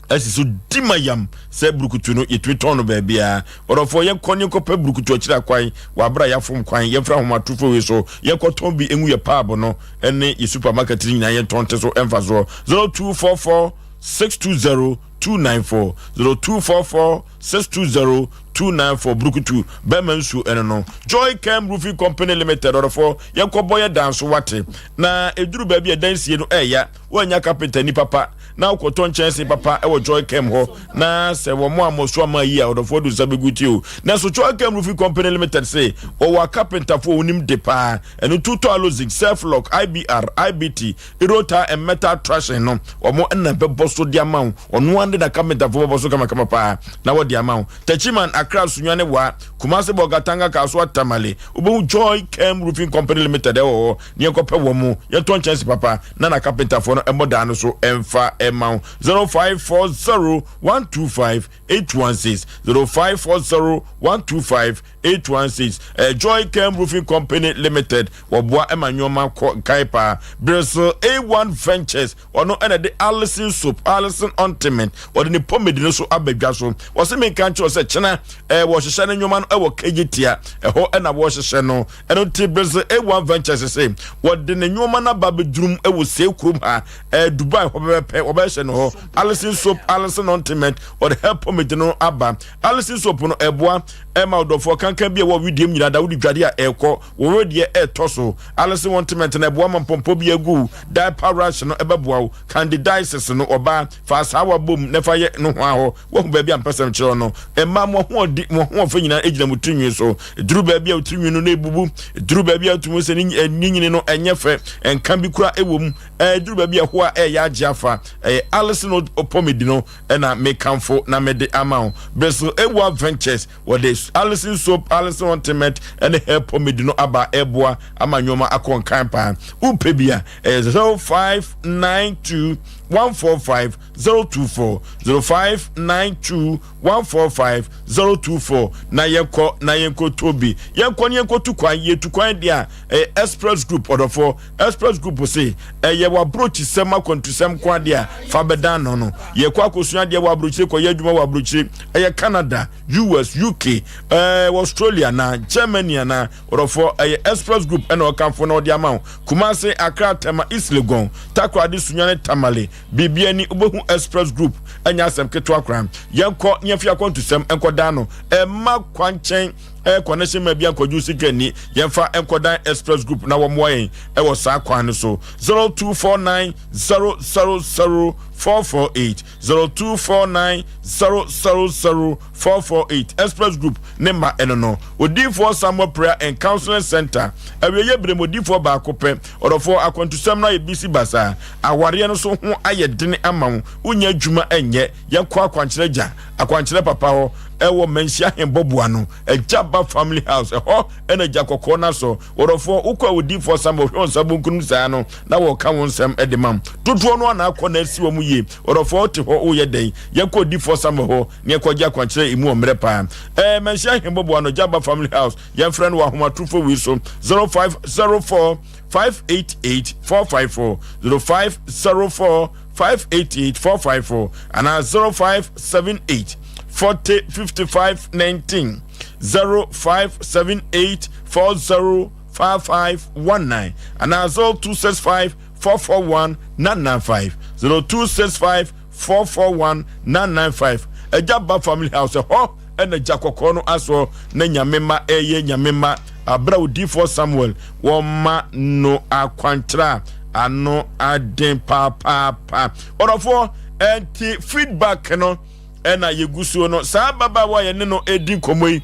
asiso dimayam se burukutu no yetweton no baabia orofo ye konye kopa burukutu akira kwan wabra ya fom kwan ye fra homatufo we so ye koton bi enwu ye paabo no ene ye supermarket nyina ye tonte so emfa so 0244 620 294 0244 620 294 burukutu bemansu eno Joy Cam Roofing Company Limited orofo ye koboye danso wate na eduru baabi e dansie no eya wanya carpenter ni papa na ukoton chense papa ewo Joy Cam ho na se wo mo amoso ama yi a orofo du sabeguti o na so Joy Cam Roofing Company Limited say o wa carpenter fo onim depa eno tuto losing self lock IBR IBT irota and metal trashing no omo na bebo so dia mawo ono ande na carpenter fo bebo so kama pa na wo dia mawo tachiman Accra Sunyane wa Kumasi Bogatanga Kaswa Tamale Ubu Joy Cam Roofing Company Limited ni ekope wo mu ye ton chance papa na na carpenter for no emodano so emfa emau 0540125816 0540125816 Joy Cam Roofing Company Limited wobua emanyoma kaipa Brazil A1 Ventures ono ene de Allison Soap Allison Ointment or ni pomedi so abedwa so wose me kan cho se chena wo hyehyɛ no nwoma no wo kagitia ho na wo hyehyɛ no eno Brazil A1 Ventures say wo de ne nwoma na ba bedrum wo se kurum ha Dubai ho bepe wo be hye no ho Allison Soap Allison Ointment or help me de no aba Allison Soap no eboa ma odofo kankan bia wo widiem nyina da wo di dwade a ekɔ wo wedie etoso Allison Ointment na eboa mampompo bia gu diaper rash no ebeboa wo candidiasis no oba fa sawa bom ne fa ye no ho aho wo hu ba bia mpesem kyerɛ no emma mo ho fa nyina ejina mutunwi so duru ba bia utunwi no na ebubu duru ba bia tumu se ni nyini no enye fe enka bi kura ewom duru ba bia ho a ya agiafa Allison opomedi no na mekamfo na mede amount Brazil A1 Ventures what this Allison Soap Allison Ointment and help pomedi no aba eboa amanyoma akon kampa upebia 0592 145 024 0592 145 024 na yenko tobi yenko tukwan yetukwan dia Express Group odofo Express Group say ye wa brochi sema kontusem kwa dia fabedan no ye kwa kosua dia wa brochi ko ye dwuma wa brochi Canada US UK Australia na Germany na odofo Express Group ena okamfo na odi ama Kumasi Accra Tema East Legon takwade sunyane tamale bibia ni ubohu Express Group anya asem keto akran yenko nyefia kontusem enkoda no ma kwanchen connection ma bia koju sikani yemfa enkoda Express Group na wo moyen wo sa kwan so 0249 000 448 0249 000 448 Express Group nema enono odi for Samuel Prayer and Counseling Center aweye bremodi for ba kope odofo akwantusem na ebisi basa aware no so ho ayedene ama unya dwuma enye yakwa akwankyeragya akwankyere papa ho ewo mensia hemboboa no ejaba family house ho enaja kokko na so odofo ukwa odi for Samuel hon sabunkunu sa no na wo ka wonsem edemam dodo no na akọ na asi wo mu ye odofo te ho wo ye den yakwa odi for Samuel ho ne yakwa akwankyere imu omre pa mensia hemboboa no jaba family house yan friend wa homa trufo wi so 0504 588 454 0504 588 454 and 0578 40 55 19 0578 40 5519 and 0265 441 995 0265 441 995 Ejaba family house ho ena jakoko no aso na nyamema eye nyamema abra odi for Samuel woma no akwantra ano aden pa orofo enti feedback no ena yegusuo no saa baba wa ye ne no edi komoi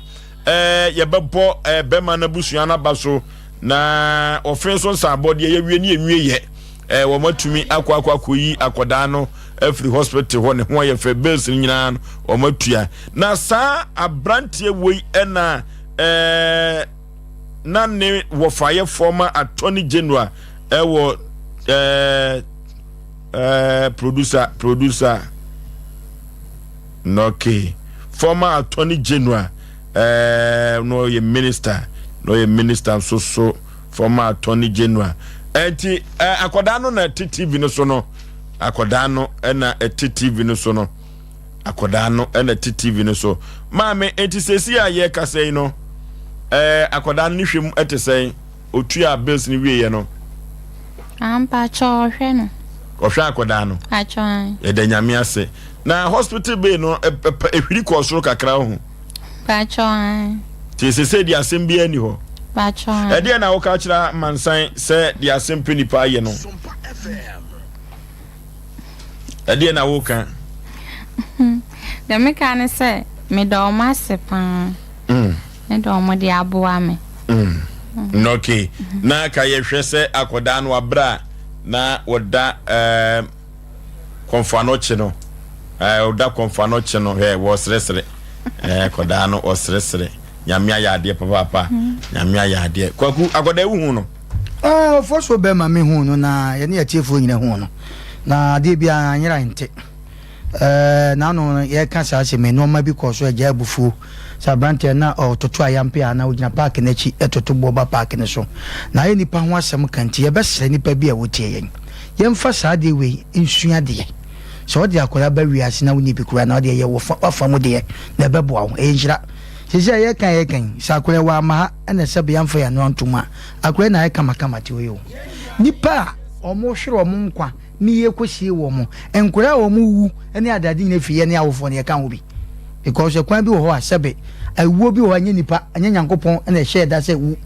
yebebo bema na busua na baso na ofenso nsabode ye wie ne enwie ye wo matumi akwakoyi akoda no every hospital ho ne ho ye fe bills nyina no wo matua na saa abrantie woi ena na ne wo faye former attorney general wo producer okay former attorney general no ye minister so former attorney general enti akoda no na TV no so no akoda no na TV no so no akoda no na TV no so maame enti sesi aye kasei no akoda no hwem etesei otua bills ni wie ye no ampa cho hwe no ohwa akoda no acho e da nyame ase na hospital bay no ehwiri ko soro kakra ho pacho ti se di Asem Mpe Nipa pacho e de na wo ka kira mansan se di Asem Mpe Nipa ye no e de na wo ka de me kan se me do ma se pa me do mo di aboa me okay na ka ye hwe se akoda no abra na woda konfano che no oda konfano che no he wo sresre akoda no osresre nyamia ya ade papa nyamia ya ade kwaku akoda hu no forso be ma me hu no na ye ne atiefo nyina hu no na ade bia anyira nte na no ye ka sa se me no ma bi ko so agya bufu sa brante na ototo ayampe ana ogina park na chi etoto boba park ne so na ye nipa ho asem kanti ye besre nipa bi a wotie yen ye mfa sa de we nsua de so de akola ba wiase na woni bi kura na de ye wo fa mu de na beboa wo enjira sisi ye kan sa akola wa ma na se be yamfa ya no ntuma akola na ye kama ti wo nipa omo hwere omo nkwa ni ye kosie wo mo enkura wo mu wu ene adade na fiye ne awofo ne kan wo bi because kwan bi wo ho asebe awuo bi wo anya nipa anya nyankopon na ehye da se wu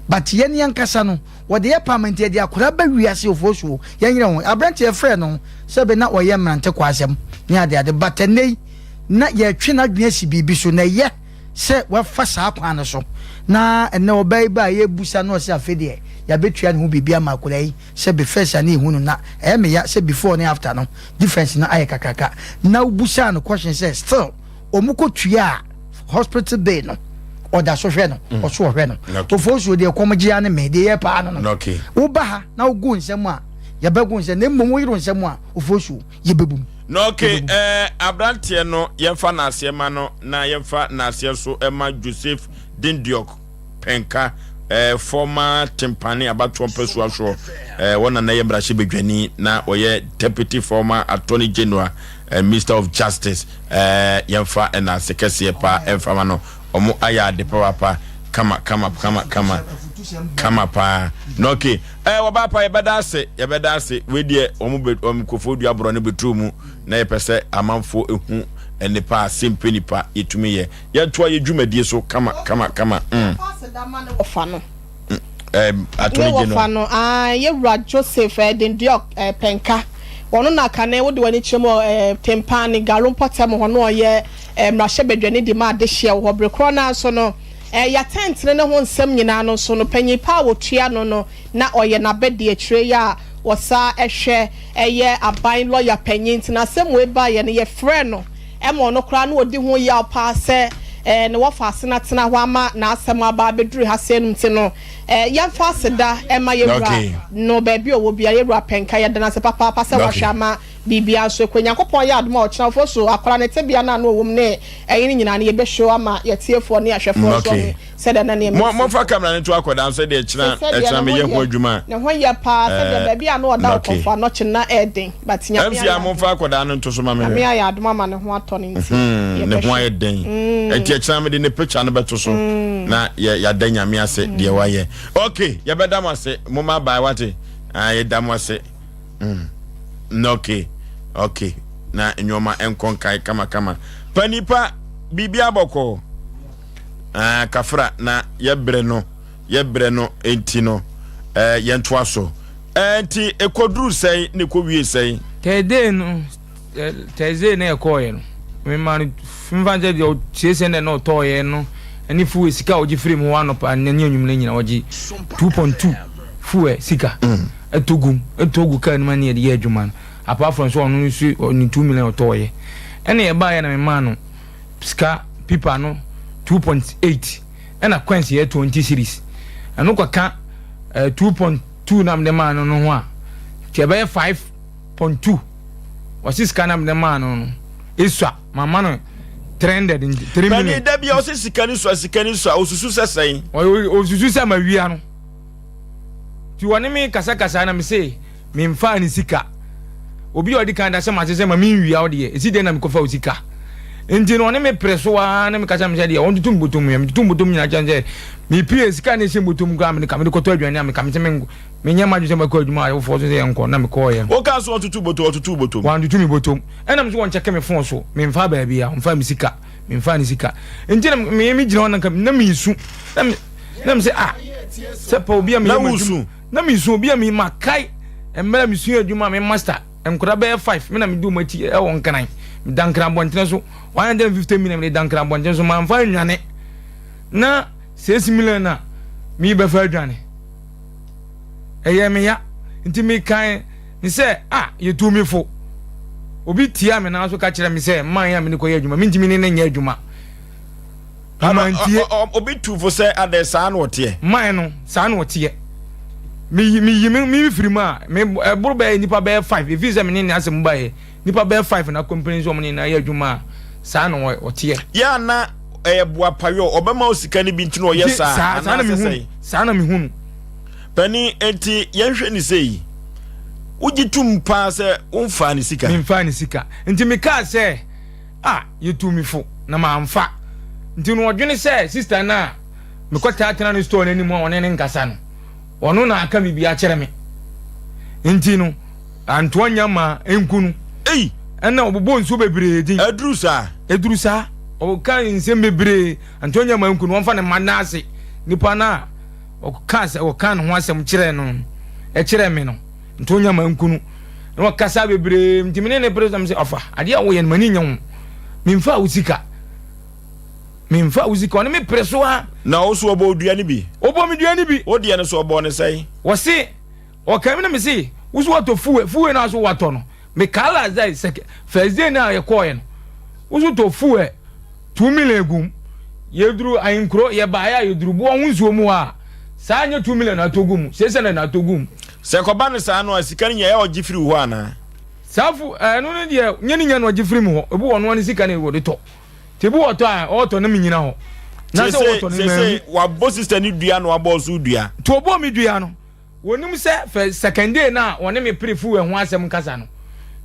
but ye ne yankasa no wo de parliament ye de akura ba wiase ofosuo ye nyere ho abrante ye frɛ no sebe na wo ye mrante kwa asem ne ade but nei na ye twe na dwene si bibi so na ye se wa fa saa kwan no so na ene obai ba ye busa no se afede ya betua ne ho bibia makura yi se be first ani hu no na me ya se before ne after no difference na aye kakaka na busa no question say still omuko tua hospital bay no oda so hwe no o so hwe no to fosu de komgia ne me de ye pa no okay wo ba ha na wo gu nsem a ya ba gu nsem ne mmom yiro nsem a o fosu ye bebum no okay abrante no yemfa na asema no na yemfa na asie so ema Joseph Dindiok Penka former timpani abato mpesua so wona na yemra hye bedwani na oye deputy former attorney general Minister of Justice yemfa na sekese pa emfa no omo aya de papa kama pa no okay waba pa yebeda ase we de omo kofodua bro ne betrumu na yepese amanfo ehu enipa Asem Mpe Nipa itumi ye to ye dwumadie so kama ofano attorney general ofano ye Ra Joseph Dindiok Penka wono na kane wo de wani chemo tempani garum potem hono ye mrahye bedwane di ma de hye wo brekro na so no ya tentre ne ho nsem nyina no so no panyipa wo tua no na oye na bede akire ya wosa ehwe eye aban lawyer panyint na sem we ba ye ne ye frɛ no emo no kra no odi ho ya pa se ne wo fa asena tena ho ama na asem aba beduru ha se num ti no ya fa aseda ema ye bra no ba bi owo bia ye Ra Penka ye dana se papa pa se wa hwama bibia so kwanya kopon ya adoma o china foso akwara ne tebia na no wom ne eyin nyina ne ye be show ama ye tiefo ne ahwefo so se da na ne mo fa camera ne to akoda so de china me ye ho adwuma ne ho ye pa se de ba bia no oda kofa no china eden but nya ya mo fa akoda no to so ma me ya adoma ma ne ho ato ne nti ne ho ye den enti china me de ne picture no beto so na ya dan nya me ase de wa ye okay ya beda mo ase mo ma bai wate ye da mo ase no okay na nyoma enkonkai kama panipa bibia boko kafra na yebre no enti no yentoa so enti ekodru sei ne ko wie sei tede no teze na ekoye no me man fimvanje de chese ne no toye no ani fu sika oji free mu wano pa nanya nwumle nyina oji 2.2 fu sika etogu kan man ye de adwuma apart from so onu su ni 2 million toye ene e ba ya na me man no sika pipa no 2.8 ena Quincy ye 20 series eno kwa ka 2.2 nam de man no ho a ke be 5.2 wasi sika nam de man no iswa mama no trended in 3 million bani da bia o sikani so osusu sesen osusu se ma wia no ti woni mi kasa na me say me mfa ni sika obi odi kan da se ma se ma mi wia o de esi de na me kofa o sika enti no ne me preso wa na me kasa me say de on tutum botom nyina chanje mi pie sika ne se botom gra me ka me koto adwane me ka me se me nyama ju se ma ko adwuma ayo fo so se enko na me ko ye o ka so otutu botom wan tutu mi botom ena me so won cheke me fon so me mfa ba bia mfa mi sika me mfa ni sika enti na me gina won na me isu na me se se pa obi me isu na me isu obi me makai emela me isu adwuma me master enkura be 5 me na me du mati e won kanan me dankra bonten so 150 million me dankra bonten so ma mfa nwane na 6 million na me be fa adwane eye me ya nti me kan ni se ye tu mi fo obi tia me na so ka kire me se man ya me ni ko ye adwuma me ntimi ni na nya adwuma obi tu fo se ade sa na ote man no sa na ote mi firima me buru be nipa be 5 if is me ni asem ba ye nipa be 5 na company so me na ye adwuma sa na ote ya na bua payo obema osika ni bi ntino o ye sa na me hunu pani enti yenhwe ni sei ujitum pa se umfa ni sika mfa ni sika enti me ka se yetumi fo na ma mfa enti no odwene se sister na me kwata atena no store nani mu one ne nkasa no ono na aka mi bia kire me enti no antoanya ma enkunu ena obobo nso bebre din edrusa o kan nsem bebre antoanya ma enkunu won fa ne manase nipa na o kan ho asem kire no e kire me no ntonya ma nkunu no kasa bebre mtimine ne president se afa ade a wo ye mani nya wo mimfa usika on me preso ha na wo so obo duane bi o de ne so obo ne sai wo se o kan me se wo so wato fuwe na so wato no me kala zai first day na ye koye no wo so to fuwe 2 million gum ye duru ayinkro ye ba ya ye duru bo hunzuo mu a sa anya 2 million na togum sese na togum se ko ba ne sa no asika ne ye ogifiri ho ana safu no ne de nyani nya no ogifiri mu ho ebu wono ne sika ne wo de to tebu oto a oto na minyina ho na se oto ne se wa bo sister ni dua no abo so dua to obo mi dua no wonim se second day na woni me prefu e ho asem kasa no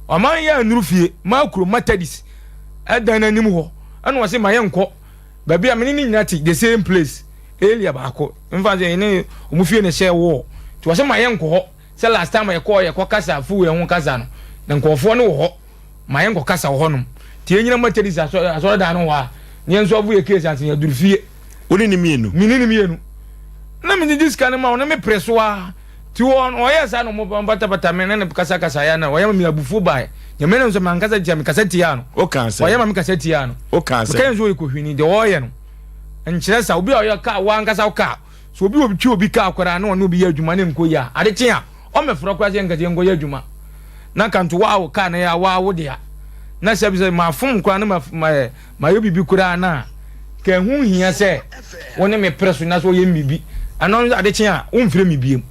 o man ya nuru fie makro matadis edan anim ho ana wo se mayenko ba bia me ni nyina ti the same place elia ba ko mfa je ni omufie ne hye wo ti wo se mayenko ho se last time ye ko kasa fu e ho kasa no na nkofo no ho mayenko kasa ho no ti enyina matadis aso da no wa ni enso avu ye case anse ya durufie oni ni mienu na me dis kan ma ona me preso a ti won o yes anu mo bata me na kasa ya na o ya me abufu ba ya me na so man kasa ti me kasa ti ya no o kan se o ya ma me kasa ti ya no o kan se kan zo e ko hwini de o ye no enkyere sa obi o ya ka wa nkasa o ka so obi twi obi ka akwara na ono obi ya adwuma ne nko ya ade kye a o me foro kwa se nkase nko ya adwuma na kanto wa o ka na ya wa wo de ya na se bi se ma fum kwa na ma yo bibi kura na ka hu hia se woni me preso na so ye mibi anon ade kye a o mfire mibiem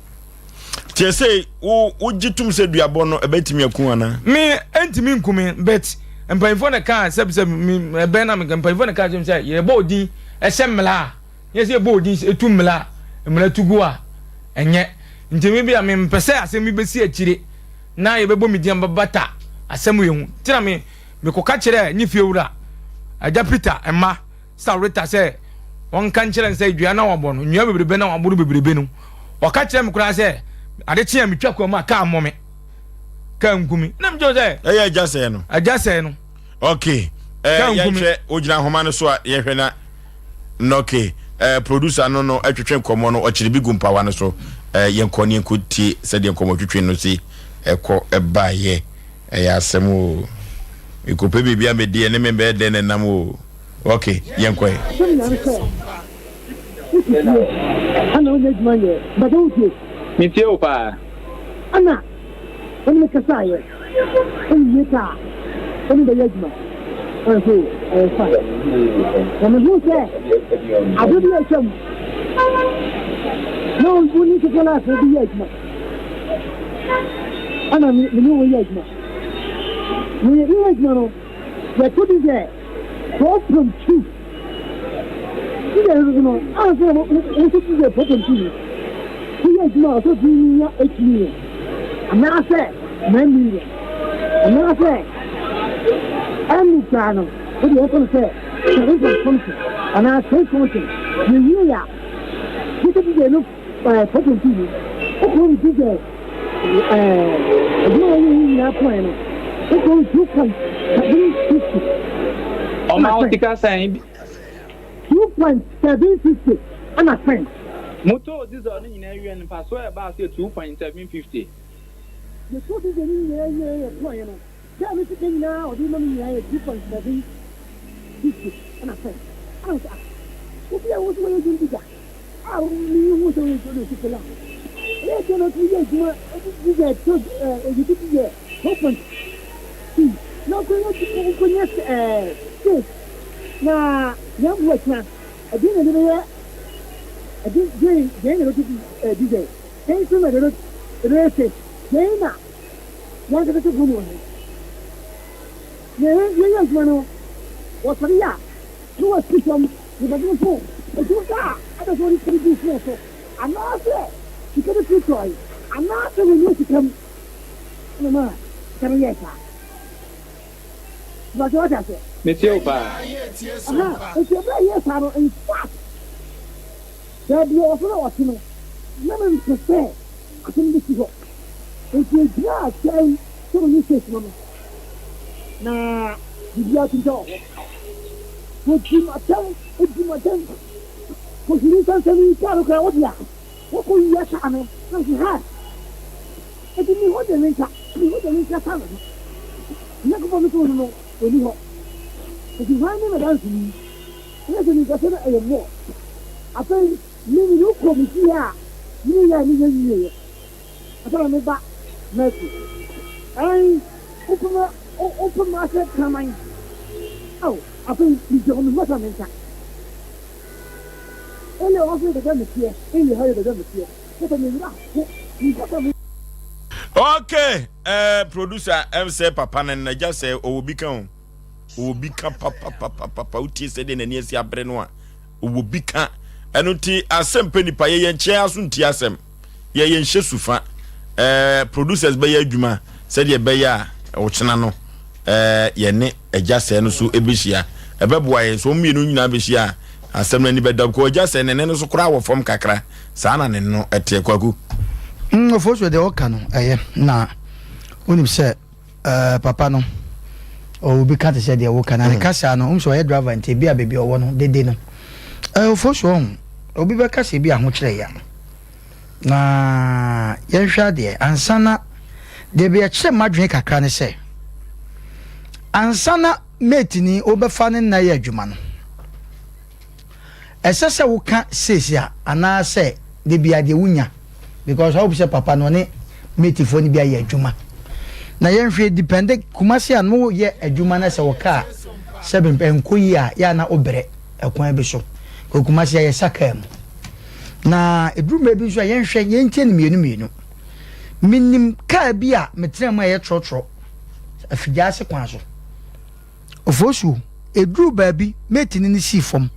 tie say wo gitum se duabo no ebetimi akun ana me entimi nkumi bet empanfo na ka se me be na me empanfo na ka je say ye bo din e se mla ye se bo din etu mla tugu a enye ntimi bia me mpese asem bi si akire na ye bebo midiam babata asem ye hu tira me koka kire ni fiewura aja Peter emma Saurita se won kan kire se dua na wabo no nua bebrebe na wabo bebrebe no waka kire me kura se ade kye me twako ma ka amome ka nkumi na mjo se eya aja se no okay yɛhwɛ ogyina homa no so a yɛhwɛ na okay producer no atwetwe nkɔmmɔ no ɔkyerɛ bi gu mpawa no so yɛnkɔ ne yɛnkɔtie sɛdeɛ nkɔmmɔ twetwe no si ɛkɔ ɛbaayɛ ɛyɛ asɛm o ikopɛ bibia medie ne membɛ dɛ ne nam o okay yɛnkɔ ana onye adwuma yɛ bada wotie metie wo paa ana ɔne me kasa yɛ ɔne yɛ kaa ɔne bɛyɛ adwuma ɔnso fa na mehu sɛ ade bi atwam na ɔni kekɛ no asɛ bi yɛ adwuma ana mene wɔyɛ adwuma meyɛ adwuma no yɛto bi sɛ 12.2 Ida no, answer what is the potential. He is not so being a year. And now I say, many. And now I say, any channel, what do you have to say? There is a function. And I say something. You hear that? You can be enough potential. What will you do? You only have plan. It's only 2.750. On my optical saying. 2.750 and a friend. Motor this on in area and pass where about 2.750. The truth is in the area of Poyano. Tell me to now, do you know 2.750 and a friend? If I was going to do that, I was going to do it. Let cannot be a good open. No, yes, na young workman I didn't know I didn't DJ thank you the race Jana young to go on young man was for ya you was some you don't know it was that I just want to do so I'm not there you can't see toy I'm not the one to come no man can you but what I said Monsieur Pa. It's a very yes, I in fact. There be also what you know. Never prepare. I think this is what. If you just say, so you say, Mama. Nah, you have to go. What you must tell, what you must tell. What you can't tell me, what you are. What will you have? What you have. It is what the link up. What the link up. Never want to know when you if you find them a me, let me get a more. I think maybe you come here. You I thought I made back. Mercy. I open market coming. Oh, I think you don't know what I mean. Only offer the damage here. Only hire the damage here. What I mean, okay, producer MC Papa and just say, oh, become. Obi ka papa utie se de nani asi abre no a obi ka eno ti Asem Mpe Nipa ye nche aso nti asem ye nhye sufa producers be ya adwuma se de be ya wo chena no ye ne agya se no so ebehia ebeboa ye so mienu nyina behia asem nani be da ko agya se ne no so kura wo fom kakra saa na ne no ete kwaku ofo de oka no na onim se papa no o bi kate se de wo kana ne kasa no so ye driver nte bia baby owo no dede no for so obi be kasa bi aho kire ya na ye hwa de ansana de bi kire madwen kakra ne se ansana metini obefa ne na ye adwuma no esese wo ka sesia ana se de bia de wunya because how be say papa no ne metifo ni bia ye adwuma na yenhwe dependent kumasi anu ye adwuma na se woka 7 enko yi a ya na obere ekwan bi so kumasi ye saka mu na eduruma bi so yenhwe yentie ne mienu minim ka bi a metrema ye trotro afigya se kwan so ofosu eduru ba bi metini ni sifom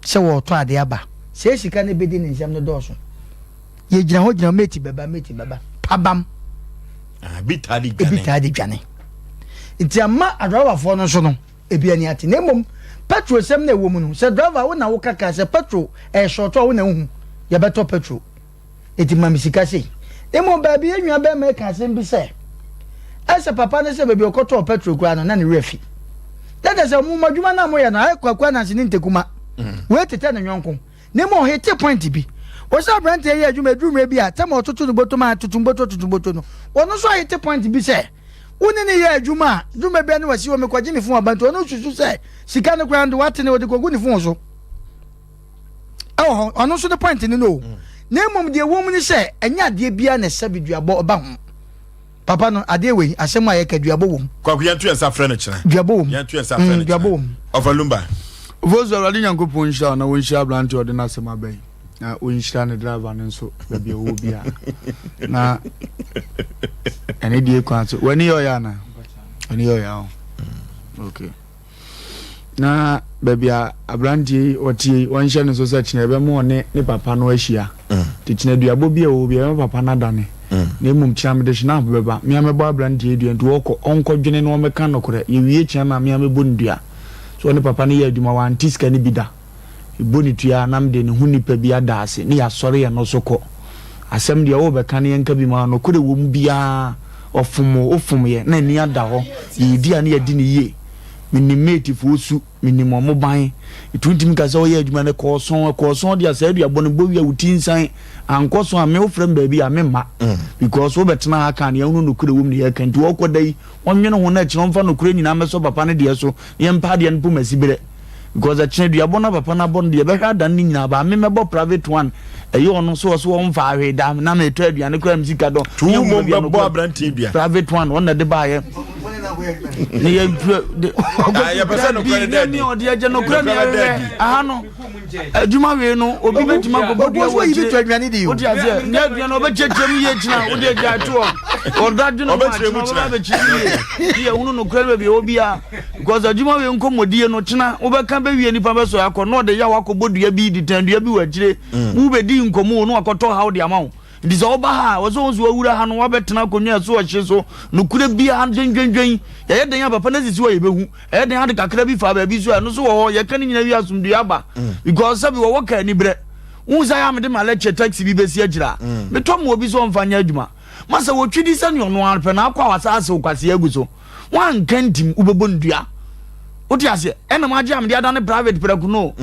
se wo to ade aba se sika ne bedi ne nsam no doso ye gina ho gina meti baba pabam bitadi dwane nti ama driver for no so no ebiani ate na mom petrol sem na ewo mu no se driver wo na wo kaka se petrol short wo na hu ye beto petrol eti mamisika sei mom ba bi enwa ba ma ka sem bi se ese papa ne se ba bi okoto petrol kura no na ne refi that is a muma juma na moya na kwa na sinin tekuma we tete na nyonko ne mo hete point bi wo sa brand ye adwuma adwuma bi a tama ototo no botoma tutumboto no wono so hete point bi se woni ne ye adwuma adwuma bi na wasi wo me kwaje me fun abanto ono susu se sika ne kwa ndo wate ne wo de kogu ne fun so ono so the point ni no na mom de wo mu ni se enya ade bia na sabiduabo oba ho papa no ade we asem aye kaduabo wom kwaku yantu ensa frɛ no kyena duabo wom yantu ensa frɛ no duabo wom Overlumba vozo already nyankopon nhyira na wonhyira brand ode na asem abai na wonhyira ne driver no so bia wo bia na ene die kwa so wani yo ya na wani yo ya okay na babia abrantie otie wonhyɛ no so so kyena be mo ne papa no ahia te kyena duabo bia wo bia papa na dane na mum chiam de shina beba me amebo abrantie dua nti woko onko dwene no meka nokore ye wie chia na me amebo ndua so ne papa ne ye adwuma wa antiska ne bida eboni tua nam de ne hunipa bi adaase ne ya sore ye no soko asem de wo beka ne yanka bi ma no kore wo mbia ofum ye na ni ada ho ye dia ne ye di ne ye minimate fosu minimum moban ituntim ka so ye adwuma ne koson dia sa adua bɔ ne bo wia wutinsan ankoso a me ofrem ba bi a me ma because wo betena aka ne hu no kure wom ne ye kan ti wo kodai wonwene ho na kyerɛ mfa no kure nyina me so papa ne de so ye mpa de ne po masibere because a kyerɛ dua bɔ na papa na bɔ de be hwa dan ne nyina ba me mebɔ private one eyi ono so won fa ahwe da na me to adua ne kura msika do tu mo bɔ abrantie dua private one won na de ba ye ne ye ya pesa no kure de ni odi aje no kure ne aha no adwuma we no obi betuma gogo dua wo yi bitu adwani di odi aje ne adua no be chechem ye kyina odi aje ato o dadju no ma kyina be kyina ye unu no kure be obi a because adwuma we nkomodie no kyina wo be kan be wie nipa be so akọ no de ya wakọ bodua bi di tan dua bi wa kyire wo be di nkomo no akọtọ ha odi amawo ndi so oba ha wo so awura ha no wa betena konwa so o hye so no kure bia ha dwendwen ye den ya papa na sisi wo ye behu ye den ha de kakra bi fa ba bi so no so wo ye kan nyina wi asumdu aba because sabi wo ka ni bre unza ya me de ma lecture taxi bi besi agira me to mo obi so mfanya adwuma masa wo twidi sa ne ono arpe na akwa wasa ase kwase agu so wan kantim ubebo ndua oti ase ena ma agi am de ada ne private preku no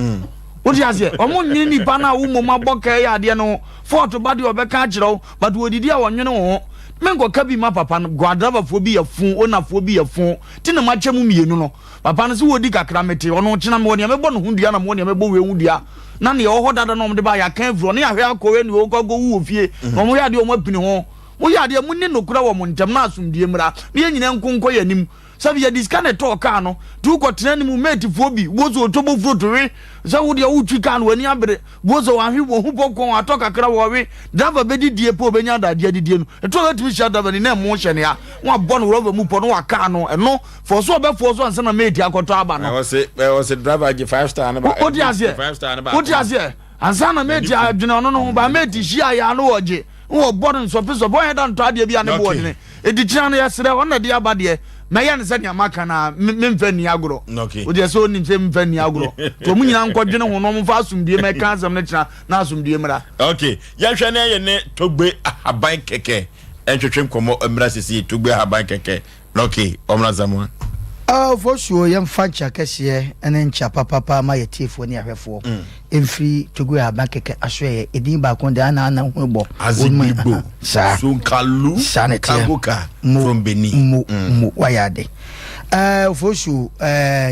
oti ase omo nyini nipa na wo mo maboka ya ade no fort body obeka agirawo but wo didi a wonwene wo mengo ka bi ma papa no guadava fo bi yafun onafo bi yafun ti na ma kyemu mienu no papa no se wo di kakra mete ono kyena me woni amebo no hundua na mo woni amebo we hundua na ne ho dada no de ba ya kan vro ne ya hwe akowe ne wo kogo wo fie no mo ya de o mo pini ho mo ya de mo ne no kura wo mo ntem na asumdie mra ne nyina nkonko yanim sabi ya diskane talk ano tu ko tena mu mate fobi bozo otobo fruitwe za wo de wo twi kan wani abere bozo wa hwe wo hu bokon atoka kra wo we driver bedi die po benya da die die no eto ga timi sha driver ni na mo hye ne ya wa bon rover mu po no wa ka no eno for so be for so ansa na mate akoto aba no was driver gi 5 star na ba 5 star na ba what ya say ansa na mate adwene no no ba mate hia ya no oje wo bon so pe so boy dan to ade bia ne bo ne edi kira no ya sere wona de aba de na ya nse nya maka na memfa ni agoro o de so ni memfa ni agoro to mu nyina nkodwene ho no mfa asumdie me kan asem ne kira na asumdie mra okay ya hwe na ye ne togbe ahaban keke entwetwe nkomo mra sisi togbe ahaban keke okay omra zamwa for sure yam fancha kese ene ncha papa ma yetifo ni ahwefo emfiri togu ahaban keke ahwe edin ba kon de ana ho bo azigbo sunkalu kagoka from Benin mu wayade for sure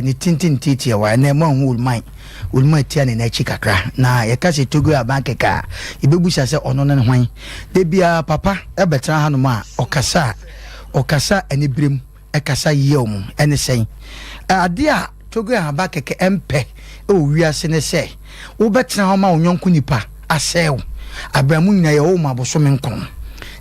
ni tintin titi wa na mo hu ulmai tia ne na chikakra na ye ka se togu ahaban keke ibebusa se ono ne hwan de bia papa e betra hanu ma okasa ene brem ekasa yom ene sen ade a togu ahaban keke empe e wiase ne se wo betena ho ma onyonko nipa asew abramu nyina ye wo ma boso menkon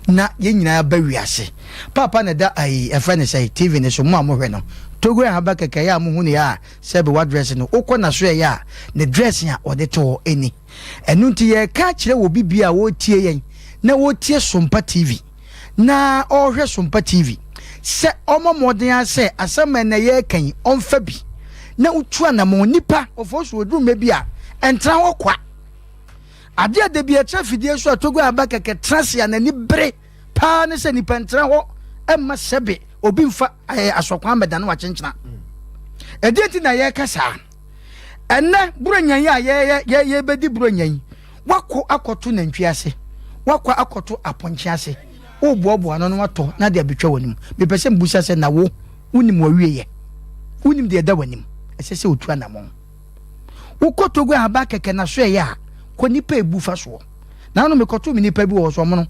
na ye nyina ba wiase papa ne da ai efra ne say tv ne so mo amohwe no togu ahaban keke ya mo hu ne ya sebe wa dress no ukona so ya ne dress ya ode to eni enu nti ye ka kire wo bibia wo tie yen na wo tie Sompa TV na ohwe Sompa TV se omo moden ase asema na ye kan onfa bi na utu anamo nipa ofosu oduru mebi a entra ho kwa ade ade bi etra fidie so atogu abaka ke transia na ni bre pa ne se nipa entra ho emma sebe obi mfa asokwan beda na wa kyenkyena edenti na ye kasa enne buronyan ya ye bedi buronyan wako akoto nantwi ase wako akoto aponche ase obuobo ano no wato na de abetwa wanim me pese mbusa se na wo unim wawieye unim de da wanim esese otu anamon ukoto gwa aba keke na so ya ko nipa ebu fa so na no me koto me nipa bi wo so mo no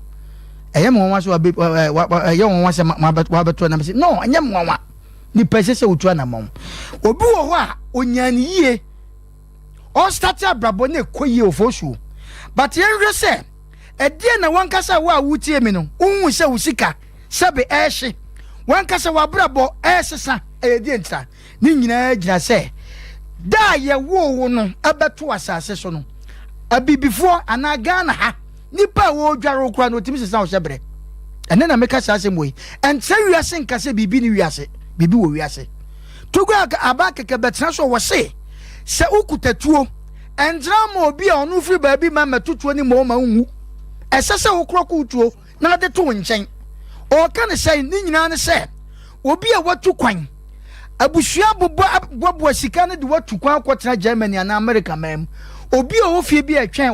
eye mo nwa so eye won se ma beto na me no anye mo nwa nipa esese otu anamon obi wo ho a onyani yie o start abrabo na ekoyie ofosuo but yenhwe se edie na wankasa wa wutie me no unhu se usika sebe ehye wankasa wa brabo ehsesa edie ntra ni nyina gira se da ye wo no abeto asase so no abibifo anaga na ha nipa wo dwaro kura no timi sesa wo shebre ene na meka sase moyi ente wiase nkase bibi ni wiase bibi wo wiase tugwa abakeke betra so wo se ukutatuo entra mo obi a onu firi baabi ma matutuo ni mo ma hu esese wo kroku tuo na de to nchen o ka ne sei ni nyina ne se obi a watu kwan abusua bobo sika ne de watu kwan akotra Germany na America mam obi a wo fie bi atwen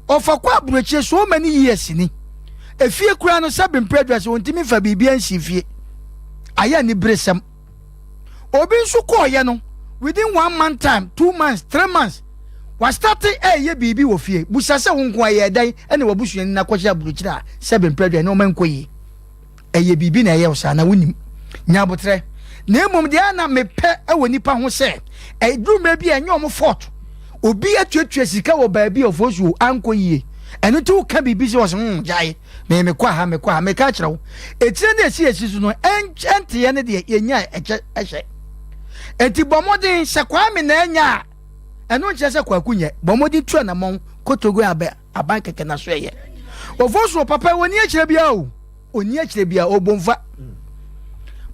ofa kwa aburochie so many years ni efie kura no sabe mpredwase wontimi fa bibia nsi fie aya ni bresem obi nso koye no within 1 month time 2 months 3 months was starting ye bibi wo fie busase wo nko aye dan ene wabusu ni na kwachi aburuchira sabe mpredwa no mankoyi eye bibi na ye osa na wonim nyabotre na emom de ana mepe awoni pa ho se eduma bi enye omo fort obi atuatua sika wo baabi ofosu ankoyi eno tu ka bibi se wo jai me kwa ha me ka kire etire na esi so no ente ye ne de yenya ehye enti bomodin se kwa me na enya eno nche se kwa kunye bomodin tu na mon kotogo aban keke na so ye ofosu papa woni akire bia o oni akire bia obomfa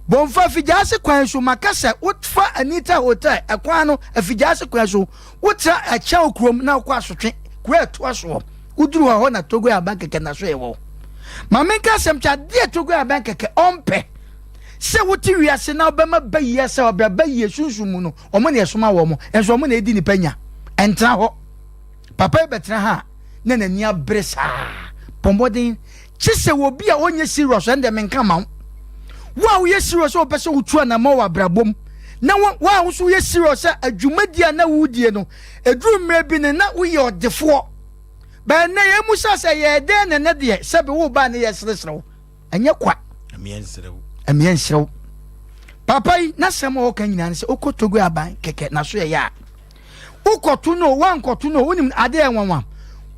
bonfa fijase kwan so makasa utfa Anita hotel ekwan no afijase kwan so utra acha okrom na kwa asotwe kwa to aso uduru ho na togo aban keke na so ye wo mamenka semcha de togo aban keke ompe se wuti wiase na obema bayi se obra bayi sunsumu no omo ne esoma wo mo enso omo na edi ni panya entra ho papa betra ha na nani abresa pombodin chise wo bia onye serious ende menka ma wa ye serious o pese wutu na ma wa brabom na wa so ye serious adwumadia na wudie no edurumre bi ne na wo ye odefo ba na ye musa se ye de ne ne de sebe wo ba ne ye seresrew enye kwa amienserew papa yi na sema o kan nyina se okotogo aban keke na so ye ya ukotu no wankotu no wonim ade enwanwa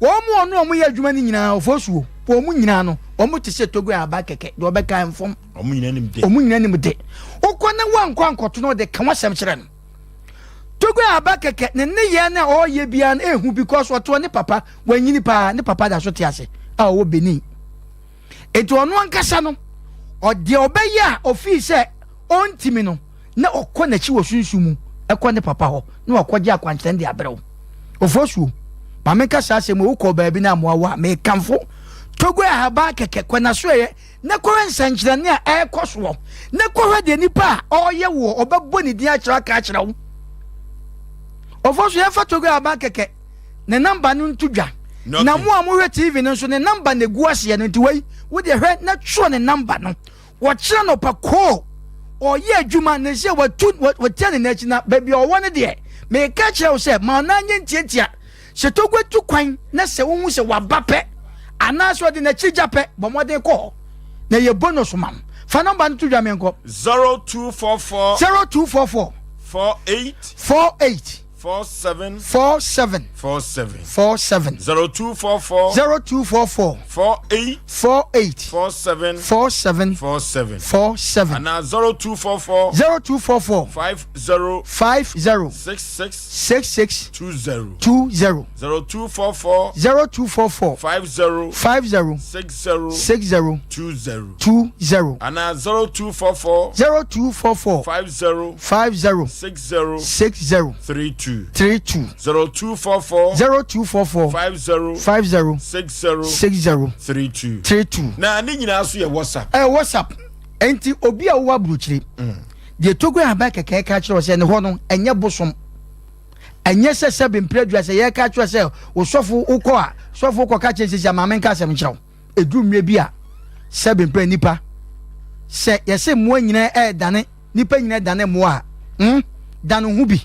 wo mu ono omo ye adwuma ni nyina ofosuo wo mu nyina no omo te se togo aban keke do be kan fom omo nyina nim de ukona wankotu no de kan wasem kire no togo aban keke ne ye na o ye bia na ehu because oto ne papa wanyini pa ne papa da so te ase a wo beni eto ono ankasa no ode obeya office ontimi no na okona chi wo sunsumu ekone papa ho na okoje akwankyere de abrew ofosuo mameka sase mo uko baabi na moawa me kamfo togo ahaba keke kwana soye na kowe nsankyere ne a ekoso na kowe de nipa oye wo obebo ni dia kyerɛ ka kyerɛ wo ofosuo ya fa togo ahaba keke ne number no ntudwa na mo amwe TV no so ne number ne guase no ntiwai wo de hwɛ na tro ne number no wo kyerɛ no pa ko oye adwuma ne se wo tene na chi na baabi owo ne de me ka kyerɛ wo se ma na nye ntiatia se togo tu kwan na se wo hu se wabape ana so de na chijape bomode ko na ye bonus mam fa number no tudwa me nko 0244 48 47 0244 48 47 and 0244 50 66 20 0244 50 60 20 and 0244 50 60 32 0244 50 60 32 na ni nyina so ye WhatsApp WhatsApp enti obi a wo abruchiri de togo aba keke ka kire se ne ho no enye bosom enye se sebe mpredua se ye ka kire se osofo ukọ a sofo ukọ ka kire se maame nka asem kire edu mre bi a sebe mpre nipa se yese mo nyina dane nipa nyina dane mo a dane hu bi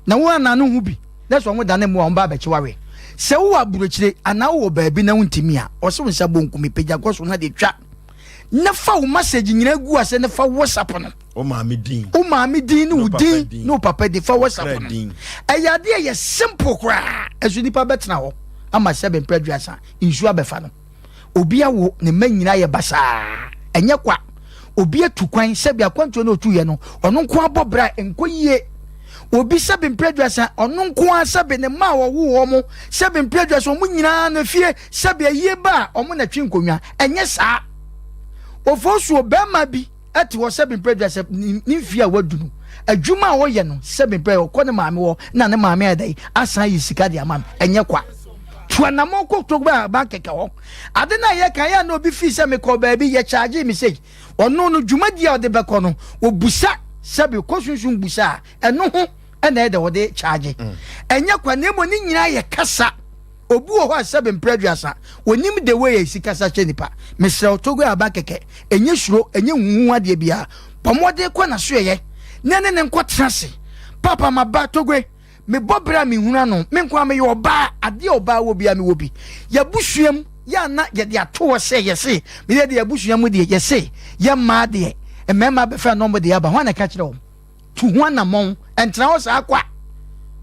na wo na no hu bi na so mo dane mo a mba ba chiware se wo aburochire ana wo baabi na wuntimi a o se wonsa bonkumi pagya goso na de twa na fa wo message nyina gu ase na fa WhatsApp no o maami din no udin no papa de fa WhatsApp no ayade ye simple kra esu nipa betena ho ama sebe mpredwasa insu abefa no obi awo ne manyina ye basa enye kwa obi atukwan sebe akwanto na otu ye no ono nko abobra enko yie obi sebe mpredwasa ono nko asebe ne ma wo mo sebe mpredwasa omu nyina na fie sebe yie ba omo na twi nkonwa enye saa Oforisuo bema bi ati wo sebe mpredwasa ni fie a wadunu adwuma a wo ye no sebe mpredwasa ko ne maame wo na ne maame adai asan yi sika de amam enye kwa tuanamo ko togba ba keke ho ade na ye kan ya na obi fi se me ko ba bi ye charge message ono no dwumadi a de be ko no obusa sebe ko sunsun busa eno ho na de wo de charge enye kwa ne mo ni nyina ye kasa obu ho sebe mpredwasa onim de way ye sika sa chenipa mesel togo aba keke enye shuro enye huhu ade bia pomode kwa na so ye ne nkotrase papa maba togwe me bobra me huna no me nkwa me yoba ade oba wo bia me wo bi ya busuam ya na ye de ato se ye se me de ya busuam de ye se ya ma de emema be fa no mo de aba ho na ka kire wo tu ho na mon entra wo sa akwa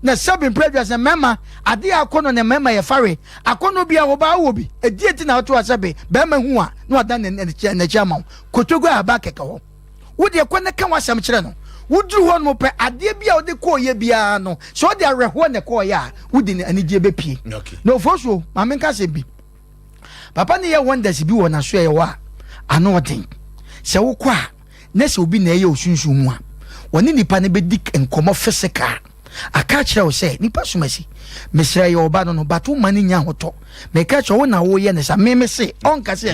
na sebe mpredwasa mema ade akono ne mema ye fare akono bia wo ba wo bi edieti na to asebe be ma hu a na wada ne chama kotogo aba keke ho wo de ko ne kan wasam kire no wuduru ho no pe ade bia wo de ko ye bia no so de areho ne ko ya wo de anije be pie no Oforisuo maame nka se bi papa ne ye wonders bi wo na so ye wa ano odin se wo kwa ne se obi na ye osunsun mu a woni nipa ne be dik enkomo physical aka kire wo se nipa sumasi mesra ye oba no batu mani nya hoto me ka kire wo na wo ye ne sa me se onka se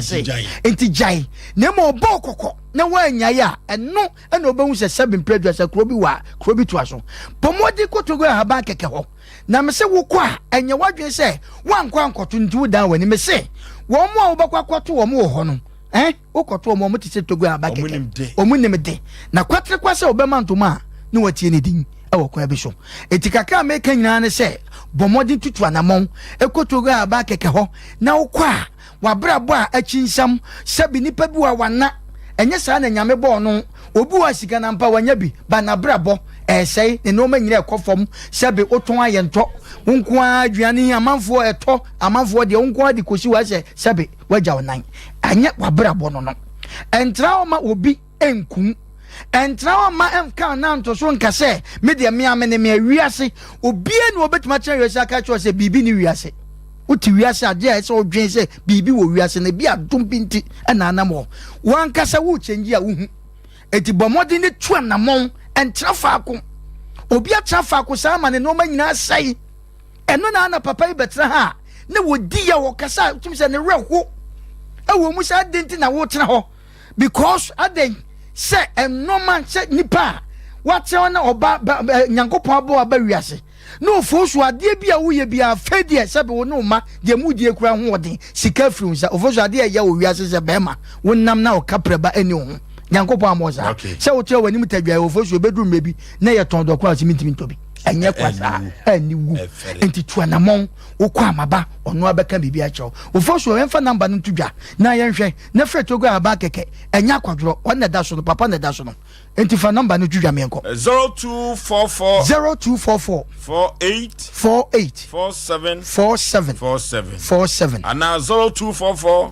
enti jai ne mo bo kokko na wa nya ya eno na obehu se sebe mpredwasa krobi to aso pomodi kotogo aba keke ho na me se wo kwa enye wadwen se wankwa ankoto ntu dan wani me se wo mo a wo bakwakoto wo mo ho no okoto wo mo tise togo aba keke omunim de na kwatre kwase obema ntoma na watie ne din ewo kwa bi so etikaka meka nyina ne se bomodi tutu anamon ekotogo aba keke ho na wo kwa wabrabo a achinsam sabi nipa bi wa wana enye saa na nyame bo no obi wa sika na mpa wanya bi ba na brabo sei ne no ma nyina ekofom sabi oton ayento nko aduane amanfo eto amanfo de nko adi kosi wa se sabi waja onan anye wabrabo no entra ma obi enkum entra ma enka na ntoso nka se me de me amene me wiase obi enu obetuma chen wiase aka cho se bibi ni wiase uti wiase ade a se odwen se bibi wo wiase na bi adom binti na anamo wan kasa wo chenji a wuhu eti bomodi ne tu anamon entra faako obi atra faako sa ma ne no ma nyina sai eno na na papa ibetra ha ne wodi ya wo kasa tum se ne reho ewo mu sa denti na wo tena ho because aden se enoma se nipa wate na oba nyankopon abo aba wiase no Oforisuo ade bia wo ye bia fedie sebe wo no ma de mu die kura ho odin sika firi nsa Oforisuo ade ya wo wiase se bema wonnam na o kapreba ani ho nyankopon amoza se wo twa wani mutadwa Oforisuo bedrum mebi na ye ton dokwa simitimi tobi enye kwasa ani wu enti tuanamon wo kwa amaba ono abeka bibi a chew Oforisuo emfa number no tudwa na ye nhwe na fretogo aba keke enya kwadro wona da so no papa na da so no enti fa number no tudwa menko 0244 48 47 and now 0244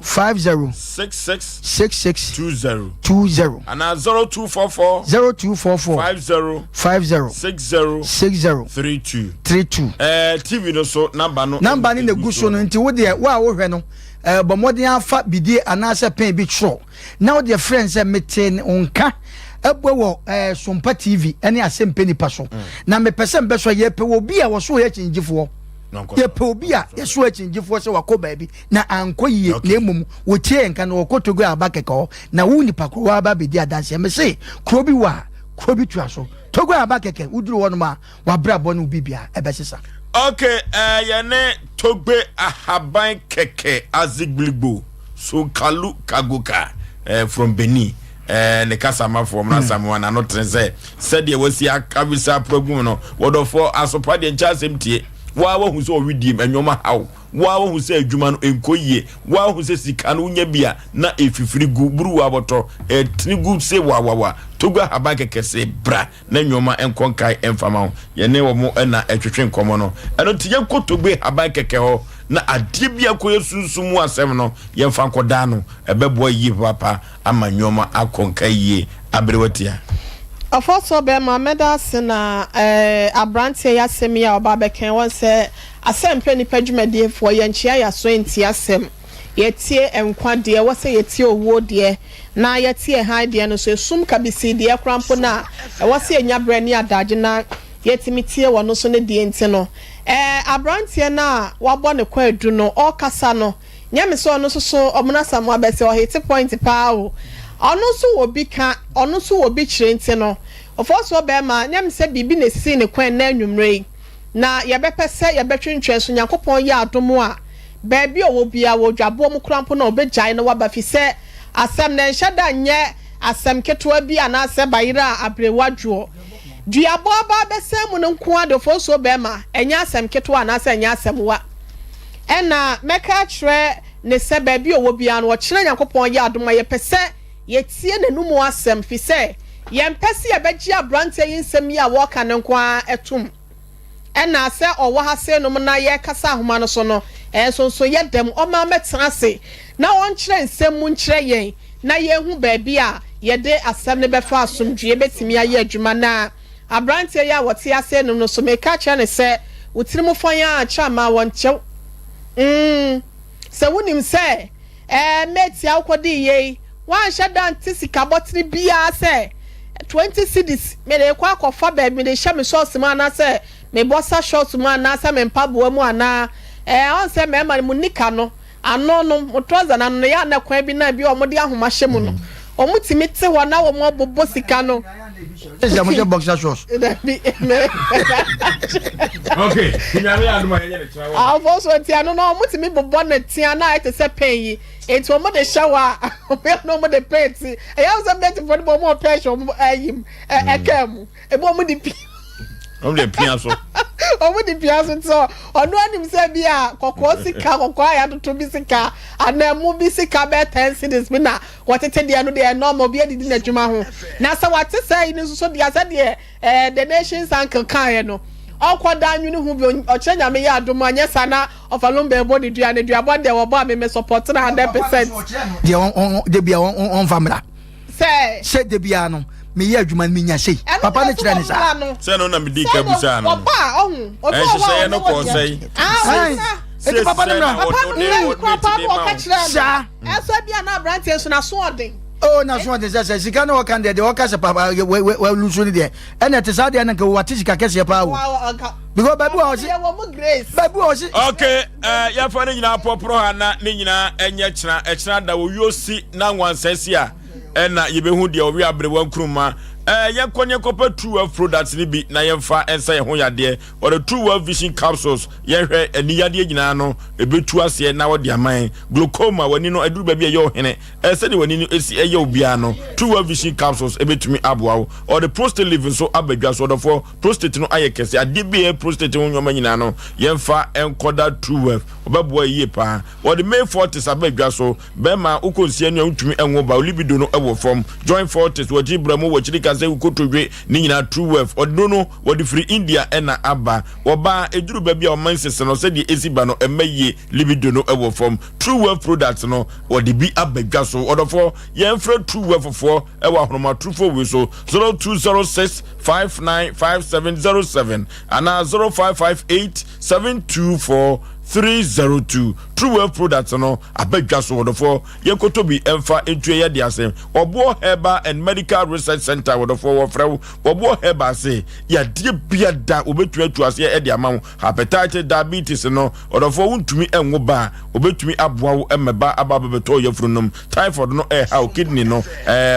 50 66 20 and now 0244 50 60 32 TV no so number ni ne guso no nti wo de wa wo hwe no bomodin afa bidie anase pen bi tro na wo de friends meten onka ebo wo Sompa TV ene Asem Mpe Nipa so na me pese mbe so ye pe wo bi a wo so ye chinjifo ye pe obi a ye so achinjifo se wako baabi na anko yie na emum wo tie nka na woko togo abakeka na wo nipa ko wa ba bedi adanse me se kro bi wa kro bi tua so togo abakeka uduru wono ma wa bra bo no bibia ebesesa. Okay, yene togbe ahaban keke azigblibo so kalu kaguka from Benin. Ne kasama from na samwa na no trense said ye wasi akabisa program no wodofo asopa de Asem Mpe wa hu so widim enwoma haw wa hu se adwuma no enkoyie wa hu se sika no nya bia na efifiri gu buru wa boto etnigu se wa togo habake se bra na nwoma enkonkai emfama ye ne wo mo na etwetwe nkomo no eno tiye kotogbe habake ho na adie bia koye sunsumu asem no ye mfa nkoda no ebebo yi papa ama nwoma akonkai ye abrewatia. Afoso be ma medase na abrantie ya asem ya obabeken won se Asem Mpe Nipa dwumade fo ye nchia ya so enti asem yetie enkwa de wo se yetie owo de na yetie han de no so esum kabisi de krampo na wo se enya brani adaje na yetimitie wo no so ne de enti no abrantie na wabo ne kwa edu no o kasa no nyame so no so omuna samu abese o hit point pa o ono so obi ka ono so obi kire enti no ofoso be ma nyame se bibi ne si ne kwan na anwumre na yebepese yebetwentwe so Yakopon ya adomo a baabi owo bia wo dwabo mu krampo na obegyae na wabafi se asem na nhada nye asem ketewa bi ana se bayira abrewadwo duabo aba bese mu no nko adofo so be ma enya asem ketewa na se enya asem wa ena meka kire ne se baabi owo bia na wo kire Yakopon ya adomo yepese yetie nanumu asem fi se yempese yebegye abrante yinsem ya wo ka ne nko etum ena se owo ha se no na ye kasa ahoma no so no so ye dem o ma metra se na won kire nsem mu nkire yen na ye hu baabi a ye de asem ne befa asomdwe betimi aye adwuma na abrante ya wote ase no so me ka kire ne se wotirimu fanya a chama won chew se wonim se meti akodi ye wan shada antisika botri bia se 20 cedis me le kwa kofa baabi me de hye me sauce ma na se me bossa short man na sa me mpaboa mu ana on se me ma mu nika no ano no motoza na no ya na kwa bi na bi o mo de ahoma hye mu no o mutimi te ho na wo mo bobo sika no ya mo je boxer shorts okay kinyame aduma ye ne tira wo also ti ano no mutimi bobo na ti ana ite se pen yi enti o mo de shower o me no mo de paint e ya so bet for the mo pressure ayim ekam e bo mo de de piaso omo di piaso so onu anim se bia kokko sika kokko aya to bi sika anamu bi sika be 10 cedis bi na watete de no de normal bi adidi na dwuma ho na sa wate sai ni so dia sa de the nations uncle kan no okwoda anwunu hu bi ochenya me ya adom anya sana ofalombe body dua ne dua bode wo ba me support na 100% de bia on famra se de bia no me ye adwuma me nya sei papa ne kire ne sa se no na me di ka busa no oba ohun oba se no ko sei e papa ne na papa mo ka kire sa eso bia na branch so na so odin oh na so odin say sika no kan de o ka se papa we lusu ni de ene te sa de na ka wati sika kese pa wo because baby o si baby o si okay ya fa ne nyina popro ha na ne nyina enye kira da wo yosi na nwansasi a ena yebehu de owi abrewa nkruma ye konye kopa true products ni bi na yemfa ensa ye ho yade or the true vision capsules ye hwe ani yade nyina no ebetu ase na wo de aman glaucoma wani no aduru ba bi ye ohene se de wani no esi ye obia no true vision capsules ebetumi aboa or the prostate living so abadwa so for prostate no ayekese ade bi prostate ho nyoma nyina no yemfa enkoda true obaboa ye pa or the May 40s abadwa so be ma ukonsia nwa ntumi enwo ba libido no ewo from join 40s wajibra mo wachirika say ukotwe ni nyina true wealth odono wodi free India ena aba oba ejuru ba bia o mansese no say the esiba no emaye libido no ewo from true wealth products no wodi bi abadwa so odofo yemfra true wealth for ewo ahoroma true for we so 0206595707 and 05587240 302 True Wealth Products no abedwa so wodofo yekoto bi emfa entue ye de asem Obo Herbal and Medical Research Center wodofo wofrew Obo Herbal say ya die bia da obetu atu ase e de ama hepatitis diabetes no wodofo wuntumi enwo ba obetumi aboa wo emeba ababeto yefrunum typhoid no ha kidney no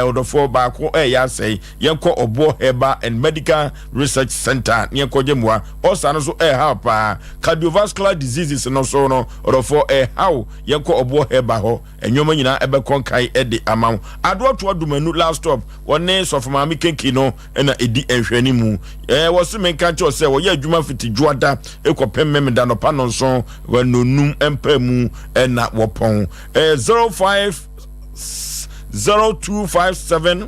wodofo ba ko ya say yenko Obo Herbal and Medical Research Center yenko jemwa osano so ha pa cardiovascular diseases no so no wodofo how yenko Obo Herbal ho enyoma nyina ebe konkai e de ama ado to adumanu last stop wone sofoma mi kenki no na edi enhwani mu wosu menka cho se wo ye adwuma fiti juada ekopem memda no pa no so wanonum empa mu na wopon 0257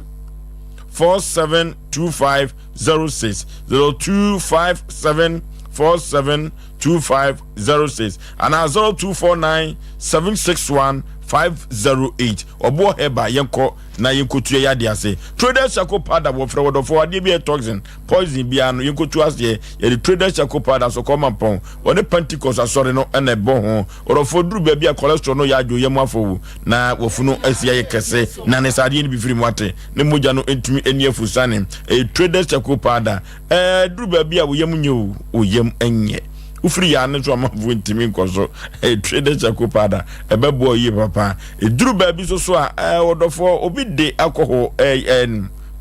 472506 0257 472506 and 0249 761 508 Obo Herbal yenko na yenkotu ya de ase traders chako pada wo frɛ wodofo ade bi toxin poison bia no yenkotu ase ye traders chako pada so come pon one pentecost asore no na ebo ho wodofo duru ba bia cholesterol no ya adwo yem afo na wofunu asia ye kese na ne sade ni bi firi mu ate ne moja no entumi eni afusane traders chako pada duru ba bia wo yem nyo wo yem enye ufri ya ne so amavu ntimi nkoso trader chakopada ebebo yi papa duru ba bi so a wodofo obi de alcohol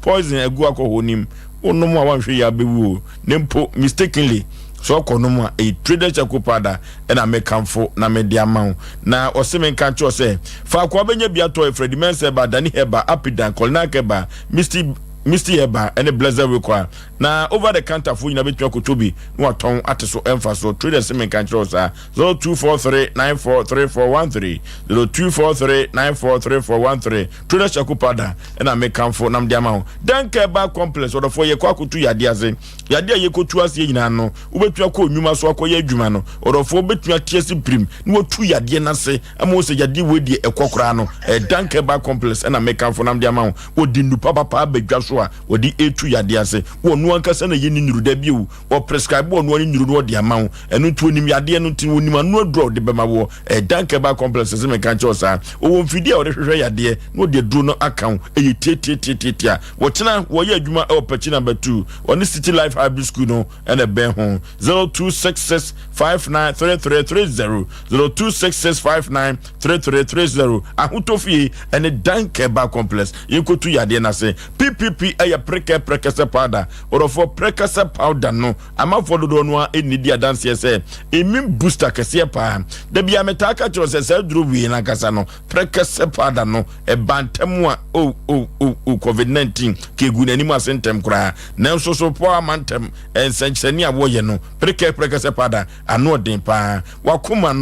poison egu alcohol nim onum a wanhwe ya bewu nempo mistakenly so konom a trader chakopada na mekamfo na mediamau na oseme kan cho se fa kwa benya biato Freddy Mense ba Dani Heba Apidan Kolnakeba Mr. Heba and a blazer require. Now over the counter for you na betwa kotobi no aton ateso emfa so traders semen kan chosa 0243943413 0243943413 traders chakupada na mekamfo nam diamao dan Heba complex or for ye kwakutu yade ase yade yekotu ase nyina no ubetwa ko nwuma so akoye adwuma no or for betwa tiesi prim no otu yade na se amo se yade wedi ekokora no dan Heba complex na mekamfo nam diamao odi nupa papa abedwa so a odi etu yade ase wonu ankasa na yeni nuru da biu o prescribe wonu ani nuru no de ama enu tu onim yade enu tin onim anu draw de bema wo dan Heba complex se me kan chosa o won fidi a o de hwehwe yade no de dro no account e tietietia wo tena wo ye adwuma e opachi number 2 on City Life High School no and a ben ho 0266593330 0266593330 ahutofie and dan Heba complex yikotu yade na se PPP aya prekese powder or for prekese powder no ama for do no enidi adanse se emin booster kese pa da bia metaka cho se duru wi na kasa no prekese powder no e bantemu a COVID-19 ke gu nani ma sentem kura na nso so po amantem ensencheni a woye no prekese powder ano den pa wakoma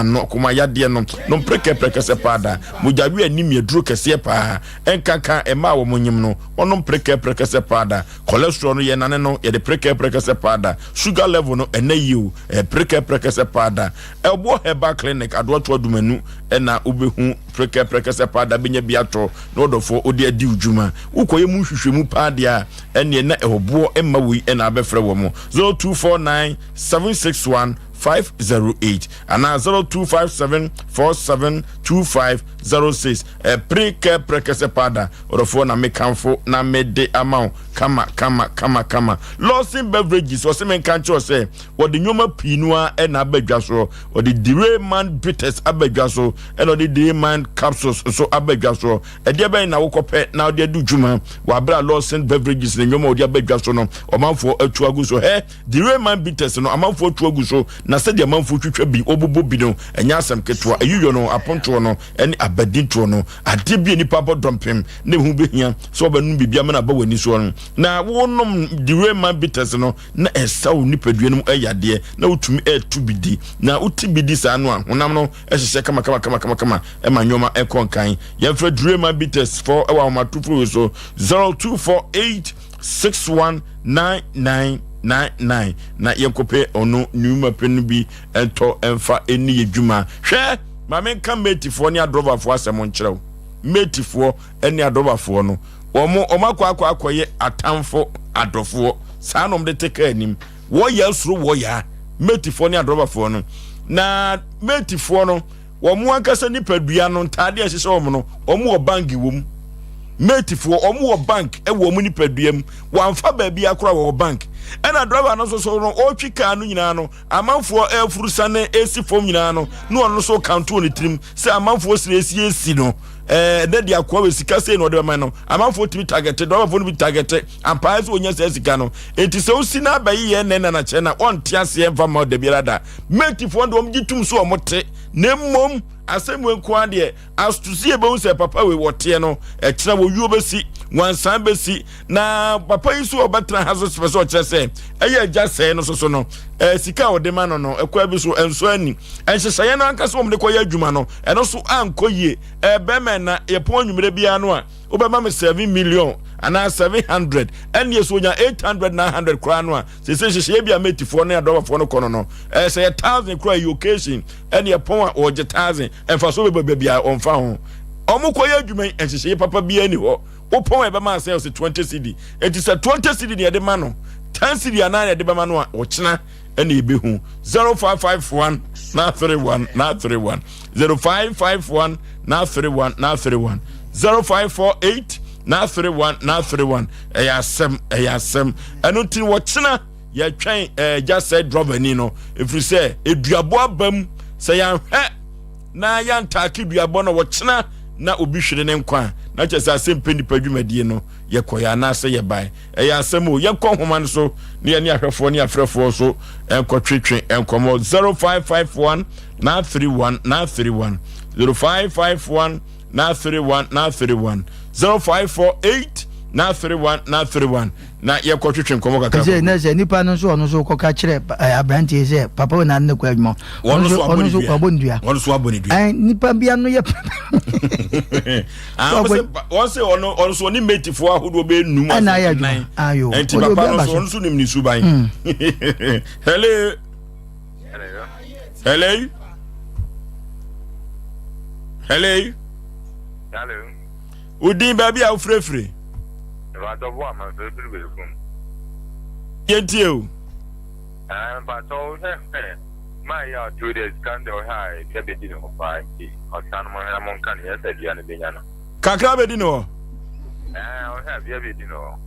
no kuma yade no prekese powder mujawi anim eduru kese pa enkaka ema wo monyim no onom prekese powder cholesterol no ye nane no ye de prekese powder sugar level no enayiu prekese powder Obo Herbal Clinic adwoto adumanu na obehu prekese powder benya biato no odofo odi adi udwuma ukoye mu hwehwemu padia ene na ehobo emma wi na abefre wo mo 0249 761 508 and 0257472506 prekese powder orofo na mekamfo na mede amount kama Lawson beverages was semen kan cho say what the nyoma pinua na abadwa so or the Dirayman bitters abadwa so and or the Dirayman capsules so abadwa so e de ben na wokope na de du dwuma wa bra Lawson beverages the nyoma odi abadwa so no omanfo atu agu so Dirayman bitters no amanfo atu agu so na se de amanfo twetwa bi obobo bi no enya asem ketwa ayuyo no aponto no ene abadinto no ade bi nipa bodompem ne hu behia so obanu bibia me na ba wani so no na wonom Dirayman bitters no na esaw nipadua no ayade na utumi etu bidi na uti bidi sa no a honam no ehye kama ema nyoma ekonkan yemfra Dirayman bitters for ewa matufo so 0248619999 na yenkope ono numa penu bi ento emfa eni edwuma hwe ma menka metifo ne adroverfo asem nkyerɛw metifo eni adroverfo no omakwa akoye atamfo adofo sanom de teka anim wo ya suru wo ya metifo ne adrobafoɔ no na metifo no wɔn ankasa nipadua no ntade a hyehyɛ wɔn no wɔn wɔ bank wɔ mu metifo wɔn wɔ bank ɛwɔ wɔn nipadua mu wɔamfa baabi akora wɔ bank ɛna driver no so no ɔtwi car no nyinaa no amanfoɔ ɛfurusa ne esi fam nyinaa no na ɔno so kanto ne tirim sɛ amanfoɔ sire esi no de dia kwa we sika sei no de man no amanfoɔ timi target driver no bi target ampaa sɛ onya sɛ sika no enti sɛ osi na abayi yɛ nena na kyɛ na ɔnte ase ɛmfa ma de biara da metifo ndo ɔmgye tum so ɔmote na mmom asɛm wenko ade astusie be hu sɛ papa we wɔte no ɛkyerɛ wo yuo besi wansan besi na papa yi so ɔbɛtena ha so spɛsɛ ɔkyerɛ sɛ ɛyɛ agya sɛ no so no sika ɔde ma no ɛkwa bi so ɛnso ani ɛhyehyɛ no anka sɛ ɔmde kɔyɛ adwuma no ɛno so ankɔ yie ɛbɛmɛ na yɛpɔn nwumere bia no a wobɛma me 7 million ana 700 ɛne so nya 800 900 kora no a sɛ hyehyɛ bia metifoɔ no adɔbafoɔ no kɔno no sɛ 1000 kora yɛ occasion ɛne yɛpɔn a ɔgye 1000 ɛmfa so bɛba bia ɔmfa ho ɔmo kɔyɛ adwuma ɛhyehyɛ papa bia ni hɔ wopɔn ɛbɛma sɛ ɔsɛ 20 cedi enti sɛ 20 cedi ne yɛde ma no 10 cedi ana yɛde bɛma no a ɔkyena ɛne yɛbɛhu 0551 na 31 na 31 0551 na 31 na 31 0548 na 31 na 31 ɛyɛ asɛm ɛno nti wɔkyena yɛtwɛn just said driver ni no ɛfiri sɛ eduabo abam sɛ yɛnhwɛ na yɛntaake duabɔ no wɔkyena na obi hwere ne nkwa na kyɛ sɛ Asem Mpe Nipa dwumadie no yɛkɔ na sɛ yɛban ɛyɛ asɛm o yɛnkɔ homa no so ne yɛne ahwɛfoɔ ne afrɛfoɔ so ɛnkɔtwetwe ɛnkɔmmɔ 0551 na 31 na 31 0551 na 31 na 31 0548 na 31 na 31 na yɛkɔtwetwe nkɔmmɔ kakra sɛ na sɛ nipa no so ɔno so kɔka kyerɛ abrantie sɛ papa na ne kɔ adwuma ɔno so abɔndua ɔno so abɔndua nipa bia no yɛ wɔn sɛ ɔno so ne metifoɔ ahodoɔ bɛ num ana ayɛ adwuma ayo enti papa no so ɔno so nim ne suban hello hello hello hello udin baabi a wofrefre Radova man so be welcome. Yentie o. But all my ya 2 days scandal high be di no pa ki. Osan mo na mon kan yes adia ne benya no. Kakra be di no. O ha be di no.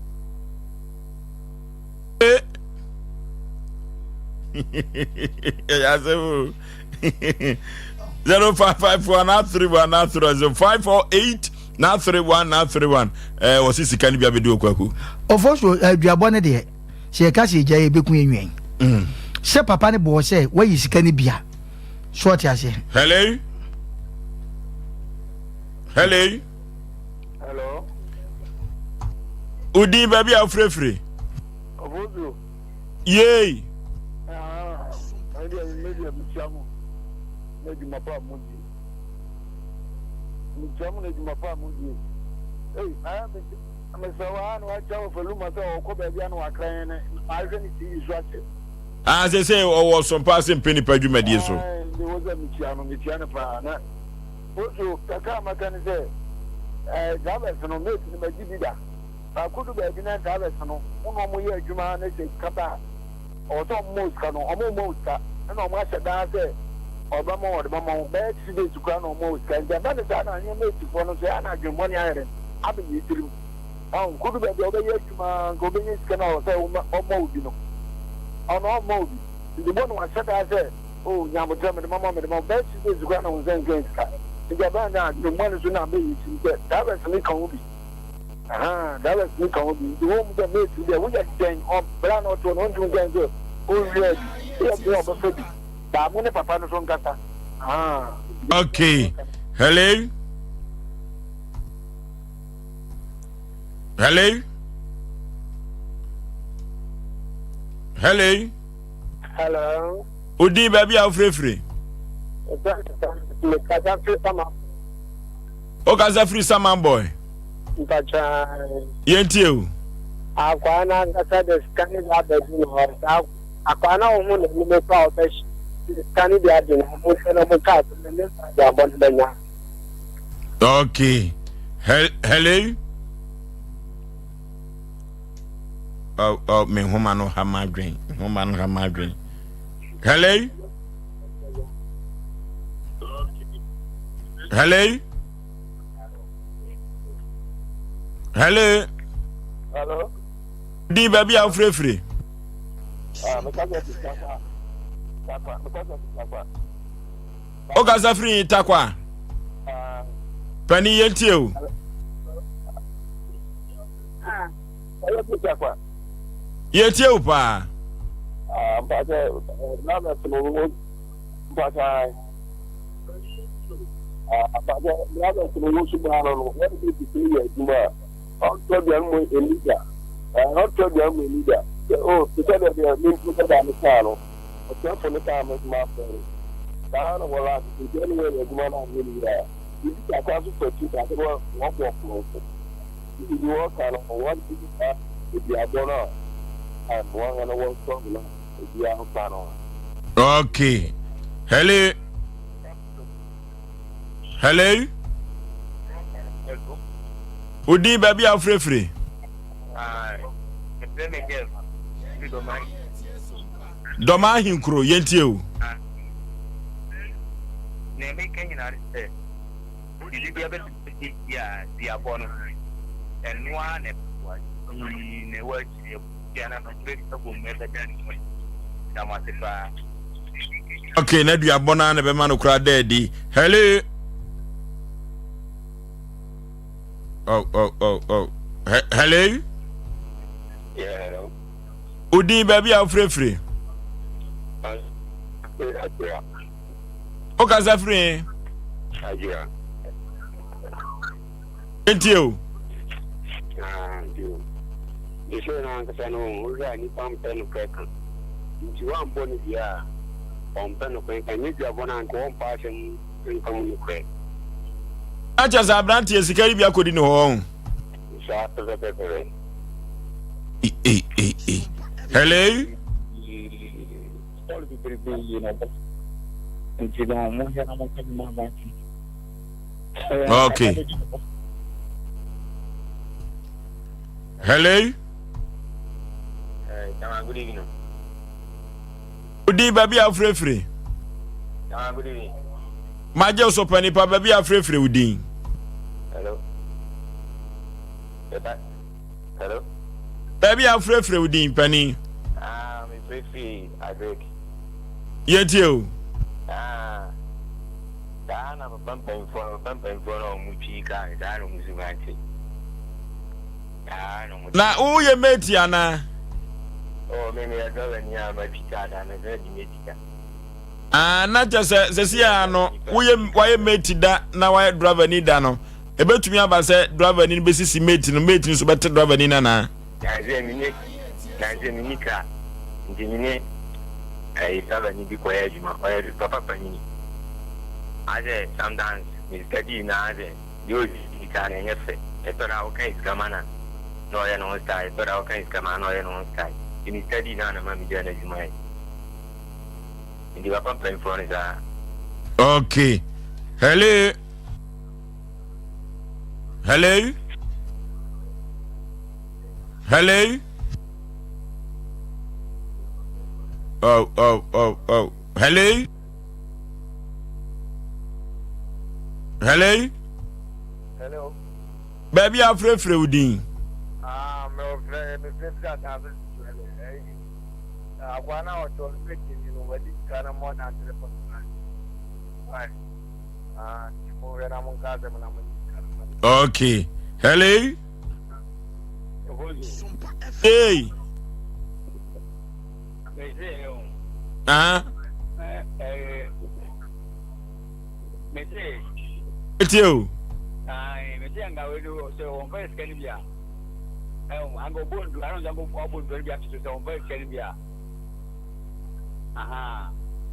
Ya se 0554 na 31 na 548 na 31 na 31 wasi sika ni bia be di okwaku ofo aduabo ne de se ka se gya ebeku enwen se papa ne bo se wayi sika ni bia so ati ase hello hello hello udi baby afrefre obozo yey andi media mchamu meji mapa muji mchamu ne mapa muji I'm a watch for Luma or Cobabian or Clan. I can see you. As I say, or some passing penny per you, my dear. So there was a Michiano Pana. Also, Takama can say, Gavison on this in the Magida. I could have been a Gavison, one more year, Juman, Kapa, or some Moscano, or Mosca, and on Masha Dase, or Bamo, the Mamma, bad cities to crown or Mosca, and that is an animal to one of the Anna Germany Island. I've been using. Oh, could be the other year to go in this canal or mold, you know. On all mold. The one was said, I said, oh, Yamu, the mamma, the most best is grand on Zen Games. The Gabana, the one is not being that was Nicobi. That was Nicobi. The woman that made today, we are saying, oh, Brown or to 100 games. Oh, yes, I'm going to Papa from Gata. Okay. Hello. Hello? Hello? Hello? Udi baby a free. Okaza free saman boy. Yentie o. Akwana ngasa de scan da bedino. Akwana omo ne me pa o be scan de adin mo se no mo ka ne ya bon benya. Okay. Hello? Oh, me homa no ha madwen. Homa no ha madwen. Hello. Hello. Hello. Hello. Di baby a free. O gaza free takwa. Pani yeti o. Yeti o pa. Oh, to tell them they are being put on the channel. A careful the time is my friend. Down of a anyway, as one on really there. You can cross for 2 days. Walk. You work on one thing if you are done on. And one and a one song if you are on. Okay. Hello. Hello. Udi baby a free. Doma hinkro yentie o. Ne me kan nyina se. Didi bia be ya dia bono. Enwa ne wa ne wa chi ya na no break to me da dan mo. Dama se fa. Okay, na dua bona na be ma no kura dedi. Hello. Oh. Hello. Yeah, hello. Udi baby a free. O gaza free. Ajira. Entio. Ise na nkasa no ura ni pampe no keka. Nti wa mboni bia pampe no keka ni bia bona nko on passion nko no kwe. Acha za branti esikari bia kodi no ho. Sa pepe. Hello. Okay. Hello. Good evening. Udi baby a free. Good evening. Maje Osei Mpe Nipa baby a free udi. Hello. Hello. Baby a free udi pani. Me free I break. Yeti o. Na pampen for no muchi ka da no musumanti. Na u ye meti ana. Oh, me do ni ama pika da na di metika. Na just se ano waye meti da na waye driver ni da no. Ebetumi aba se driver ni be sisi meti no so bete driver ni na. Na ze mi nika. Ndini driver ni bi ko ya juma, o papa pani. Aje sometimes mi study na aje yo nika na nyefe. Etora o kan iskamana. No ya no style, etora o kan iskamana no ya no style. Mi study na mami jana juma. Ndi papa plan for is Okay. Hello. Hello. Hello. Oh. Hello. Hello. Hello. Baby, I'm free udin. My friend, that happens. I want to talk with you. What is kind of more than the person? Okay. Hello. Hey. It's you.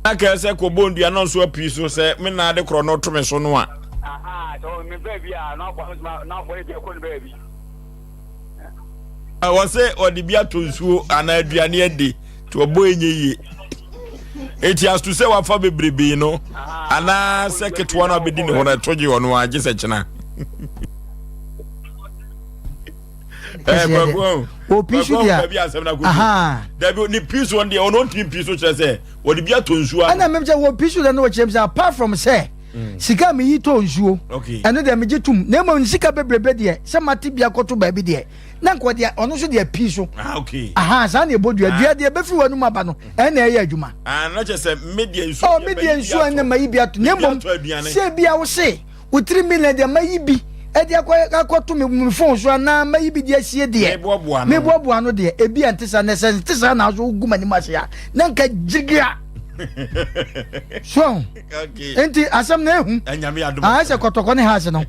Aka se ko bondu ya no so api so se me na de kro no to me so no a so me baby no for dey ko baby I say odi bia to nsuo ana aduane ade to obo enye yi it has to say wa fa bebrebe no ana secretary one obedi ne ho na toji ono age se chena o pisu dia aha dabi ni pisu on dia ono tin pisu che say wo de bia to nsuo ana memje wo pisu da no wo chem say apart from say sika me yi to nsuo eno de me gitum na mo sika bebrebe de se mate bia koto ba bi de na nko de ono so de pisu aha sa na ebodu adua de be fi wanu maba no na eya adwuma na che say media nsuo media nsuo na mayi bia to na mo se bia wo se wo 3 million de mayi bi edi akoto me phone so na mayi bi de asie de me boaboa no de ebi antisa na se tisa na so guma ni masia na nka jigira so enti asam na ehu se kotoko ne ha se no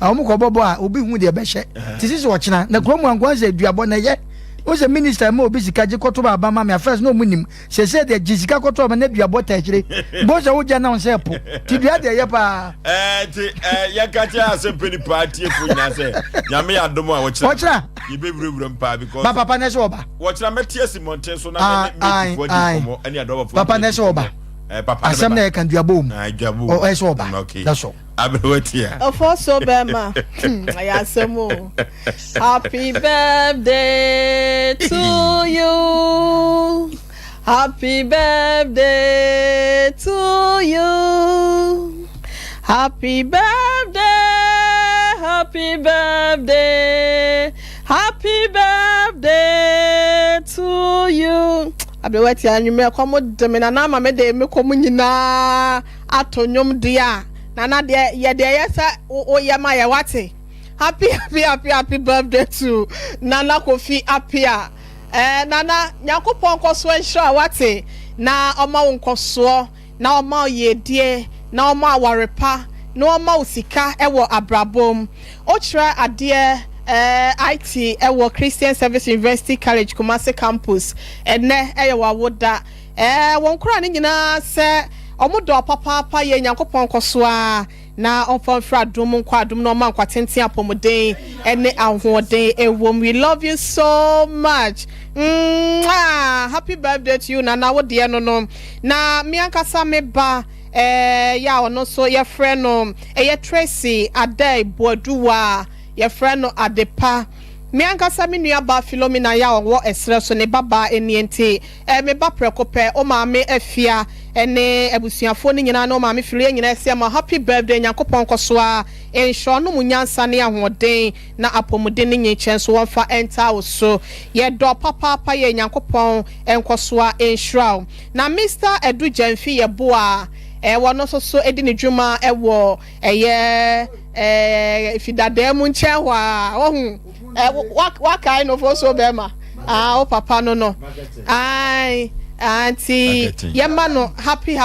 awu ko bobo a obi hu de be hye tisi wo kina na kromu angwan se duabo na ye o se minister ma obi sika je koto ba ma me first no munim se de jisika koto ma na duabo ta kire bo se wo ja na se po ti dua de ye pa ya ka cha Asem Mpe Nipa tie fu nya se nyame adom a wo kira ye bebrebure mpa because papa na se oba wo kira metie simonten so na me for di any adobo for papa na se oba papa Asem na kan duabo mu o e se oba that's all Abrotia. Ofoso Bema. Ayasemo. Happy birthday to you. Happy birthday to you. Happy birthday. Happy birthday. Happy birthday to you. Abewati anyume akomo demena na mama de me komu nyina atonyom dia. Nana de ye de yesa o yama ya wate. Happy birthday to Nana Kofi Apia. Nana Yakopon koso ensure wate na oma wonkoso na oma ye die na oma warepa na oma usika ewo abrabom. Ochra ade IT ewo Christian Service University College Kumasi campus ene eyewa woda wonkura ni nyina se omudo papa ye Nyankopon koso a na onfamfra dum nkwa adum no man kwatenten apomoden ene ahoden ewom. We love you so much. Happy birthday to you Nana wo de no na me ankasa me ba ya ono so ye friend no ye Tracy Adai Boaduwa ye friend no Adepa me ankasa me nua ba Philomena ya wo esre so ne baba eniente me ba prekope o ma me afia ene abusuafo ni nyina na o ma me fili nyina ese ma happy birthday Nyankopon koso a ensho no munyansa ne ahoden na apomuden ne nyechen so wonfa enta wo so ye do papa ye Nyankopon enkoso a enshrao na Mr. Edu Jamfi ye boa wono so edi ne dwuma ewo eye fidade mu nche hwa ohun wakai no for so bema o papa no ai auntie yema no happy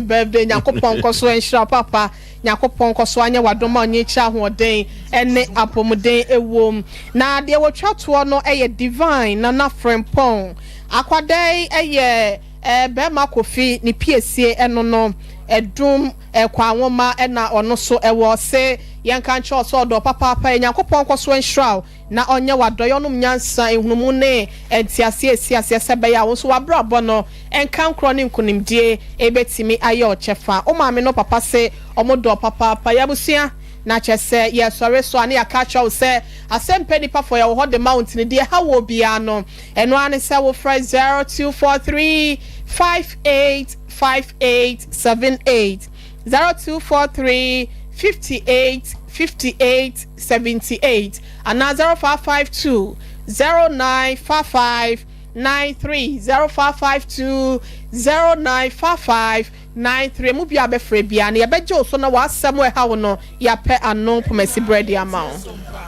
birthday Nyankopon koso enhira papa Nyankopon koso anya wadoma onye cha hoden ene apomuden ewom na de wotwa to no eye divine na frempon akwadai eye bema kofi ni piesie eno no edum kwa nwoma na ono so ewo se yanka ncho so do papa Nyankopon koso enhira na onye wadoyo no nyansa ehunumu ne entiase sebe ya wo so wabrabo no enkan kro ne nkunimdie ebetimi aye ochefa o ma me no papa se omodo papa ya busua na chese ye sore so ane akacha wo se Asem Mpe Nipa for your hold the mountain die ha wo bia no eno ane se wo fry 0243 585878 0243 5878 and 0552 0955 93 0552 0955 mu bia be free bia na ye beje so na wa asem we ha wo no ya pe ano pomasi bread amount